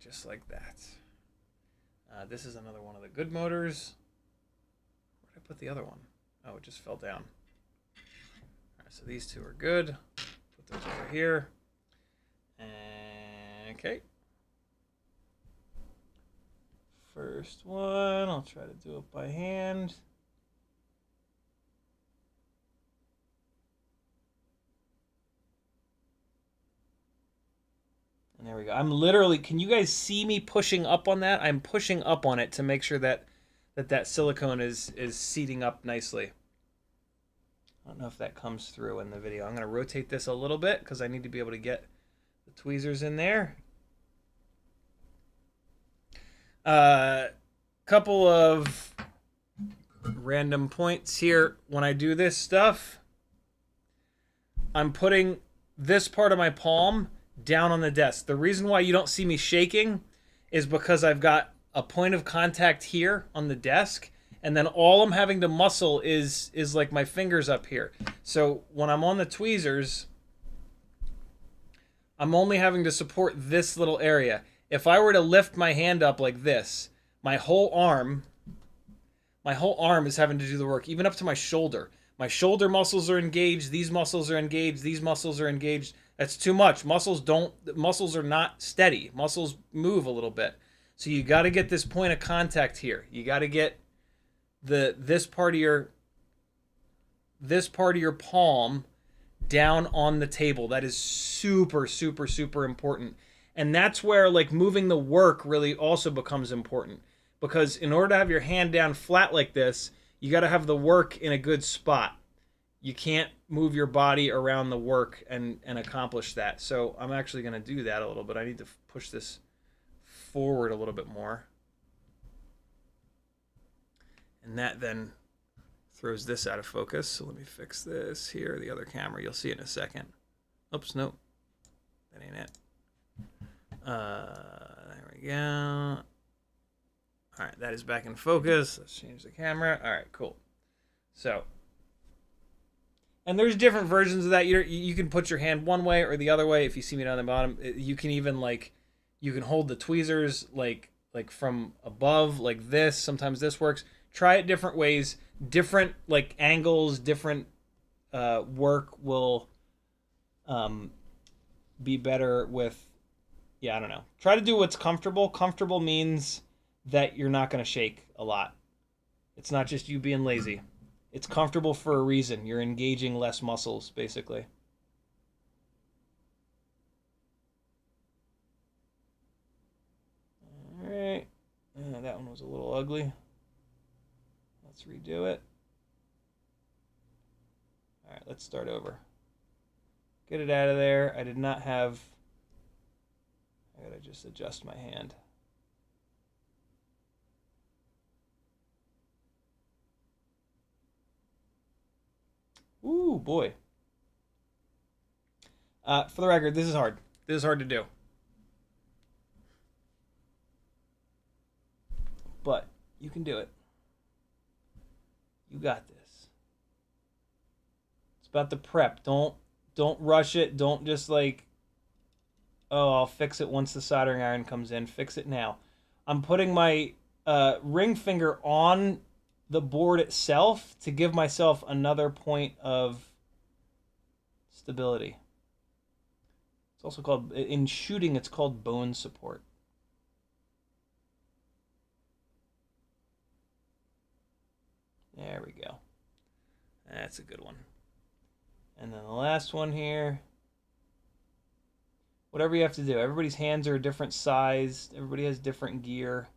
Just like that. This is another one of the good motors. Where did I put the other one? Oh, it just fell down. All right, so these two are good. Put those over here. Okay. First one, I'll try to do it by hand. And there we go. I'm literally, can you guys see me pushing up on that? I'm pushing up on it to make sure that silicone is seating up nicely. I don't know if that comes through in the video. I'm going to rotate this a little bit because I need to be able to get the tweezers in there. Couple of random points here. When I do this stuff, I'm putting this part of my palm down on the desk. The reason why you don't see me shaking is because I've got a point of contact here on the desk, and then all I'm having to muscle is like my fingers up here. So when I'm on the tweezers, I'm only having to support this little area. If I were to lift my hand up like this, my whole arm My whole arm is having to do the work, even up to my shoulder. My shoulder muscles are engaged. These muscles are engaged. These muscles are engaged. That's too much. Muscles are not steady. Muscles move a little bit. So you got to get this point of contact here. You got to get this part of your palm down on the table. That is super, super, super important. And that's where like moving the work really also becomes important. Because in order to have your hand down flat like this, you got to have the work in a good spot. You can't move your body around the work and accomplish that. So I'm actually going to do that a little bit. I need to push this forward a little bit more. And that then throws this out of focus. So let me fix this here, the other camera. You'll see it in a second. Oops, nope. That ain't it. There we go. All right, that is back in focus. Let's change the camera. All right, cool. So, and there's different versions of that. You can put your hand one way or the other way. If you see me down the bottom, you can even like, you can hold the tweezers like from above like this. Sometimes this works. Try it different ways. Different like angles, different work will be better with, yeah, I don't know. Try to do what's comfortable. Comfortable means that you're not going to shake a lot. It's not just you being lazy. It's comfortable for a reason. You're engaging less muscles, basically. All right. That one was a little ugly. Let's redo it. All right, let's start over. Get it out of there. I did not have... I gotta just adjust my hand. Ooh, boy. For the record, this is hard. This is hard to do. But you can do it. You got this. It's about the prep. Don't rush it. Don't just like, oh, I'll fix it once the soldering iron comes in. Fix it now. I'm putting my ring finger on the board itself to give myself another point of stability. It's also called, in shooting, it's called bone support. There we go. That's a good one. And then the last one here. Whatever you have to do. Everybody's hands are a different size. Everybody has different gear.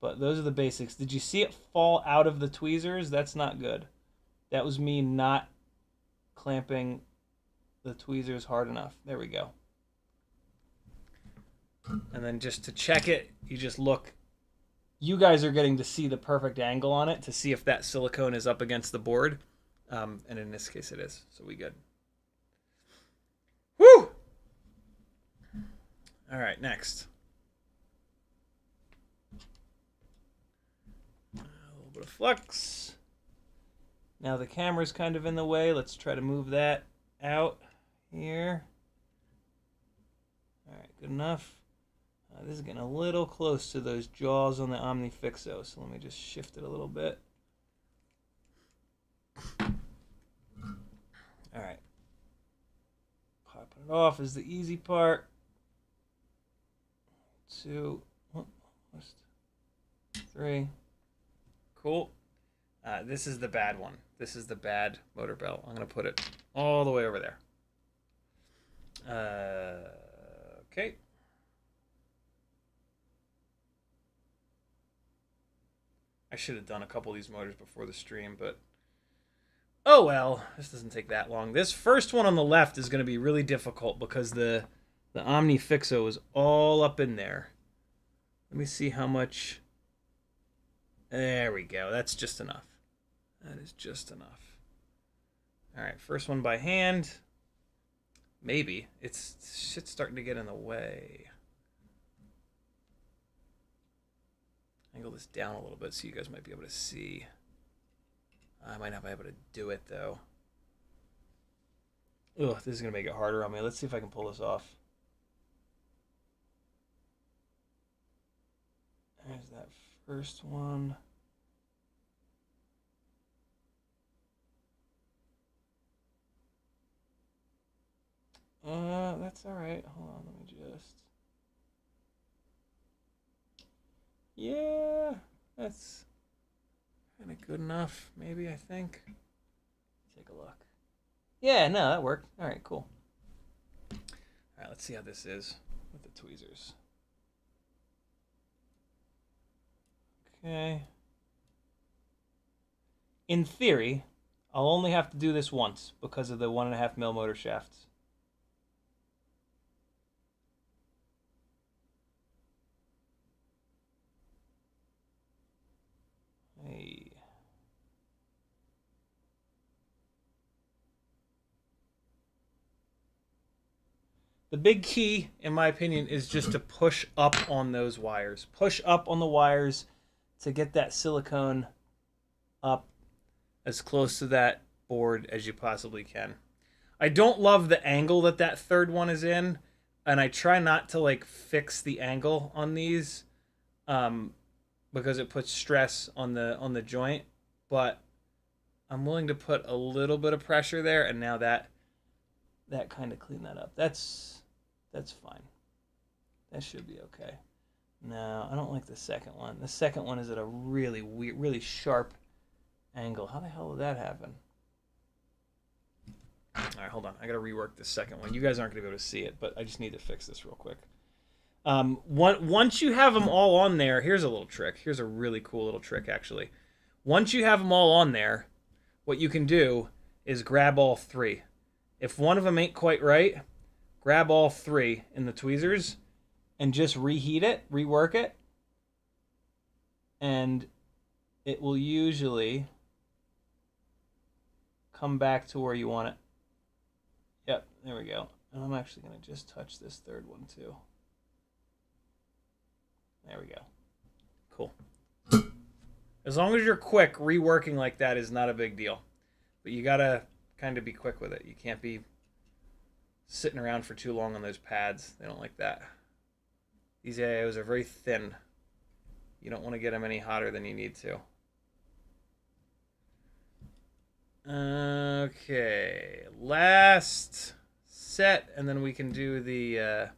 But those are the basics. Did you see it fall out of the tweezers? That's not good. That was me not clamping the tweezers hard enough. There we go. And then just to check it, you just look. You guys are getting to see the perfect angle on it to see if that silicone is up against the board. And in this case it is. So we good. Woo! All right, next. A little bit of flux. Now the camera's kind of in the way. Let's try to move that out here. All right, good enough. This is getting a little close to those jaws on the OmniFixo, so let me just shift it a little bit. All right. Popping it off is the easy part. 2, 3. Cool. This is the bad one. This is the bad motor belt. I'm going to put it all the way over there. Okay. I should have done a couple of these motors before the stream, but oh well, this doesn't take that long. This first one on the left is going to be really difficult because the OmniFixo is all up in there. Let me see how much. There we go. That's just enough. That is just enough. All right, first one by hand. Maybe. Shit's starting to get in the way. Angle this down a little bit so you guys might be able to see. I might not be able to do it though. Ugh, this is gonna make it harder on me. Let's see if I can pull this off. There's that first one. That's all right. Hold on, let me just. Yeah, that's kind of good enough, maybe, I think. Take a look. Yeah, no, that worked. All right, cool. All right, let's see how this is with the tweezers. Okay. In theory, I'll only have to do this once because of the 1.5 mil motor shafts. Hey. The big key, in my opinion, is just to push up on those wires. Push up on the wires to get that silicone up as close to that board as you possibly can. I don't love the angle that that third one is in, and I try not to like fix the angle on these because it puts stress on the joint, but I'm willing to put a little bit of pressure there, and now that kind of cleaned that up. That's fine. That should be okay. No, I don't like the second one. The second one is at a really weird, really sharp angle. How the hell did that happen? All right, hold on. I got to rework the second one. You guys aren't going to be able to see it, but I just need to fix this real quick. Once you have them all on there, here's a little trick. Here's a really cool little trick, actually. Once you have them all on there, what you can do is grab all three. If one of them ain't quite right, grab all three in the tweezers and just reheat it, rework it, and it will usually come back to where you want it. Yep, there we go. And I'm actually going to just touch this third one too. There we go. Cool. As long as you're quick, reworking like that is not a big deal. But you got to kind of be quick with it. You can't be sitting around for too long on those pads. They don't like that. These AIOs are very thin. You don't want to get them any hotter than you need to. Okay, last set, and then we can do the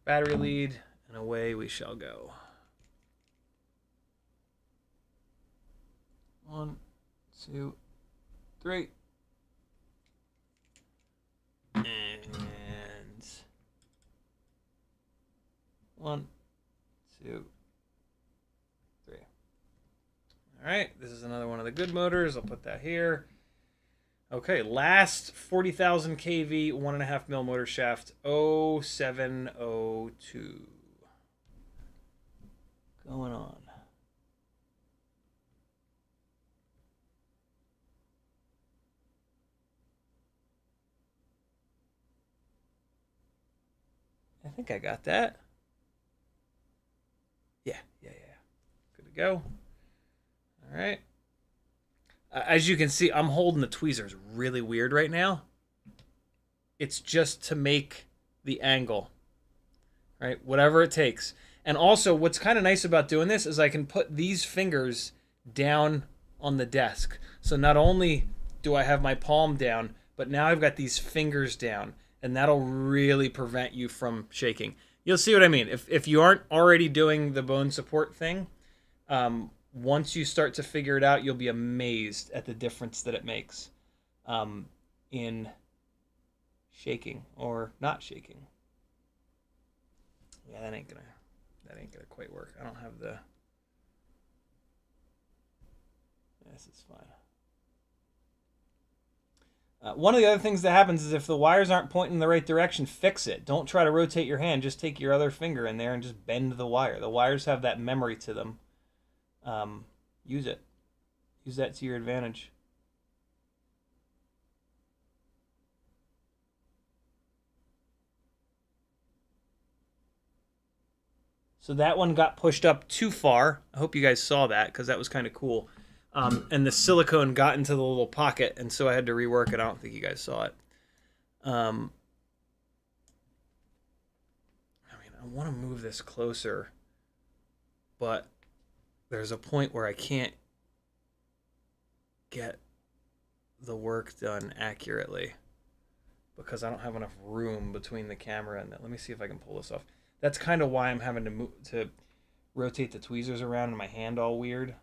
battery lead, and away we shall go. 1, 2, 3. And 1, 2, 3. All right, this is another one of the good motors. I'll put that here. Okay, last 40,000 kV, 1.5 mil motor shaft, 0702. Going on. I think I got that. Yeah. Good to go. All right. As you can see, I'm holding the tweezers really weird right now. It's just to make the angle, right? Whatever it takes. And also, what's kind of nice about doing this is I can put these fingers down on the desk. So not only do I have my palm down, but now I've got these fingers down, and that'll really prevent you from shaking. You'll see what I mean. If you aren't already doing the bone support thing, once you start to figure it out, you'll be amazed at the difference that it makes in shaking or not shaking. Yeah, that ain't gonna quite work. I don't have the. This is fine. One of the other things that happens is if the wires aren't pointing in the right direction, fix it. Don't try to rotate your hand. Just take your other finger in there and just bend the wire. The wires have that memory to them. Use it. Use that to your advantage. So that one got pushed up too far. I hope you guys saw that because that was kind of cool. And the silicone got into the little pocket, and so I had to rework it. I don't think you guys saw it. I mean, I want to move this closer but there's a point where I can't get the work done accurately because I don't have enough room between the camera and that. Let me see if I can pull this off. That's kind of why I'm having to rotate the tweezers around in my hand all weird.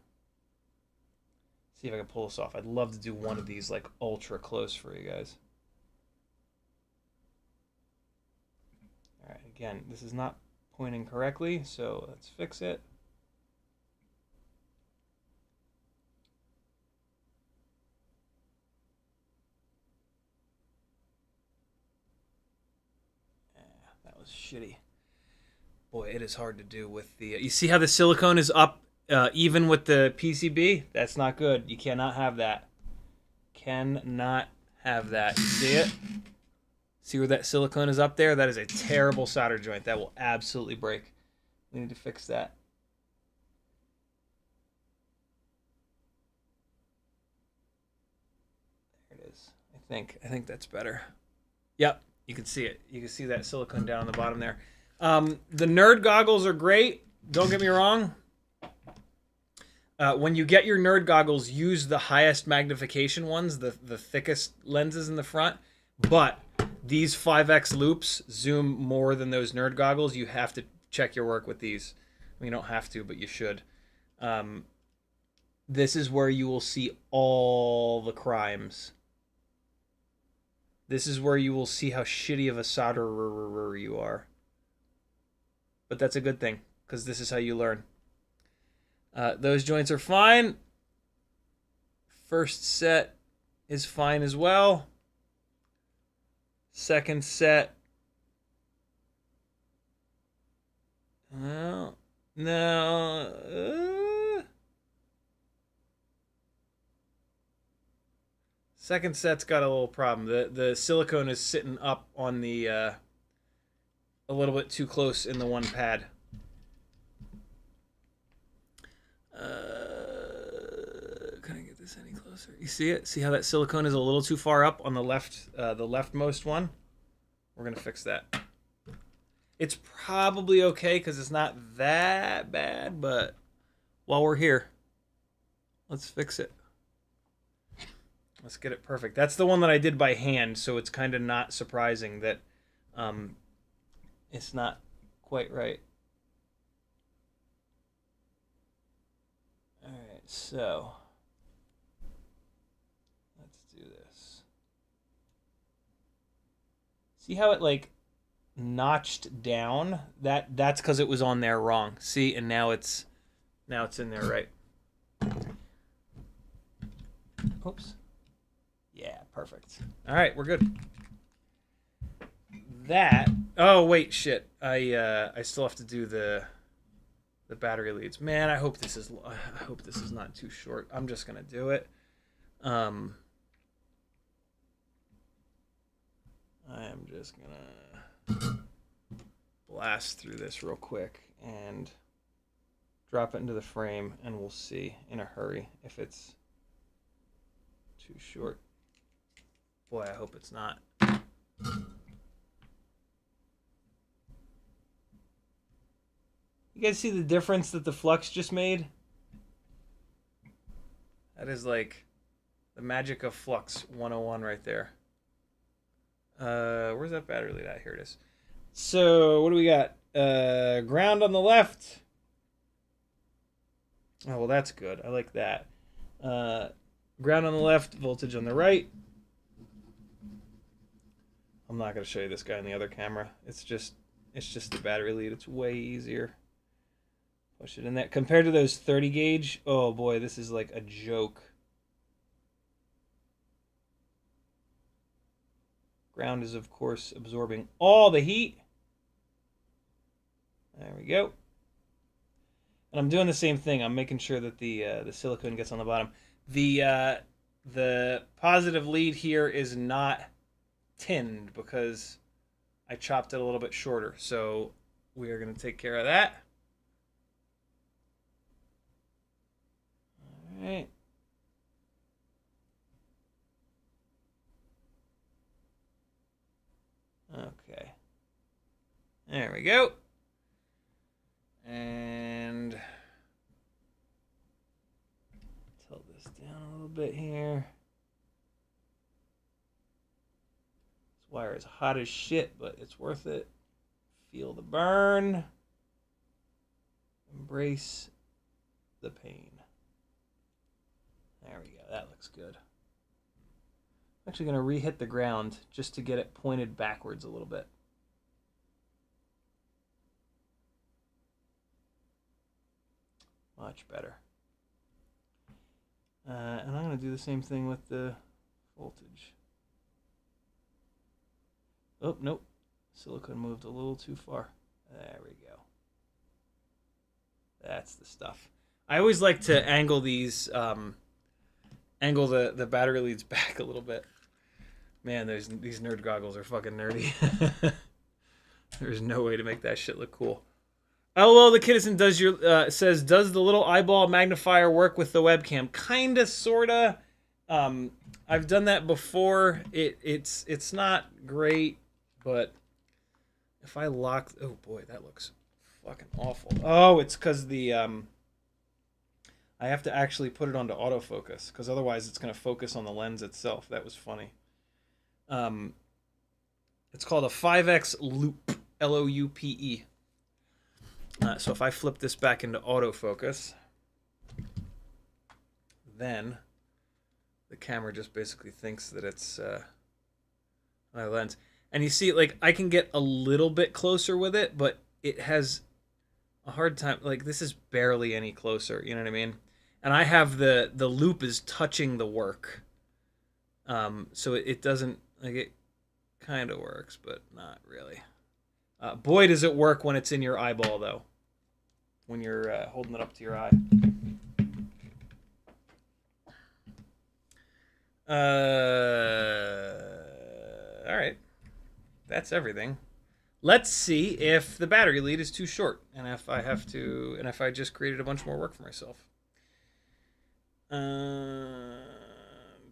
See if I can pull this off. I'd love to do one of these like ultra close for you guys. All right, again, this is not pointing correctly, so let's fix it. That was shitty. Boy, it is hard to do with the... you see how the silicone is up even with the PCB? That's not good. You cannot have that. Cannot have that. You see it? See where that silicone is up there? That is a terrible solder joint. That will absolutely break. We need to fix that. There it is. I think that's better. Yep, you can see it. You can see that silicone down on the bottom there. The nerd goggles are great. Don't get me wrong. When you get your nerd goggles, use the highest magnification ones, the thickest lenses in the front. But these 5x loops zoom more than those nerd goggles. You have to check your work with these. I mean, you don't have to, but you should. This is where you will see all the crimes. This is where you will see how shitty of a solderer you are. But that's a good thing, because this is how you learn. Those joints are fine. First set is fine as well. Second set. No. Second set's got a little problem. The silicone is sitting up on the a little bit too close in the one pad. Can I get this any closer? You see it? See how that silicone is a little too far up on the left, the leftmost one? We're gonna fix that. It's probably okay because it's not that bad, but while we're here, let's fix it. Let's get it perfect. That's the one that I did by hand, so it's kind of not surprising that it's not quite right. All right, so let's do this. See how it like notched down? That's because it was on there wrong. See, and now it's in there right. Oops. Yeah, perfect. All right, we're good. That. Oh wait, shit. I still have to do the battery leads. Man, I hope this is not too short. I'm just gonna do it. I am just gonna blast through this real quick and drop it into the frame, and we'll see in a hurry if it's too short. Boy, I hope it's not. You guys see the difference that the flux just made? That is like the magic of flux 101 right there. Where's that battery lead at? Here it is. So what do we got? Ground on the left. Oh, well, that's good. I like that. Ground on the left, voltage on the right. I'm not going to show you this guy on the other camera. It's just the battery lead. It's way easier. Push it in there. Compared to those 30 gauge, oh boy, this is like a joke. Ground is, of course, absorbing all the heat. There we go. And I'm doing the same thing. I'm making sure that the silicone gets on the bottom. The positive lead here is not tinned because I chopped it a little bit shorter. So we are going to take care of that. All right. Okay. There we go. And down a little bit here. This wire is hot as shit, but it's worth it. Feel the burn. Embrace the pain. There we go. That looks good. I'm actually going to re-hit the ground just to get it pointed backwards a little bit. Much better. And I'm going to do the same thing with the voltage. Oh, nope. Silicone moved a little too far. There we go. That's the stuff. I always like to angle these, angle the battery leads back a little bit. Man, these nerd goggles are fucking nerdy. There's no way to make that shit look cool. LOL, the Kiddison says, does the little eyeball magnifier work with the webcam? Kinda, sorta. I've done that before. It's not great, but if I lock, oh boy, that looks fucking awful. Oh, it's because the I have to actually put it onto autofocus because otherwise it's gonna focus on the lens itself. That was funny. It's called a 5x loop, L-O-U-P-E. So if I flip this back into autofocus, then the camera just basically thinks that it's my lens. And you see, like, I can get a little bit closer with it, but it has a hard time. Like, this is barely any closer, you know what I mean? And I have the loop is touching the work. So it doesn't, like, it kind of works, but not really. Boy, does it work when it's in your eyeball, though. When you're holding it up to your eye. All right. That's everything. Let's see if the battery lead is too short, and if I have to, and if I just created a bunch more work for myself.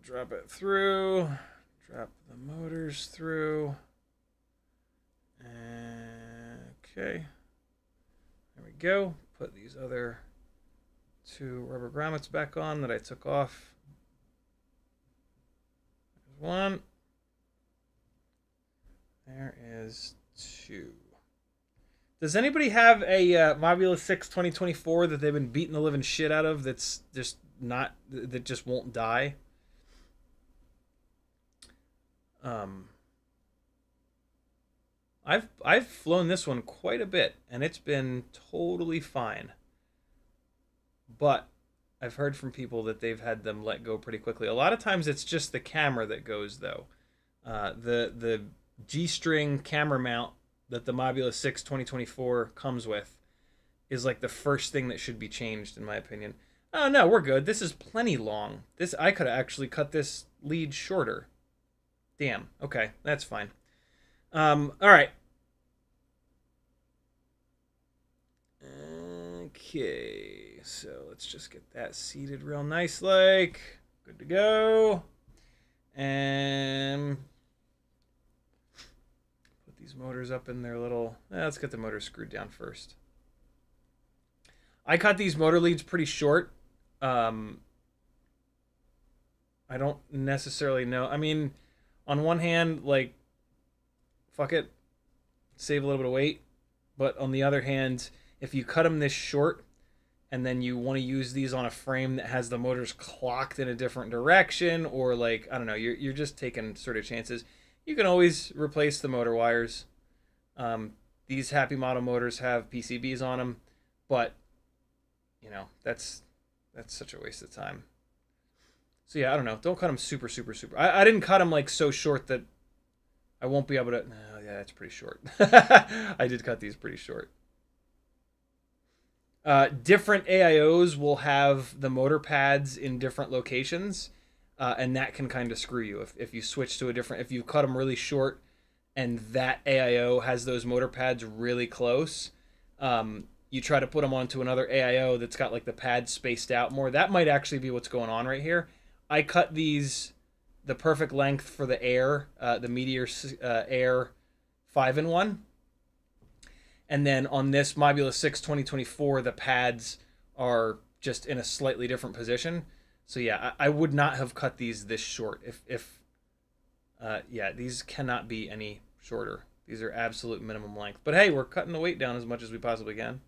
Drop it through. Drop the motors through. Okay. There we go. Put these other two rubber grommets back on that I took off. There's one. There is two. Does anybody have a Mob6 2024 that they've been beating the living shit out of that's just not, that just won't die? I've flown this one quite a bit, and it's been totally fine. But I've heard from people that they've had them let go pretty quickly. A lot of times it's just the camera that goes, though. The G-string camera mount that the Mob6 2024 comes with is like the first thing that should be changed, in my opinion. Oh, no, we're good. This is plenty long. I could have actually cut this lead shorter. Damn. Okay, that's fine. All right. Okay, so let's just get that seated real nice, like. Good to go. And put these motors up in their little... let's get the motors screwed down first. I cut these motor leads pretty short. I don't necessarily know. I mean, on one hand, like, fuck it, save a little bit of weight. But on the other hand, if you cut them this short and then you want to use these on a frame that has the motors clocked in a different direction, or like, I don't know, you're just taking sort of chances, you can always replace the motor wires. These Happy Model motors have PCBs on them, but, you know, that's such a waste of time. So yeah, I don't know. Don't cut them super, super, super. I didn't cut them like so short that I won't be able to... No, yeah, that's pretty short. I did cut these pretty short. Different AIOs will have the motor pads in different locations, and that can kind of screw you. If you switch to a different... If you cut them really short and that AIO has those motor pads really close, you try to put them onto another AIO that's got like the pads spaced out more. That might actually be what's going on right here. I cut these the perfect length for the Air, the Meteor Air 5-in-1. And then on this Mob6 2024, the pads are just in a slightly different position. So yeah, I would not have cut these this short. Yeah, these cannot be any shorter. These are absolute minimum length. But hey, we're cutting the weight down as much as we possibly can.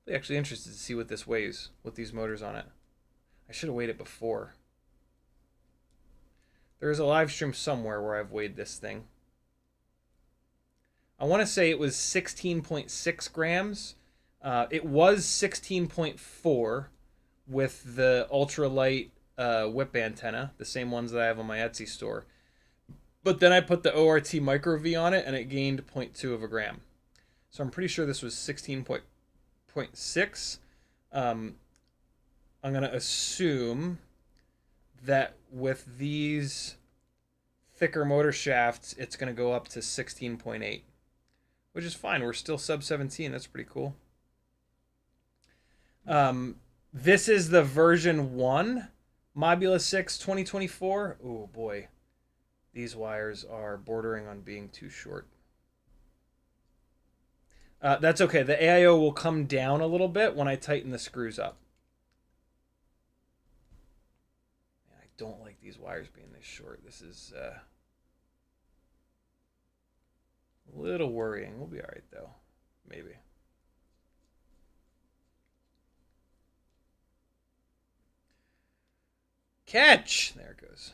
I'm actually interested to see what this weighs with these motors on it. I should have weighed it before. There is a live stream somewhere where I've weighed this thing. I want to say it was 16.6 grams. It was 16.4 with the ultralight whip antenna, the same ones that I have on my Etsy store. But then I put the ORT micro V on it and it gained 0.2 of a gram. So I'm pretty sure this was 16.6. I'm going to assume that with these thicker motor shafts, it's going to go up to 16.8, which is fine. We're still sub 17. That's pretty cool. This is the version 1 Mob6 2024. Oh boy, these wires are bordering on being too short. That's okay. The AIO will come down a little bit when I tighten the screws up. Man, I don't like these wires being this short. This is a little worrying. We'll be all right though, maybe. Catch! There it goes.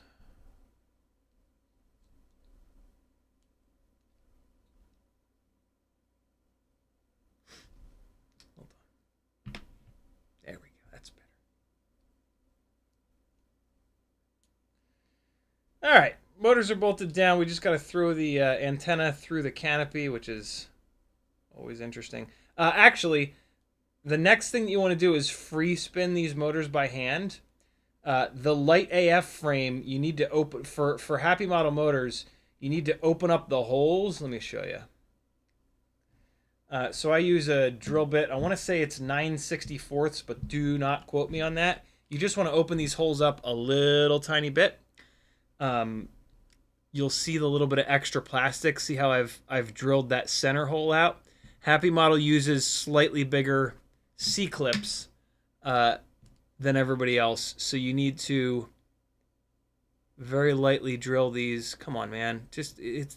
Hold on. There we go. That's better. All right. Motors are bolted down. We just got to throw the antenna through the canopy, which is always interesting. Actually, the next thing that you want to do is free spin these motors by hand. The light AF frame, you need to open, for happy model motors, you need to open up the holes. Let me show you. So I use a drill bit. I want to say it's 9/64, but do not quote me on that. You just want to open these holes up a little tiny bit. You'll see the little bit of extra plastic. See how I've drilled that center hole out? Happy model uses slightly bigger C-clips than everybody else, so you need to very lightly drill these. Come on, man.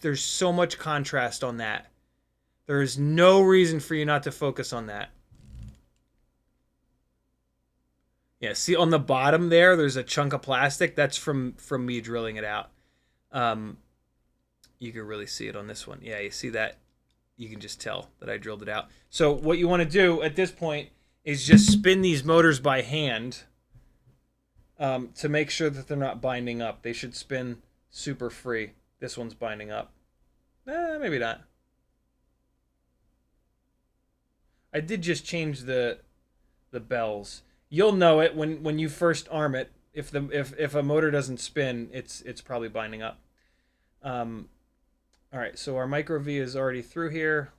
There's so much contrast on that. There is no reason for you not to focus on that. Yeah, see on the bottom there's a chunk of plastic. That's from me drilling it out. You can really see it on this one. Yeah, you see that? You can just tell that I drilled it out. So what you want to do at this point is just spin these motors by hand to make sure that they're not binding up. They should spin super free. This one's binding up. Maybe not. I did just change the bells. You'll know it when you first arm it. If a motor doesn't spin, it's probably binding up. All right, so our micro V is already through here.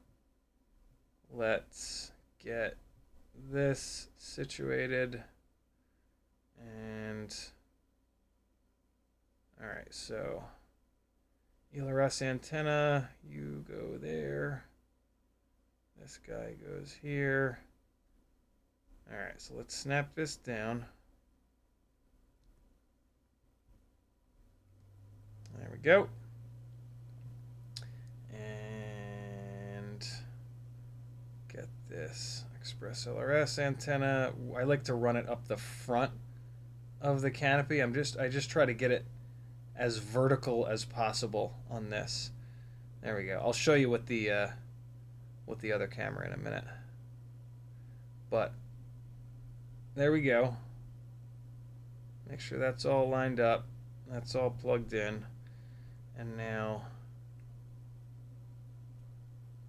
Let's get this situated. And all right, so elrs antenna, you go there. This guy goes here. All right, so let's snap this down. There we go. And get this Express LRS antenna. I like to run it up the front of the canopy. I just try to get it as vertical as possible on this. There we go. I'll show you with the other camera in a minute. But there we go. Make sure that's all lined up. That's all plugged in. And now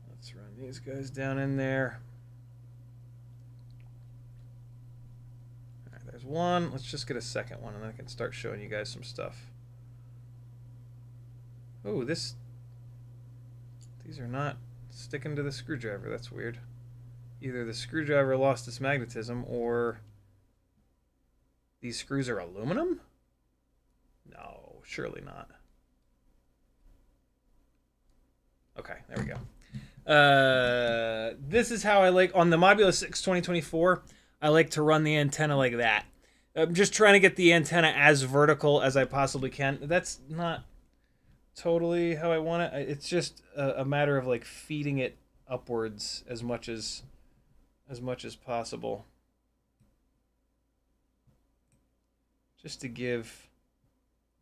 let's run these guys down in there. All right, there's one. Let's just get a second one and then I can start showing you guys some stuff. Oh, these are not sticking to the screwdriver. That's weird. Either the screwdriver lost its magnetism or these screws are aluminum? No, surely not. Okay, there we go. This is how I like, on the Mob6 2024, I like to run the antenna like that. I'm just trying to get the antenna as vertical as I possibly can. That's not totally how I want it. It's just a matter of like feeding it upwards as much as possible. Just to give...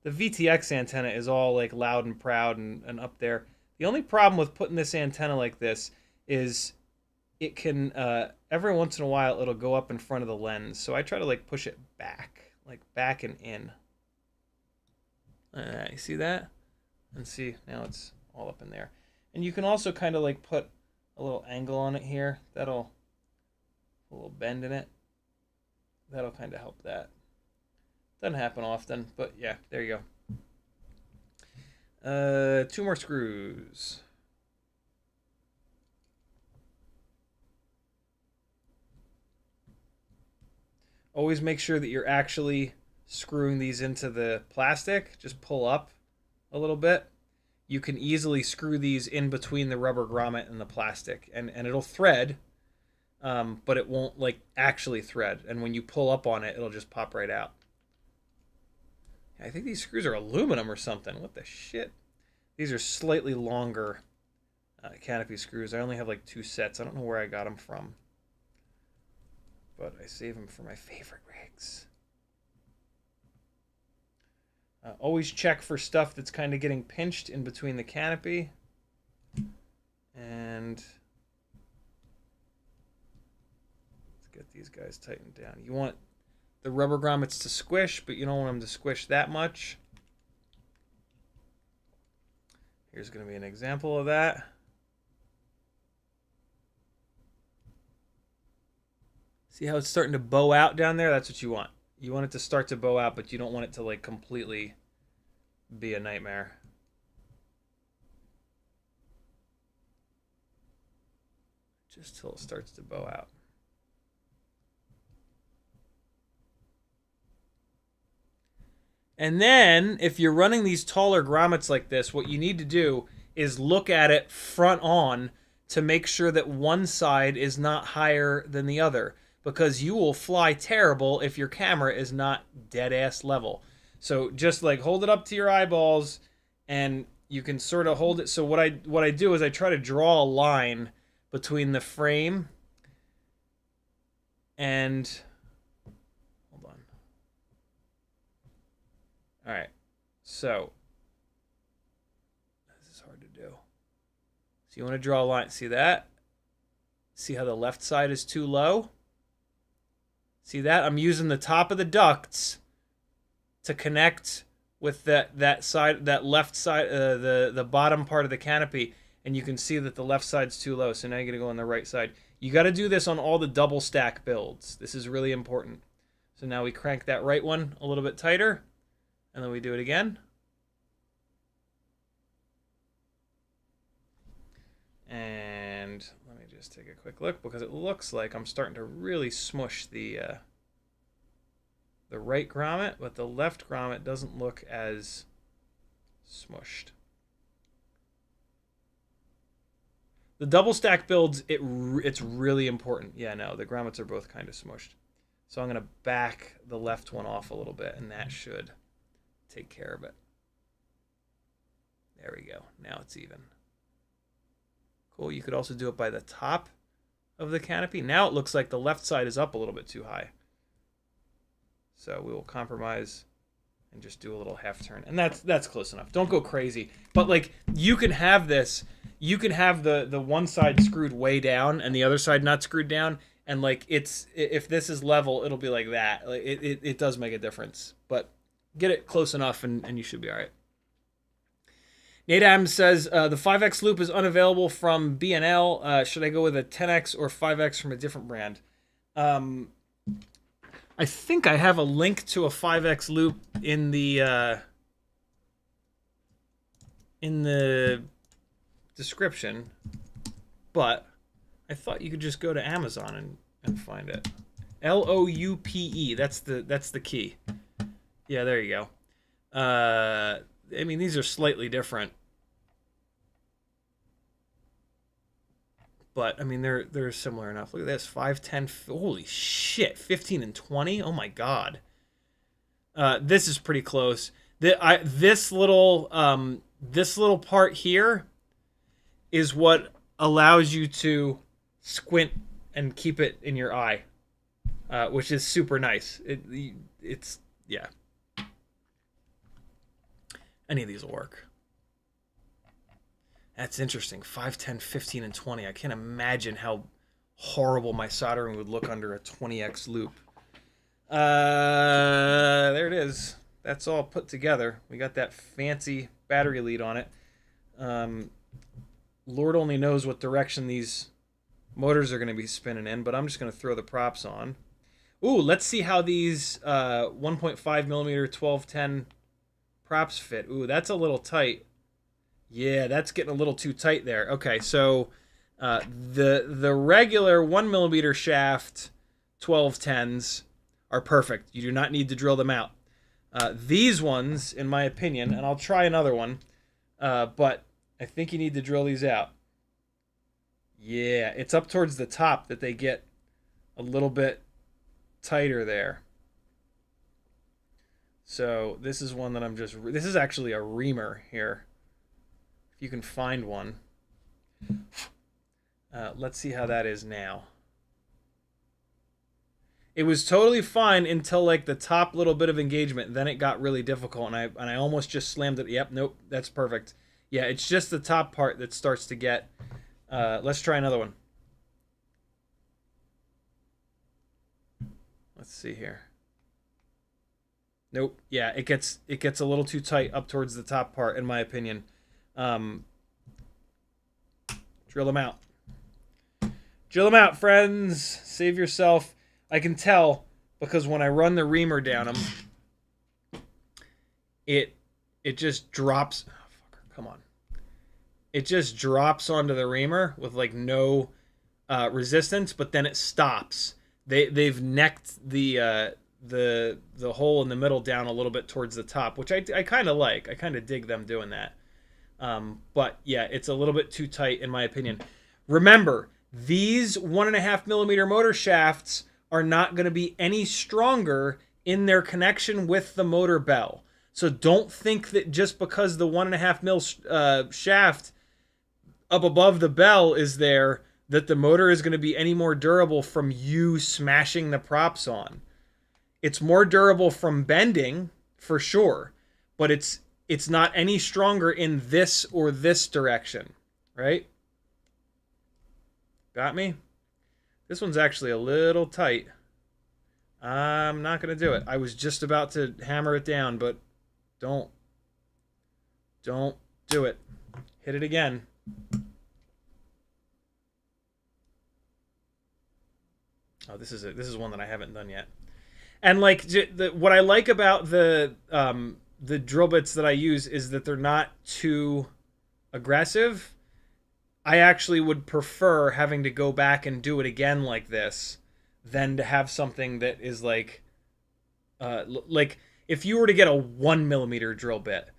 The VTX antenna is all like loud and proud and up there. The only problem with putting this antenna like this is it can, every once in a while, it'll go up in front of the lens. So I try to like push it back, like back and in. You see that? And see, now it's all up in there. And you can also kind of like put a little angle on it here. That'll, a little bend in it. That'll kind of help that. Doesn't happen often, but yeah, there you go. 2 more screws. Always make sure that you're actually screwing these into the plastic. Just pull up a little bit. You can easily screw these in between the rubber grommet and the plastic, and it'll thread, but it won't like actually thread. And when you pull up on it, it'll just pop right out. I think these screws are aluminum or something. What the shit? These are slightly longer canopy screws. I only have like 2 sets. I don't know where I got them from, but I save them for my favorite rigs. Always check for stuff that's kind of getting pinched in between the canopy. And let's get these guys tightened down. You want the rubber grommets to squish, but you don't want them to squish that much. Here's going to be an example of that. See how it's starting to bow out down there? That's what you want. You want it to start to bow out, but you don't want it to like completely be a nightmare. Just till it starts to bow out. And then, if you're running these taller grommets like this, what you need to do is look at it front on to make sure that one side is not higher than the other, because you will fly terrible if your camera is not dead-ass level. So just like hold it up to your eyeballs, and you can sort of hold it. So what I do is I try to draw a line between the frame and... All right, so this is hard to do. So you want to draw a line. See that? See how the left side is too low? See that? I'm using the top of the ducts to connect with that side, that left side, the bottom part of the canopy, and you can see that the left side's too low. So now you're gonna go on the right side. You got to do this on all the double stack builds. This is really important. So now we crank that right one a little bit tighter. And then we do it again. And let me just take a quick look, because it looks like I'm starting to really smush the right grommet, but the left grommet doesn't look as smushed. The double stack builds, it's really important. Yeah, no, the grommets are both kind of smushed. So I'm going to back the left one off a little bit, and that should take care of it. There we go. Now it's even. Cool. You could also do it by the top of the canopy. Now it looks like the left side is up a little bit too high. So we will compromise and just do a little half turn. And that's close enough. Don't go crazy. But like, you can have this. You can have the one side screwed way down and the other side not screwed down. And like, it's, if this is level, it'll be like that. Like, it does make a difference. But get it close enough and you should be all right. Nate Adams says, the 5X loop is unavailable from B&L. Should I go with a 10X or 5X from a different brand? I think I have a link to a 5X loop in the description, but I thought you could just go to Amazon and find it. L-O-U-P-E, that's the key. Yeah, there you go. I mean, these are slightly different. but I mean they're similar enough. Look at this, 5, 10, holy shit, 15 and 20. Oh my god. This is pretty close. This little part here is what allows you to squint and keep it in your eye, which is super nice. It's yeah. Any of these will work. That's interesting. 5, 10, 15, and 20. I can't imagine how horrible my soldering would look under a 20x loop. There it is. That's all put together. We got that fancy battery lead on it. Lord only knows what direction these motors are going to be spinning in, but I'm just going to throw the props on. Ooh, let's see how these 1.5 millimeter 1210 props fit. Ooh, that's a little tight. Yeah, that's getting a little too tight there. Okay, so the regular 1 millimeter shaft 1210s are perfect. You do not need to drill them out. These ones, in my opinion, and I'll try another one, but I think you need to drill these out. Yeah, it's up towards the top that they get a little bit tighter there. So this is one that I'm just... This is actually a reamer here. If you can find one. Let's see how that is now. It was totally fine until like the top little bit of engagement. Then it got really difficult, and I almost just slammed it. Yep, nope, that's perfect. Yeah, it's just the top part that starts to get... let's try another one. Let's see here. Nope. Yeah, it gets a little too tight up towards the top part, in my opinion. Drill them out. Drill them out, friends. Save yourself. I can tell because when I run the reamer down them, it just drops. Oh, fucker, come on. It just drops onto the reamer with like no resistance, but then it stops. They've necked the hole in the middle down a little bit towards the top, which I kind of like. I kind of dig them doing that. But yeah, it's a little bit too tight in my opinion. Remember, these 1.5 millimeter motor shafts are not going to be any stronger in their connection with the motor bell. So don't think that just because the 1.5 mil shaft up above the bell is there, that the motor is going to be any more durable from you smashing the props on. It's more durable from bending, for sure, but it's not any stronger in this or this direction, right? Got me? This one's actually a little tight. I'm not going to do it. I was just about to hammer it down, but don't do it. Hit it again. Oh, this is one that I haven't done yet. And like what I like about the drill bits that I use is that they're not too aggressive. I actually would prefer having to go back and do it again like this than to have something that is like if you were to get a 1 millimeter drill bit,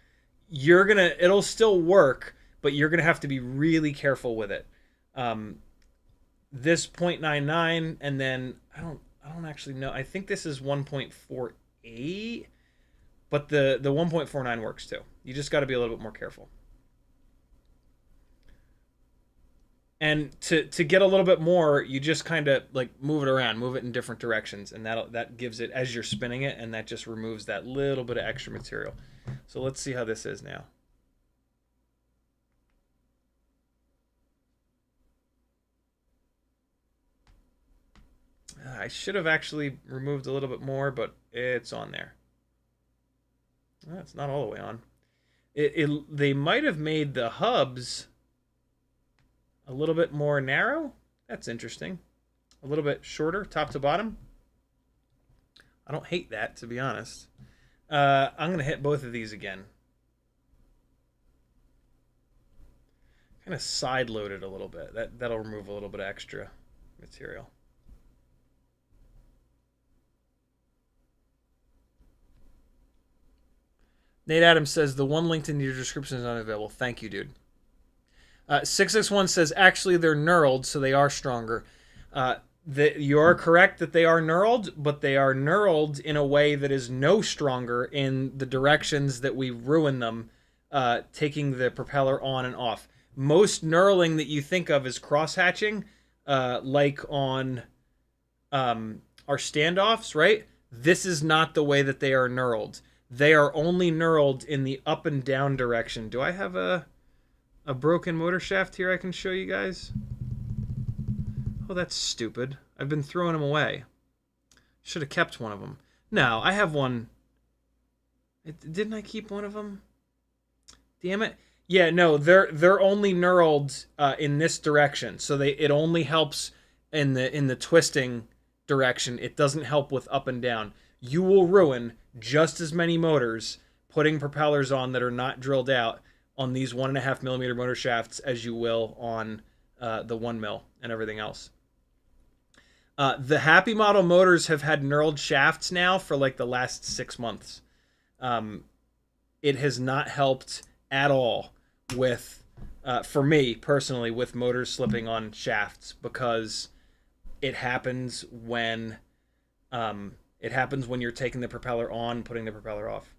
it'll still work, but you're gonna have to be really careful with it. This 0.99, and then I don't actually know. I think this is 1.48, but the 1.49 works too. You just got to be a little bit more careful. And to get a little bit more, you just kind of like move it around, move it in different directions, and that gives it as you're spinning it, and that just removes that little bit of extra material. So let's see how this is now. I should have actually removed a little bit more, but it's on there. Well, it's not all the way on. They might have made the hubs a little bit more narrow. That's interesting. A little bit shorter, top to bottom. I don't hate that, to be honest. I'm going to hit both of these again. Kind of side load it a little bit. That'll remove a little bit of extra material. Nate Adams says the one linked in your description is not available. Thank you, dude. 661 says, actually, they're knurled, so they are stronger. You are correct that they are knurled, but they are knurled in a way that is no stronger in the directions that we ruin them, taking the propeller on and off. Most knurling that you think of is cross-hatching, like on our standoffs, right? This is not the way that they are knurled. They are only knurled in the up and down direction. Do I have a broken motor shaft here I can show you guys? Oh, that's stupid. I've been throwing them away. Should have kept one of them. No, I have one. Didn't I keep one of them? Damn it. Yeah, no, they're only knurled in this direction. So it only helps in the twisting direction. It doesn't help with up and down. You will ruin just as many motors putting propellers on that are not drilled out on these 1.5 millimeter motor shafts as you will on the 1 mil and everything else. The Happy Model motors have had knurled shafts now for like the last 6 months. It has not helped at all with, for me personally, with motors slipping on shafts, because it happens when you're taking the propeller on, putting the propeller off.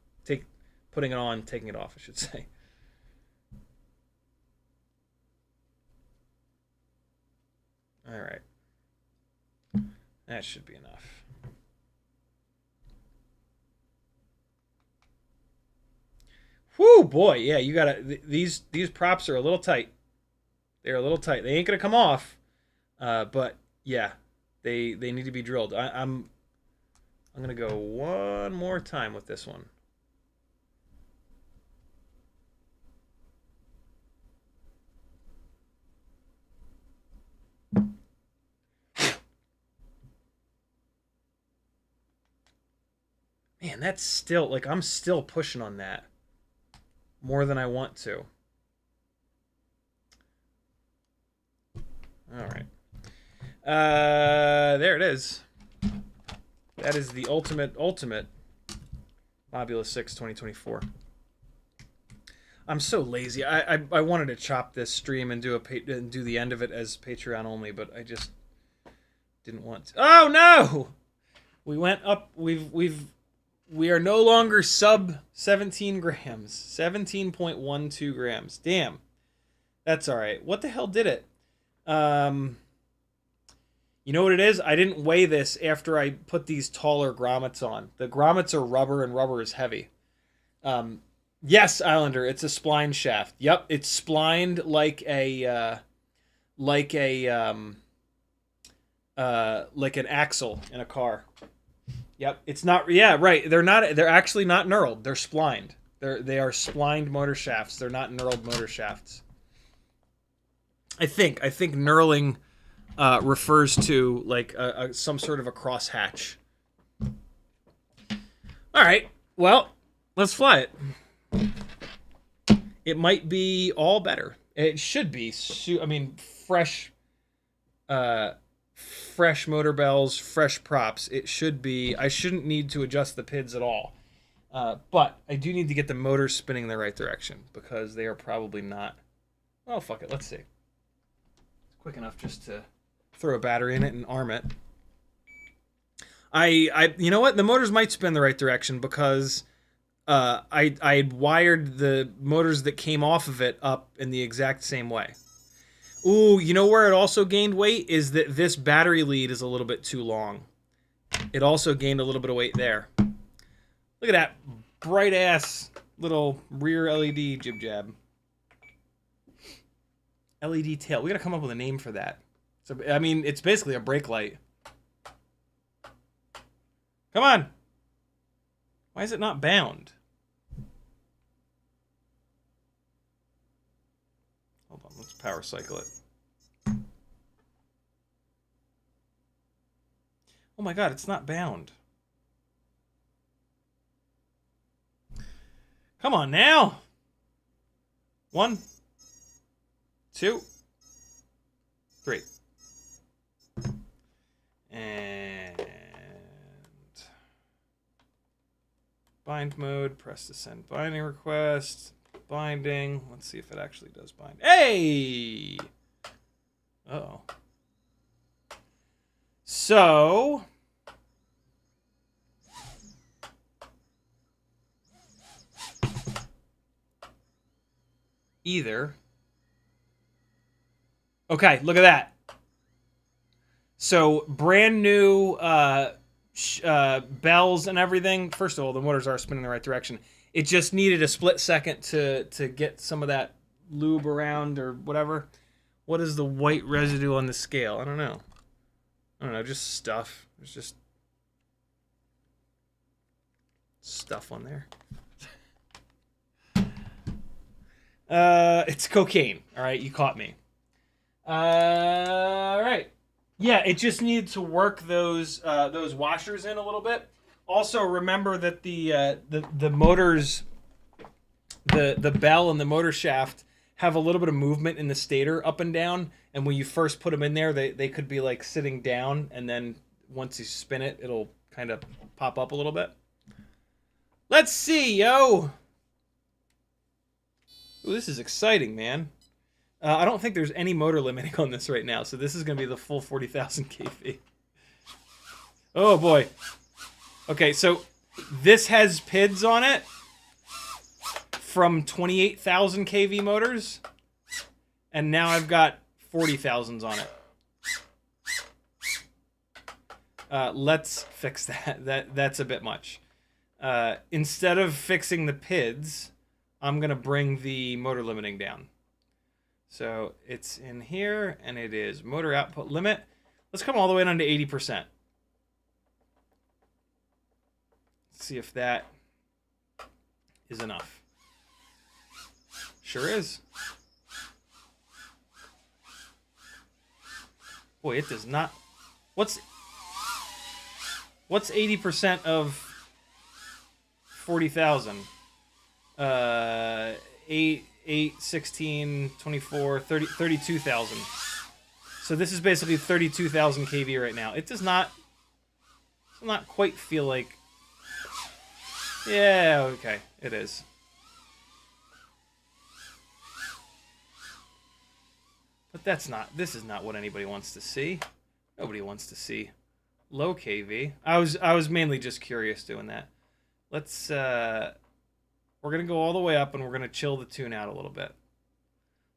Putting it on, taking it off, I should say. All right. That should be enough. Whoo, boy, yeah, you gotta. These props are a little tight. They're a little tight. They ain't gonna come off, but yeah, they need to be drilled. I'm gonna go one more time with this one. Man, that's still, like, I'm still pushing on that more than I want to. All right. There it is. That is the ultimate Mob6 2024. I'm so lazy. I wanted to chop this stream and do the end of it as Patreon only, but I just didn't want to. Oh no! We went up. We are no longer sub 17 grams. 17.12 grams. Damn. That's all right. What the hell did it? You know what it is? I didn't weigh this after I put these taller grommets on. The grommets are rubber, and rubber is heavy. Yes, Islander, it's a spline shaft. Yep, it's splined like an axle in a car. Yep, it's not. Yeah, right. They're actually not knurled. They're splined. They are splined motor shafts. They're not knurled motor shafts. I think knurling refers to like some sort of a crosshatch. All right. Well, let's fly it. It might be all better. It should be. I mean, fresh motor bells, fresh props. It should be. I shouldn't need to adjust the PIDs at all. But I do need to get the motors spinning in the right direction, because they are probably not. Well, fuck it. Let's see. It's quick enough just to throw a battery in it and arm it. You know what? The motors might spin the right direction, because I wired the motors that came off of it up in the exact same way. Ooh, you know where it also gained weight is that this battery lead is a little bit too long. It also gained a little bit of weight there. Look at that bright ass little rear LED jib jab. LED tail. We gotta come up with a name for that. So I mean, it's basically a brake light. Come on. Why is it not bound? Hold on, let's power cycle it. Oh my god, it's not bound. Come on now. 1, 2, 3. And bind mode, press to send binding request. binding. Let's see if it actually does bind. Hey! Uh-oh. So... either... okay, look at that. So, brand new bells and everything. First of all, the motors are spinning in the right direction. It just needed a split second to get some of that lube around or whatever. What is the white residue on the scale? I don't know. Just stuff. There's just stuff on there. It's cocaine. All right, you caught me. All right. Yeah, it just needed to work those washers in a little bit. Also, remember that the motors, the bell and the motor shaft have a little bit of movement in the stator up and down. And when you first put them in there, they could be like sitting down, and then once you spin it, it'll kind of pop up a little bit. Let's see, yo. Ooh, this is exciting, man. I don't think there's any motor limiting on this right now, so this is going to be the full 40,000 kV. Oh, boy. Okay, so this has PIDs on it from 28,000 kV motors, and now I've got 40,000s on it. Let's fix that. That's a bit much. Instead of fixing the PIDs, I'm going to bring the motor limiting down. So it's in here, and it is motor output limit. Let's come all the way down to 80%. Let's see if that is enough. Sure is. Boy, it does not. What's 80% of 40,000? 8, 16, 24, 30, 32,000. So this is basically 32,000 kV right now. It does not quite feel like... yeah, okay, it is. But this is not what anybody wants to see. Nobody wants to see low kV. I was mainly just curious doing that. Let's we're going to go all the way up, and we're going to chill the tune out a little bit.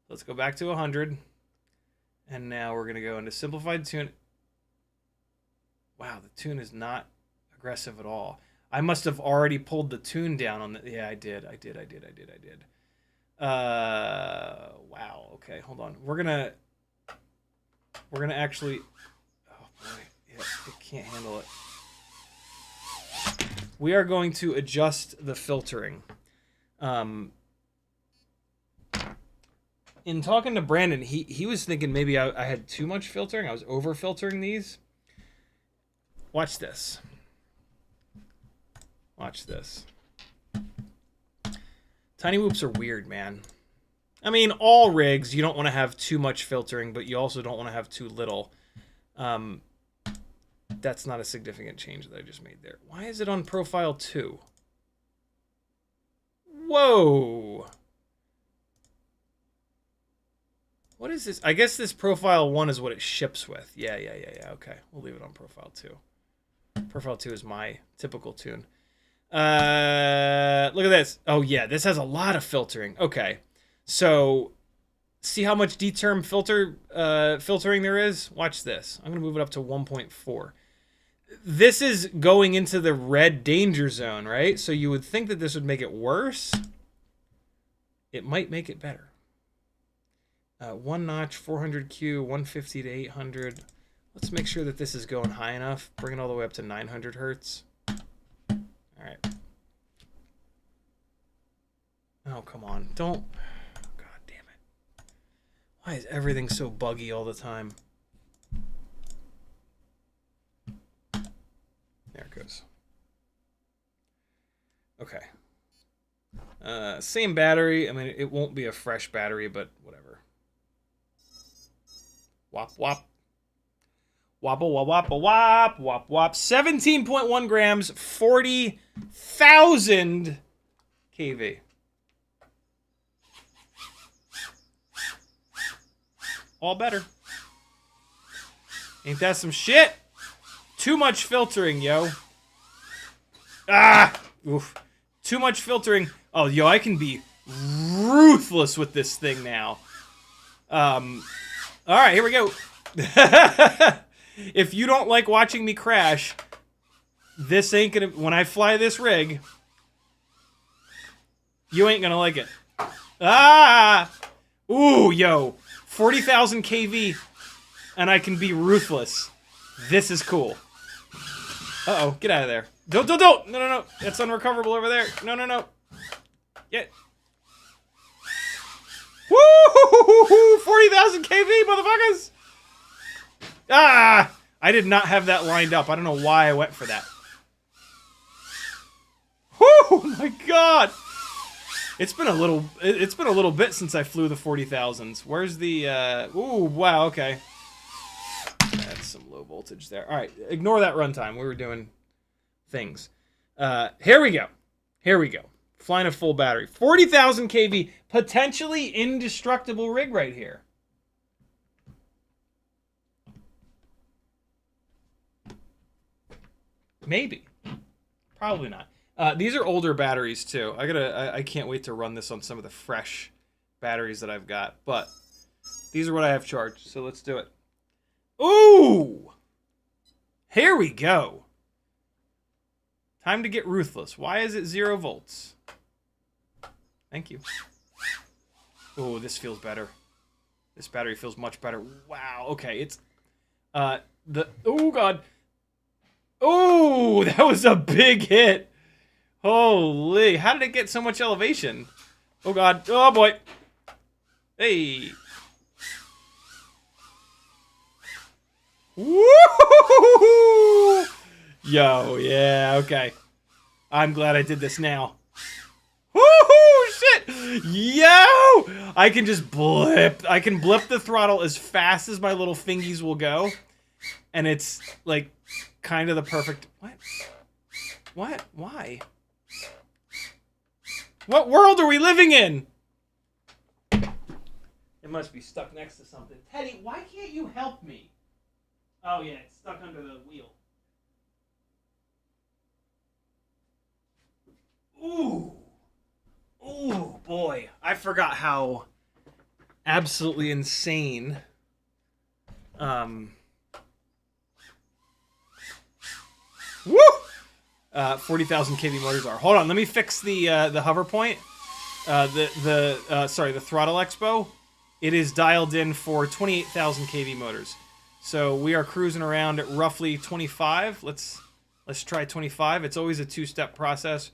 Let's go back to 100. And now we're going to go into simplified tune. Wow, the tune is not aggressive at all. I must have already pulled the tune down on the... yeah, I did. Wow, okay, hold on. We're going to actually... oh, boy. Yeah, it can't handle it. We are going to adjust the filtering. In talking to Brandon, he was thinking maybe I had too much filtering. I was over filtering these. Watch this. Watch this. Tiny whoops are weird, man. I mean, all rigs, you don't want to have too much filtering, but you also don't want to have too little. That's not a significant change that I just made there. Why is it on profile 2? Whoa! What is this? I guess this profile 1 is what it ships with. Yeah. Okay, we'll leave it on profile 2. Profile 2 is my typical tune. Look at this. Oh, yeah, this has a lot of filtering. Okay, so see how much D-term filtering there is? Watch this. I'm going to move it up to 1.4. This is going into the red danger zone, right? So you would think that this would make it worse. It might make it better. 1 notch, 400Q, 150 to 800. Let's make sure that this is going high enough. Bring it all the way up to 900 hertz. All right. Oh, come on. Don't. God damn it. Why is everything so buggy all the time? There it goes. Okay. Same battery. I mean, it won't be a fresh battery, but whatever. Wop, wop. Wobble, wop, wop, wop, wop, wop. 17.1 grams, 40,000 kV. All better. Ain't that some shit? Too much filtering, yo. Ah! Oof. Too much filtering. Oh, yo, I can be ruthless with this thing now. Alright, here we go. If you don't like watching me crash, this ain't gonna... When I fly this rig, you ain't gonna like it. Ah! Ooh, yo. 40,000 kV, and I can be ruthless. This is cool. Uh-oh, get out of there. Don't! No, no, no. It's unrecoverable over there. No, no, no. Get. Woo! 40,000 kV, motherfuckers! Ah! I did not have that lined up. I don't know why I went for that. Woo! My God! It's been a little bit since I flew the 40,000s. Where's the ooh, wow, okay. That's some low voltage there. All right, ignore that runtime. We were doing things. Here we go. Here we go. Flying a full battery. 40,000 kV, potentially indestructible rig right here. Maybe. Probably not. These are older batteries too. I can't wait to run this on some of the fresh batteries that I've got. But these are what I have charged, so let's do it. Ooh! Here we go. Time to get ruthless. Why is it 0 volts? Thank you. Ooh, this feels better. This battery feels much better. Wow, okay, it's... oh, God. Oh, that was a big hit. Holy, how did it get so much elevation? Oh, God. Oh, boy. Hey. Woo! Yo, yeah, okay. I'm glad I did this now. Woohoo! Shit! Yo! I can just blip. I can blip the throttle as fast as my little fingies will go. And it's, like, kind of the perfect... What? What? Why? What world are we living in? It must be stuck next to something. Teddy, why can't you help me? Oh, yeah, it's stuck under the wheel. Ooh. Ooh, boy. I forgot how absolutely insane woo! 40,000 kV motors are. Hold on, let me fix the hover point. Sorry, the throttle expo. It is dialed in for 28,000 kV motors. So we are cruising around at roughly 25. Let's try 25. It's always a two-step process.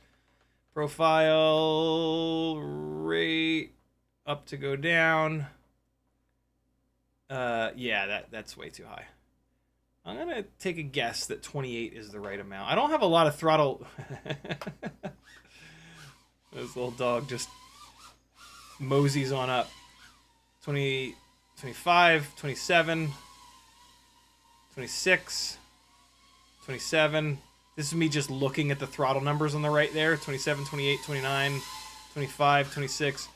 Profile rate up to go down. Yeah, that's way too high. I'm gonna take a guess that 28 is the right amount. I don't have a lot of throttle. This little dog just moseys on up. 20, 25, 27, 26, 27. This is me just looking at the throttle numbers on the right there. 27, 28, 29, 25, 26.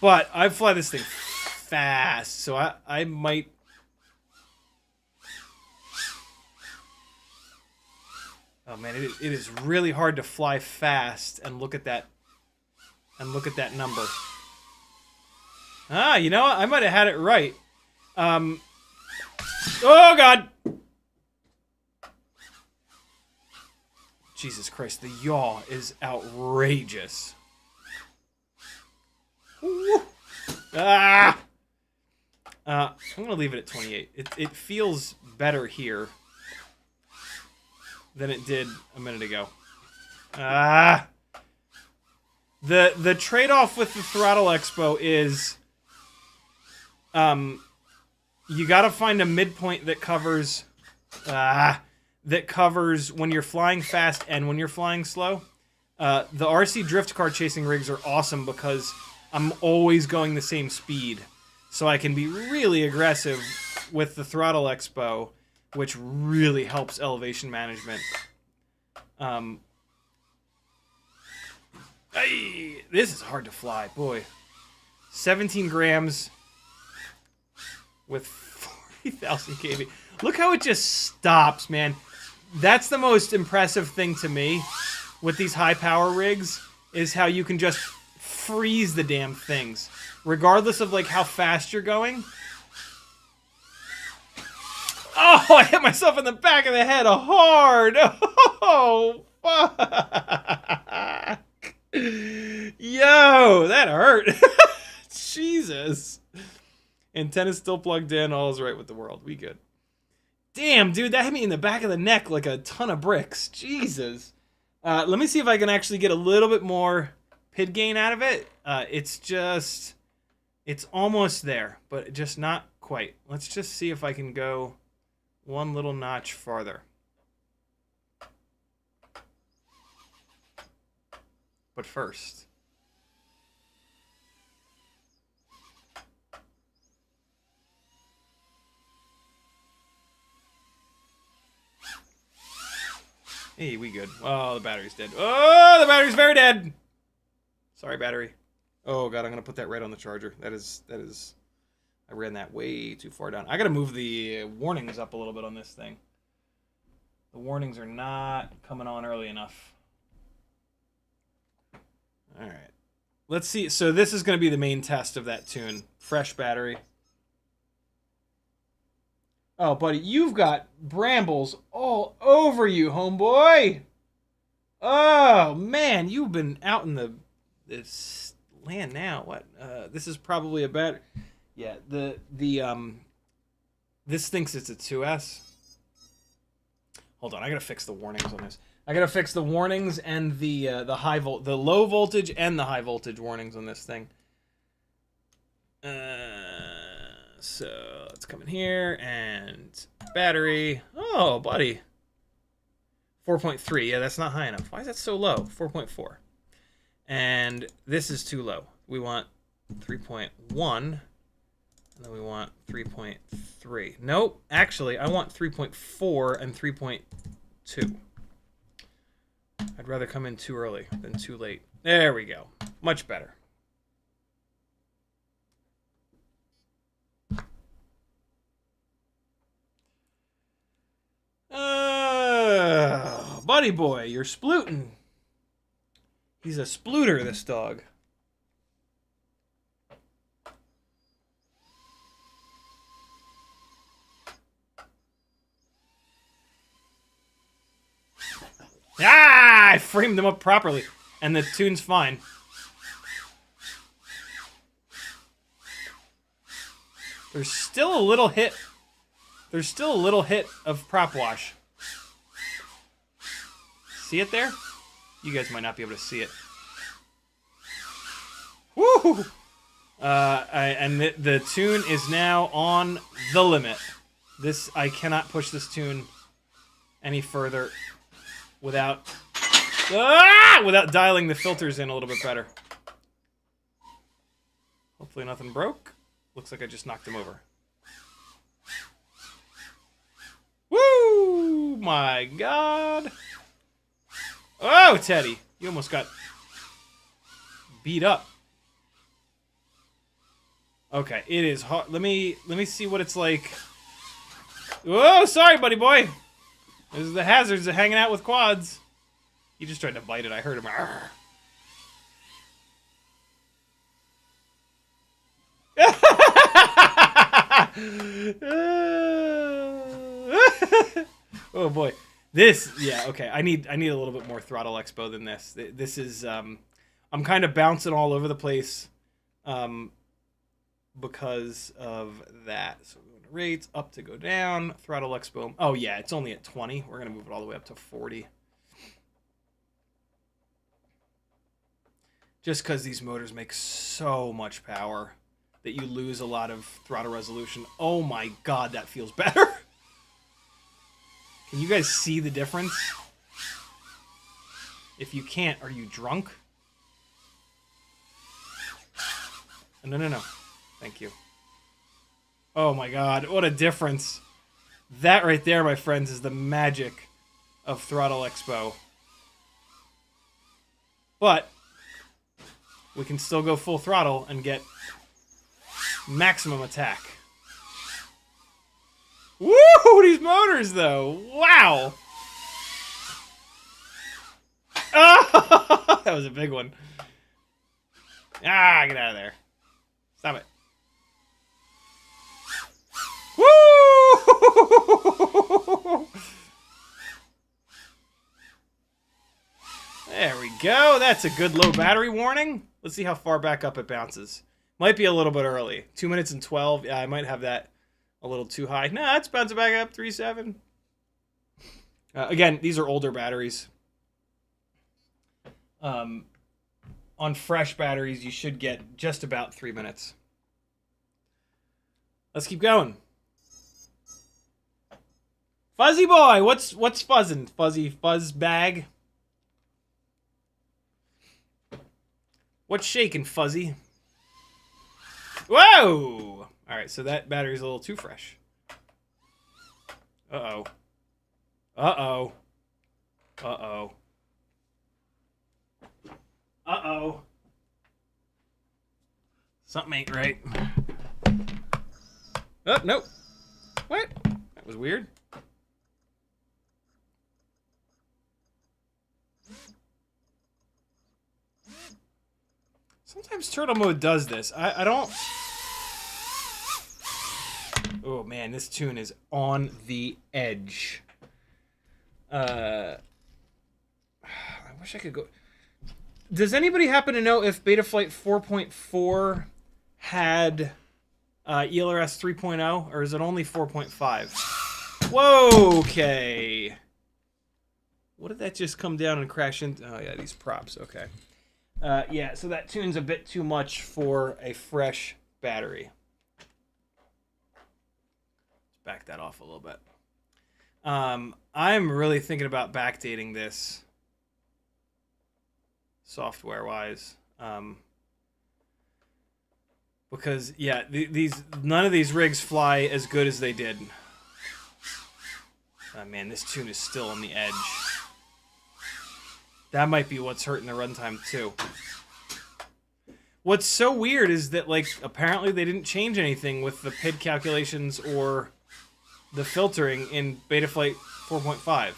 But I fly this thing fast, so I might... Oh man, it is really hard to fly fast and look at that number. Ah, you know what? I might have had it right. Oh God! Jesus Christ, the yaw is outrageous. Woo. Ah! I'm gonna leave it at 28. It feels better here than it did a minute ago. Ah! The trade-off with the throttle expo is you gotta find a midpoint that covers when you're flying fast and when you're flying slow. The RC drift car chasing rigs are awesome because I'm always going the same speed. So I can be really aggressive with the throttle expo, which really helps elevation management. Hey, this is hard to fly, boy. 17 grams with 40,000 kV. Look how it just stops, man. That's the most impressive thing to me with these high power rigs, is how you can just freeze the damn things, regardless of like how fast you're going. Oh, I hit myself in the back of the head hard. Oh, fuck. Yo, that hurt. Jesus. Antenna's still plugged in. All is right with the world. We good. Damn, dude, that hit me in the back of the neck like a ton of bricks. Jesus. Let me see if I can actually get a little bit more PID gain out of it. It's almost there, but just not quite. Let's just see if I can go one little notch farther. But first, hey, we good. Oh, the battery's dead. Oh, the battery's very dead. Sorry, battery. Oh god, I'm gonna put that right on the charger. That is. I ran that way too far down. I gotta move the warnings up a little bit on this thing. The warnings are not coming on early enough. All right. Let's see. So this is gonna be the main test of that tune. Fresh battery. Oh, buddy, you've got brambles all over you, homeboy. Oh man, you've been out in this land now. What? This is probably a better. Yeah, this thinks it's a 2S. Hold on, I gotta fix the warnings on this. I gotta fix the warnings and the low voltage and the high voltage warnings on this thing. So let's come in here and battery. Oh, buddy. 4.3. Yeah, that's not high enough. Why is that so low? 4.4. And this is too low. We want 3.1. And then we want 3.3. Nope. Actually, I want 3.4 and 3.2. I'd rather come in too early than too late. There we go. Much better. Buddy boy, you're splooting. He's a splooter, this dog. Ah! I framed them up properly, and the tune's fine. There's still a little hit. There's still a little hit of prop wash. See it there? You guys might not be able to see it. Woo! And the tune is now on the limit. I cannot push this tune any further without dialing the filters in a little bit better. Hopefully nothing broke. Looks like I just knocked him over. Woo! My God. Oh, Teddy. You almost got beat up. Okay, it is hard. Let me see what it's like. Whoa, sorry, buddy boy. This is the hazards of hanging out with quads. He just tried to bite it. I heard him. Oh boy. This, yeah, okay. I need a little bit more throttle expo than this. This is I'm kind of bouncing all over the place because of that. So we're going to rates up to go down, throttle expo. Oh yeah, it's only at 20. We're going to move it all the way up to 40. Just because these motors make so much power that you lose a lot of throttle resolution. Oh my God, that feels better. Can you guys see the difference? If you can't, are you drunk? No. Thank you. Oh my God, what a difference. That right there, my friends, is the magic of throttle expo. But we can still go full throttle and get maximum attack. Woo! These motors, though. Wow. Oh, that was a big one. Ah, get out of there. Stop it. Woo! There we go. That's a good low battery warning. Let's see how far back up it bounces. Might be a little bit early. 2 minutes and 12. Yeah, I might have that a little too high. Nah, it's bouncing back up. 3.7. Again, these are older batteries. On fresh batteries, you should get just about 3 minutes. Let's keep going. Fuzzy boy, what's fuzzing? Fuzzy fuzz bag. What's shaking, Fuzzy? Whoa! All right, so that battery's a little too fresh. Uh-oh. Uh-oh. Uh-oh. Uh-oh. Something ain't right. Oh, nope. What? That was weird. Sometimes turtle mode does this. I don't... Oh, man, this tune is on the edge. I wish I could go... Does anybody happen to know if Betaflight 4.4 had elrs 3.0, or is it only 4.5? Whoa, okay. What did that just come down and crash into? Oh, yeah, these props, okay. Yeah, so that tune's a bit too much for a fresh battery. Let's back that off a little bit. I'm really thinking about backdating this software-wise. Because, yeah, none of these rigs fly as good as they did. Oh, man, this tune is still on the edge. That might be what's hurting the runtime, too. What's so weird is that, like, apparently they didn't change anything with the PID calculations or the filtering in Betaflight 4.5.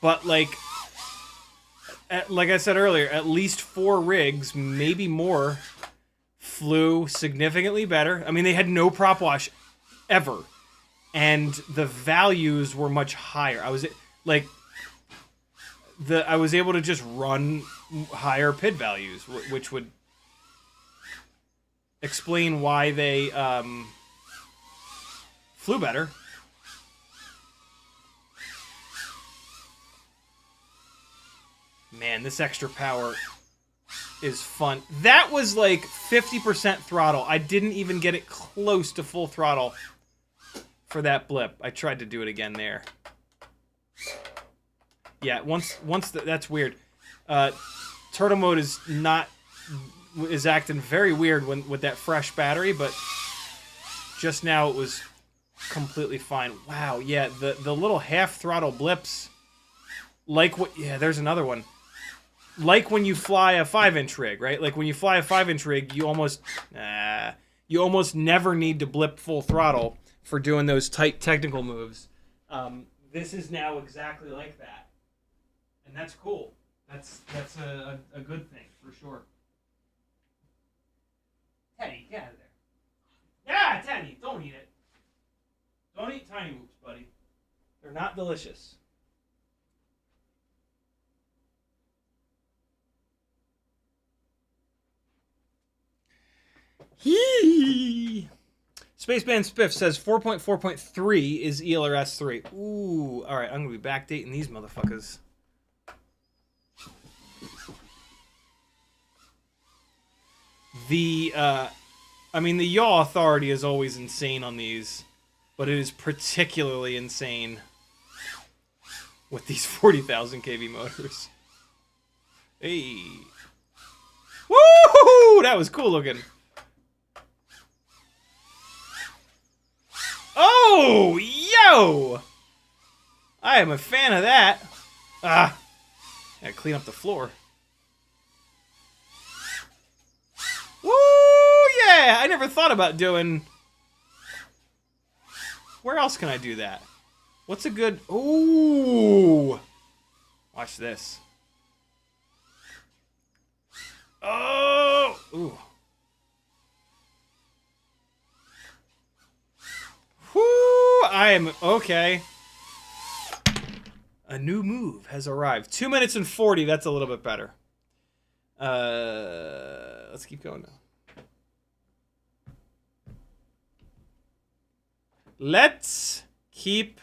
But, like I said earlier, at least 4 rigs, maybe more, flew significantly better. I mean, they had no prop wash ever. And the values were much higher. I was able to just run higher PID values, which would explain why they flew better. Man, this extra power is fun. That was like 50% throttle. I didn't even get it close to full throttle for that blip. I tried to do it again there. Yeah, that's weird. Turtle mode is acting very weird with that fresh battery, but just now it was completely fine. Wow, yeah, the little half throttle blips, yeah, there's another one. Like when you fly a 5-inch rig, right? Like when you fly a 5-inch rig, you almost never need to blip full throttle for doing those tight technical moves. This is now exactly like that. And that's cool. That's a good thing, for sure. Teddy, get out of there. Yeah, Teddy, don't eat it. Don't eat Tiny Whoops, buddy. They're not delicious. Hee! Spaceman Spiff says 4.4.3 is ELRS 3. Ooh, alright, I'm going to be backdating these motherfuckers. The yaw authority is always insane on these, but it is particularly insane with these 40,000 kV motors. Hey. Woo! That was cool looking. Oh, yo! I am a fan of that. Ah, gotta clean up the floor. Woo! yeah, I never thought about doing... Where else can I do that? What's a good... Ooh! Watch this. Oh! Ooh. Whoo! I am... Okay. A new move has arrived. 2 minutes and 40. That's a little bit better. Let's keep going now. Let's keep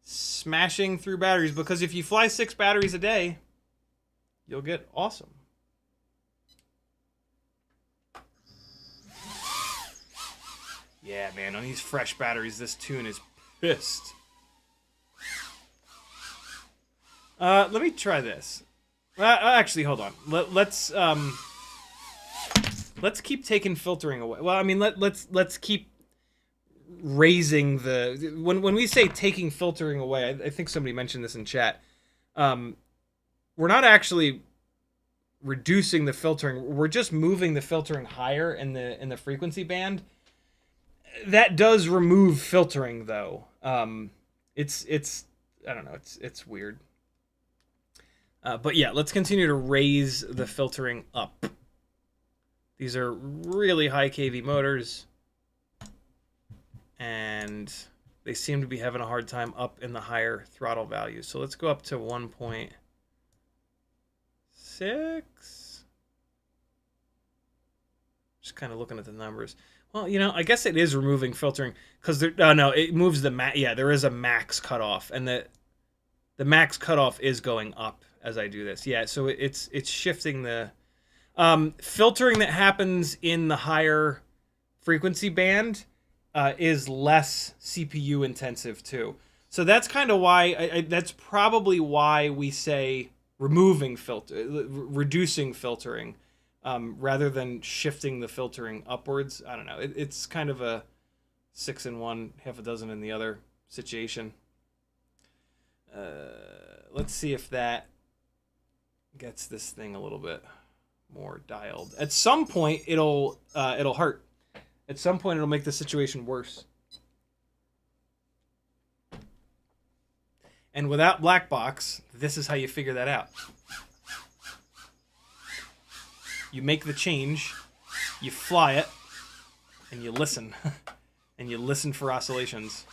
smashing through batteries, because if you fly 6 batteries a day, you'll get awesome. Yeah, man, on these fresh batteries, this tune is pissed. Let me try this. Actually, hold on. Let's keep taking filtering away. Well, I mean, let's keep raising the... When we say taking filtering away, I think somebody mentioned this in chat. We're not actually reducing the filtering. We're just moving the filtering higher in the frequency band. That does remove filtering, though. It's I don't know. It's weird. But yeah, let's continue to raise the filtering up. These are really high kV motors, and they seem to be having a hard time up in the higher throttle values. So let's go up to 1.6. Just kind of looking at the numbers. Well, you know, I guess it is removing filtering, because there... Oh, no, it moves the max... Yeah, there is a max cutoff, and the max cutoff is going up as I do this. Yeah, so it's shifting the... filtering that happens in the higher frequency band is less CPU intensive, too. So that's kind of why... that's probably why we say removing reducing filtering, rather than shifting the filtering upwards. I don't know. It's kind of a 6 in one, half a dozen in the other situation. Let's see if that gets this thing a little bit more dialed. At some point, it'll hurt. At some point, it'll make the situation worse. And without black box, this is how you figure that out. You make the change, you fly it, and you listen. And you listen for oscillations.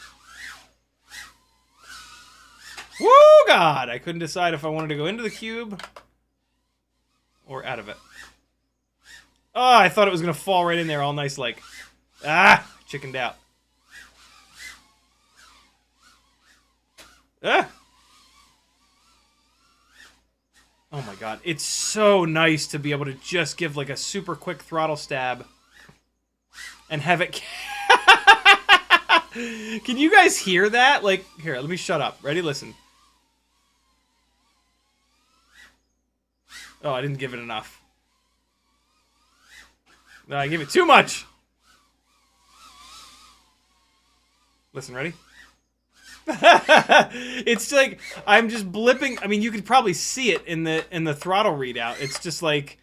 Woo, God! I couldn't decide if I wanted to go into the cube or out of it. Oh, I thought it was going to fall right in there all nice like. Ah! Chickened out. Ah! Oh my God. It's so nice to be able to just give like a super quick throttle stab and have it... Can you guys hear that? Like, here, let me shut up. Ready? Listen. Oh, I didn't give it enough. No, I gave it too much. Listen, ready? It's like I'm just blipping. I mean, you could probably see it in the throttle readout. It's just like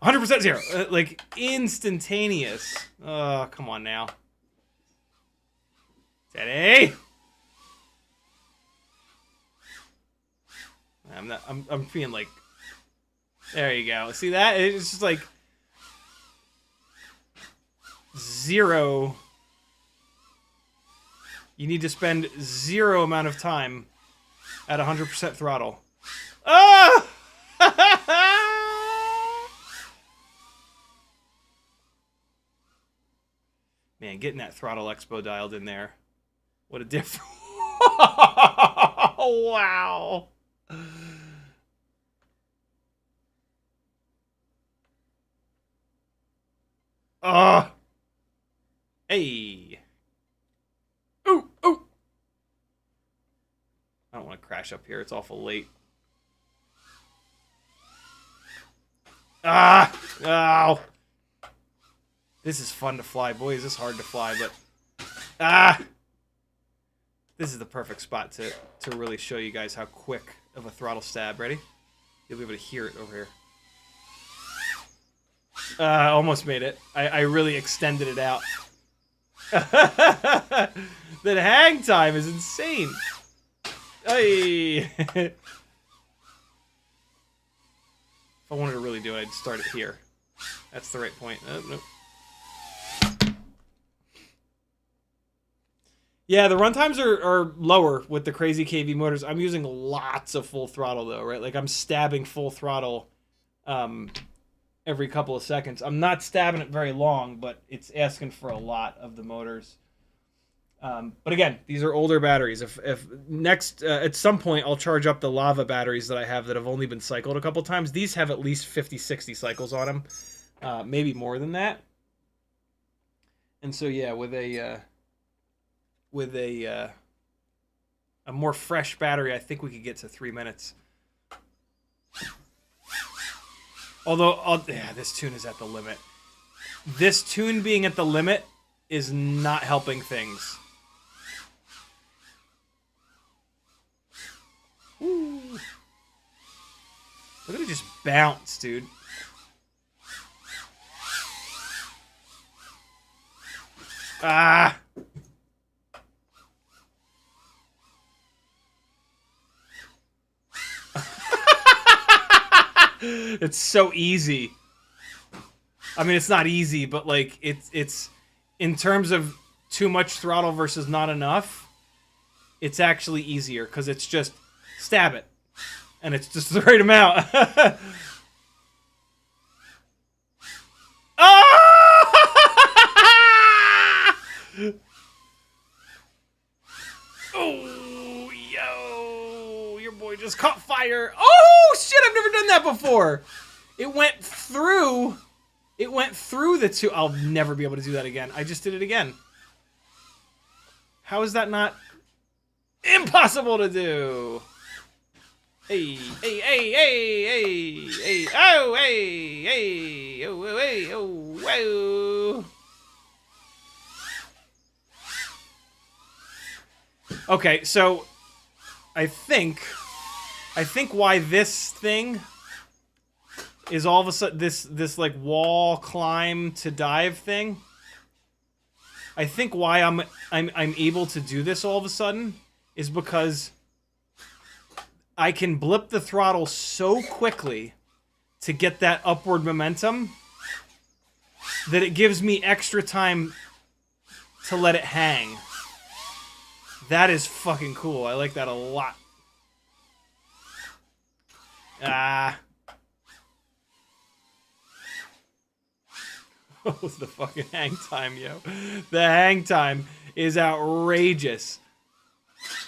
100% zero, like instantaneous. Oh, come on now, Teddy. I'm feeling like. There you go. See that? It's just like zero. You need to spend zero amount of time at 100% throttle. Ah! Man, getting that throttle expo dialed in there. What a difference. Wow. Hey. Ooh, ooh. I don't want to crash up here. It's awful late. Ah! Ow! This is fun to fly. Boy, is this hard to fly, but... Ah! This is the perfect spot to really show you guys how quick of a throttle stab. Ready? You'll be able to hear it over here. Almost made it. I really extended it out. That hang time is insane. Hey. If I wanted to really do it, I'd start it here. That's the right point. Nope. Yeah, the runtimes are lower with the crazy KV motors. I'm using lots of full throttle though, right? Like I'm stabbing full throttle every couple of seconds. I'm not stabbing it very long, but it's asking for a lot of the motors. But again, these are older batteries. If next at some point I'll charge up the lava batteries that I have that have only been cycled a couple times. These have at least 50, 60 cycles on them, maybe more than that. And so yeah, with a more fresh battery, I think we could get to 3 minutes. Although, yeah, this tune is at the limit. This tune being at the limit is not helping things. Ooh. Look at it just bounce, dude. Ah! It's so easy. I mean, it's not easy, but like it's in terms of too much throttle versus not enough, it's actually easier because it's just stab it and it's just the right amount. Oh, yo, your boy just caught fire. Oh shit, I've never done that before. It went through the two. I'll never be able to do that again. I just did it again. How is that not impossible to do? Hey, hey, hey, hey, hey, hey, oh, hey, hey, oh, oh, hey, oh, whoa. Okay, so I think why this thing is all of a sudden this like wall climb to dive thing. I think why I'm able to do this all of a sudden is because I can blip the throttle so quickly to get that upward momentum that it gives me extra time to let it hang. That is fucking cool. I like that a lot. Ah. Oh, the fucking hang time, yo. The hang time is outrageous.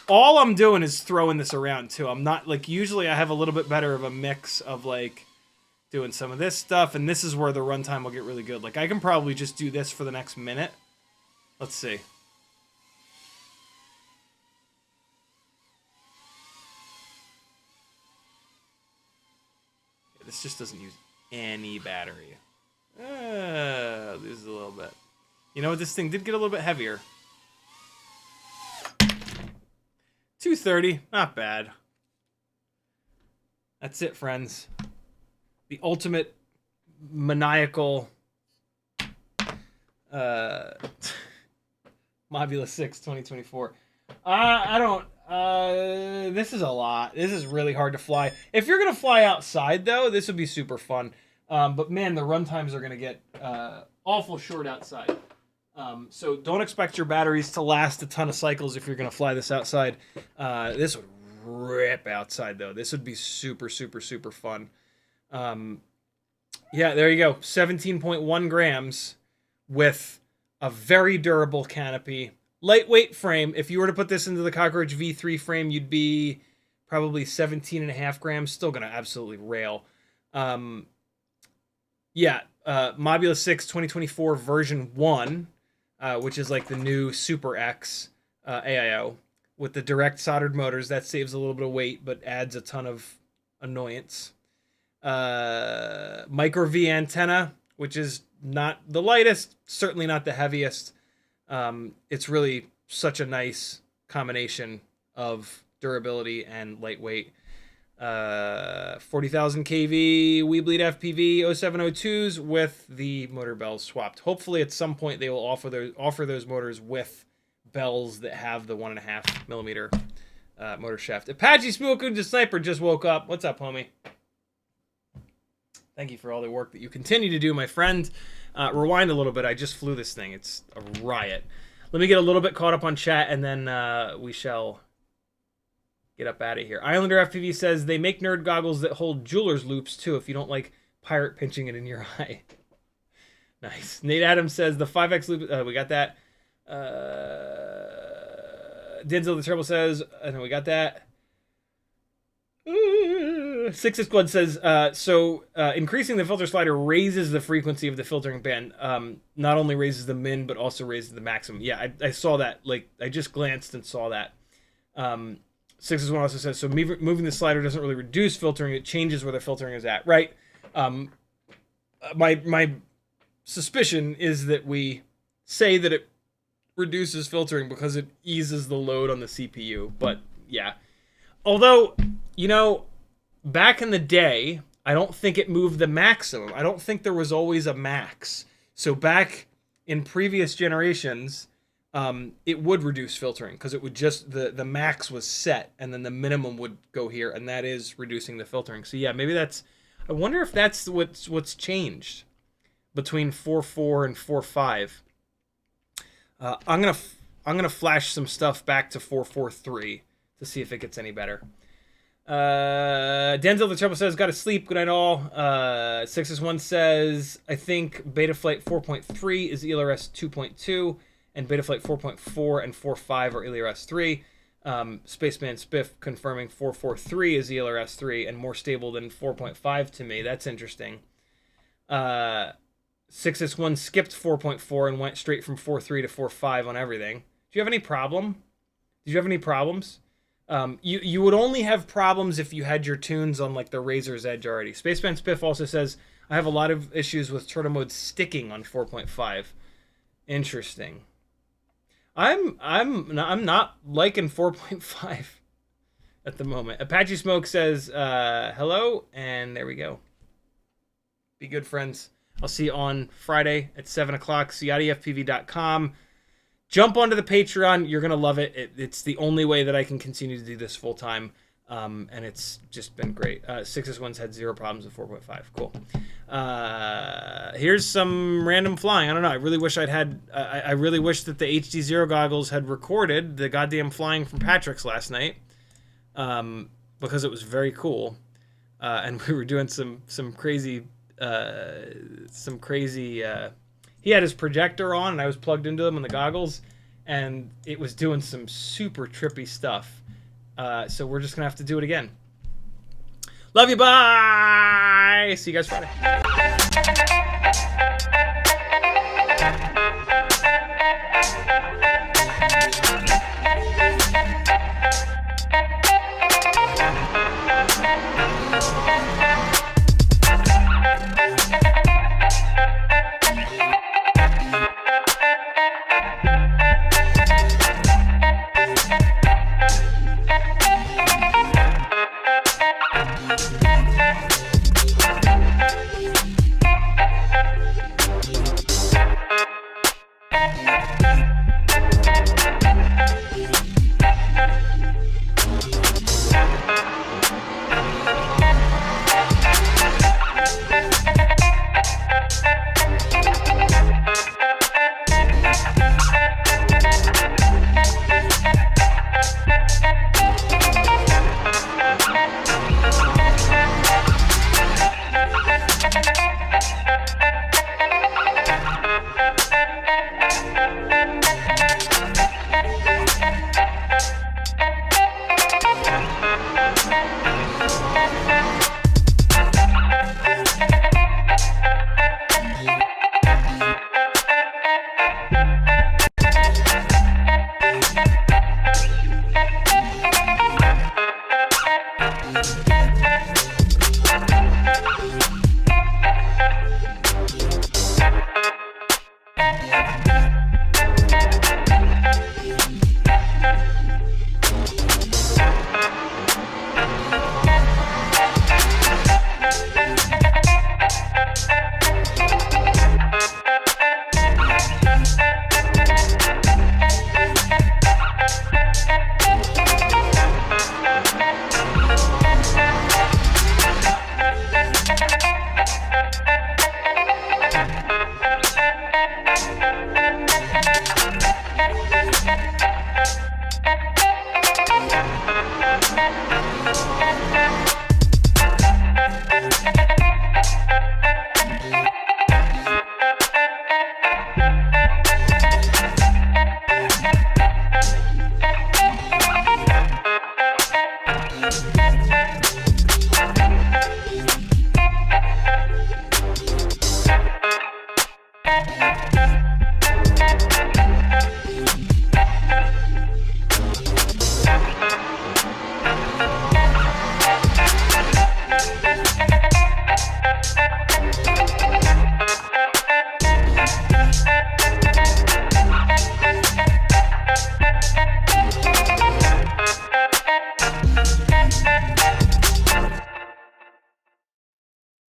All I'm doing is throwing this around, too. I'm not, like, usually I have a little bit better of a mix of, like, doing some of this stuff, and this is where the runtime will get really good. Like, I can probably just do this for the next minute. Let's see. Yeah, this just doesn't use any battery. Loses a little bit. You know what? This thing did get a little bit heavier. 230, not bad. That's it, friends. The ultimate maniacal Mob6 2024. I don't. This is a lot. This is really hard to fly. If you're gonna fly outside, though, this would be super fun. But man, the run times are gonna get awful short outside. So don't expect your batteries to last a ton of cycles if you're gonna fly this outside. This would rip outside though. This would be super, super, super fun. Yeah, there you go. 17.1 grams with a very durable canopy. Lightweight frame. If you were to put this into the Cockroach V3 frame, you'd be probably 17.5 grams. Still gonna absolutely rail. Yeah, Mob6 2024 version 1, which is like the new Super X AIO with the direct soldered motors. That saves a little bit of weight, but adds a ton of annoyance. Micro V antenna, which is not the lightest, certainly not the heaviest. It's really such a nice combination of durability and lightweight. 40,000 kV Weebleed FPV 0702's with the motor bells swapped. Hopefully at some point they will offer those motors with bells that have the 1.5 millimeter motor shaft. Apache Smoku the Sniper just woke up. What's up, homie? Thank you for all the work that you continue to do, my friend. Rewind a little bit. I just flew this thing. It's a riot. Let me get a little bit caught up on chat, and then we shall get up out of here. Islander FPV says they make nerd goggles that hold jeweler's loops too if you don't like pirate pinching it in your eye. Nice. Nate Adams says the 5X loop. We got that. Denzel the Turbo says, we got that. 6 Squad says, increasing the filter slider raises the frequency of the filtering band. Not only raises the min, but also raises the maximum. Yeah, I saw that. Like, I just glanced and saw that. 6 Squad also says, so moving the slider doesn't really reduce filtering. It changes where the filtering is at, right? My suspicion is that we say that it reduces filtering because it eases the load on the CPU. But, yeah. Although, you know, back in the day, I don't think it moved the maximum. I don't think there was always a max. So back in previous generations, it would reduce filtering because it would just, the max was set and then the minimum would go here, and that is reducing the filtering. So yeah, maybe that's, I wonder if that's what's changed between 4.4 and 4.5. I'm gonna flash some stuff back to 4.4.3 to see if it gets any better. Denzel the Trouble says, gotta sleep, good night all. 6S1 says, I think Betaflight 4.3 is elrs 2.2, and Betaflight 4.4 and 4.5 are elrs 3. Spaceman Spiff confirming 4.4.3 is elrs 3 and more stable than 4.5 to me. That's interesting. 6S1 skipped 4.4 and went straight from 4.3 to 4.5 on everything. Do you have any problem? Did you have any problems? You would only have problems if you had your tunes on like the Razor's Edge already. Spaceman Spiff also says, I have a lot of issues with turtle mode sticking on 4.5. Interesting. I'm not liking 4.5 at the moment. Apache Smoke says, hello, and there we go. Be good, friends. I'll see you on Friday at 7 o'clock, CiottiFPV.com. Jump onto the Patreon. You're going to love it. It's the only way that I can continue to do this full time. And it's just been great. 6S1's had zero problems with 4.5. Cool. Here's some random flying. I don't know. I really wish I really wish that the HD0 goggles had recorded the goddamn flying from Patrick's last night. Because it was very cool. And we were doing some crazy, he had his projector on and I was plugged into them in the goggles and it was doing some super trippy stuff. So we're just gonna have to do it again. Love you, bye! See you guys Friday.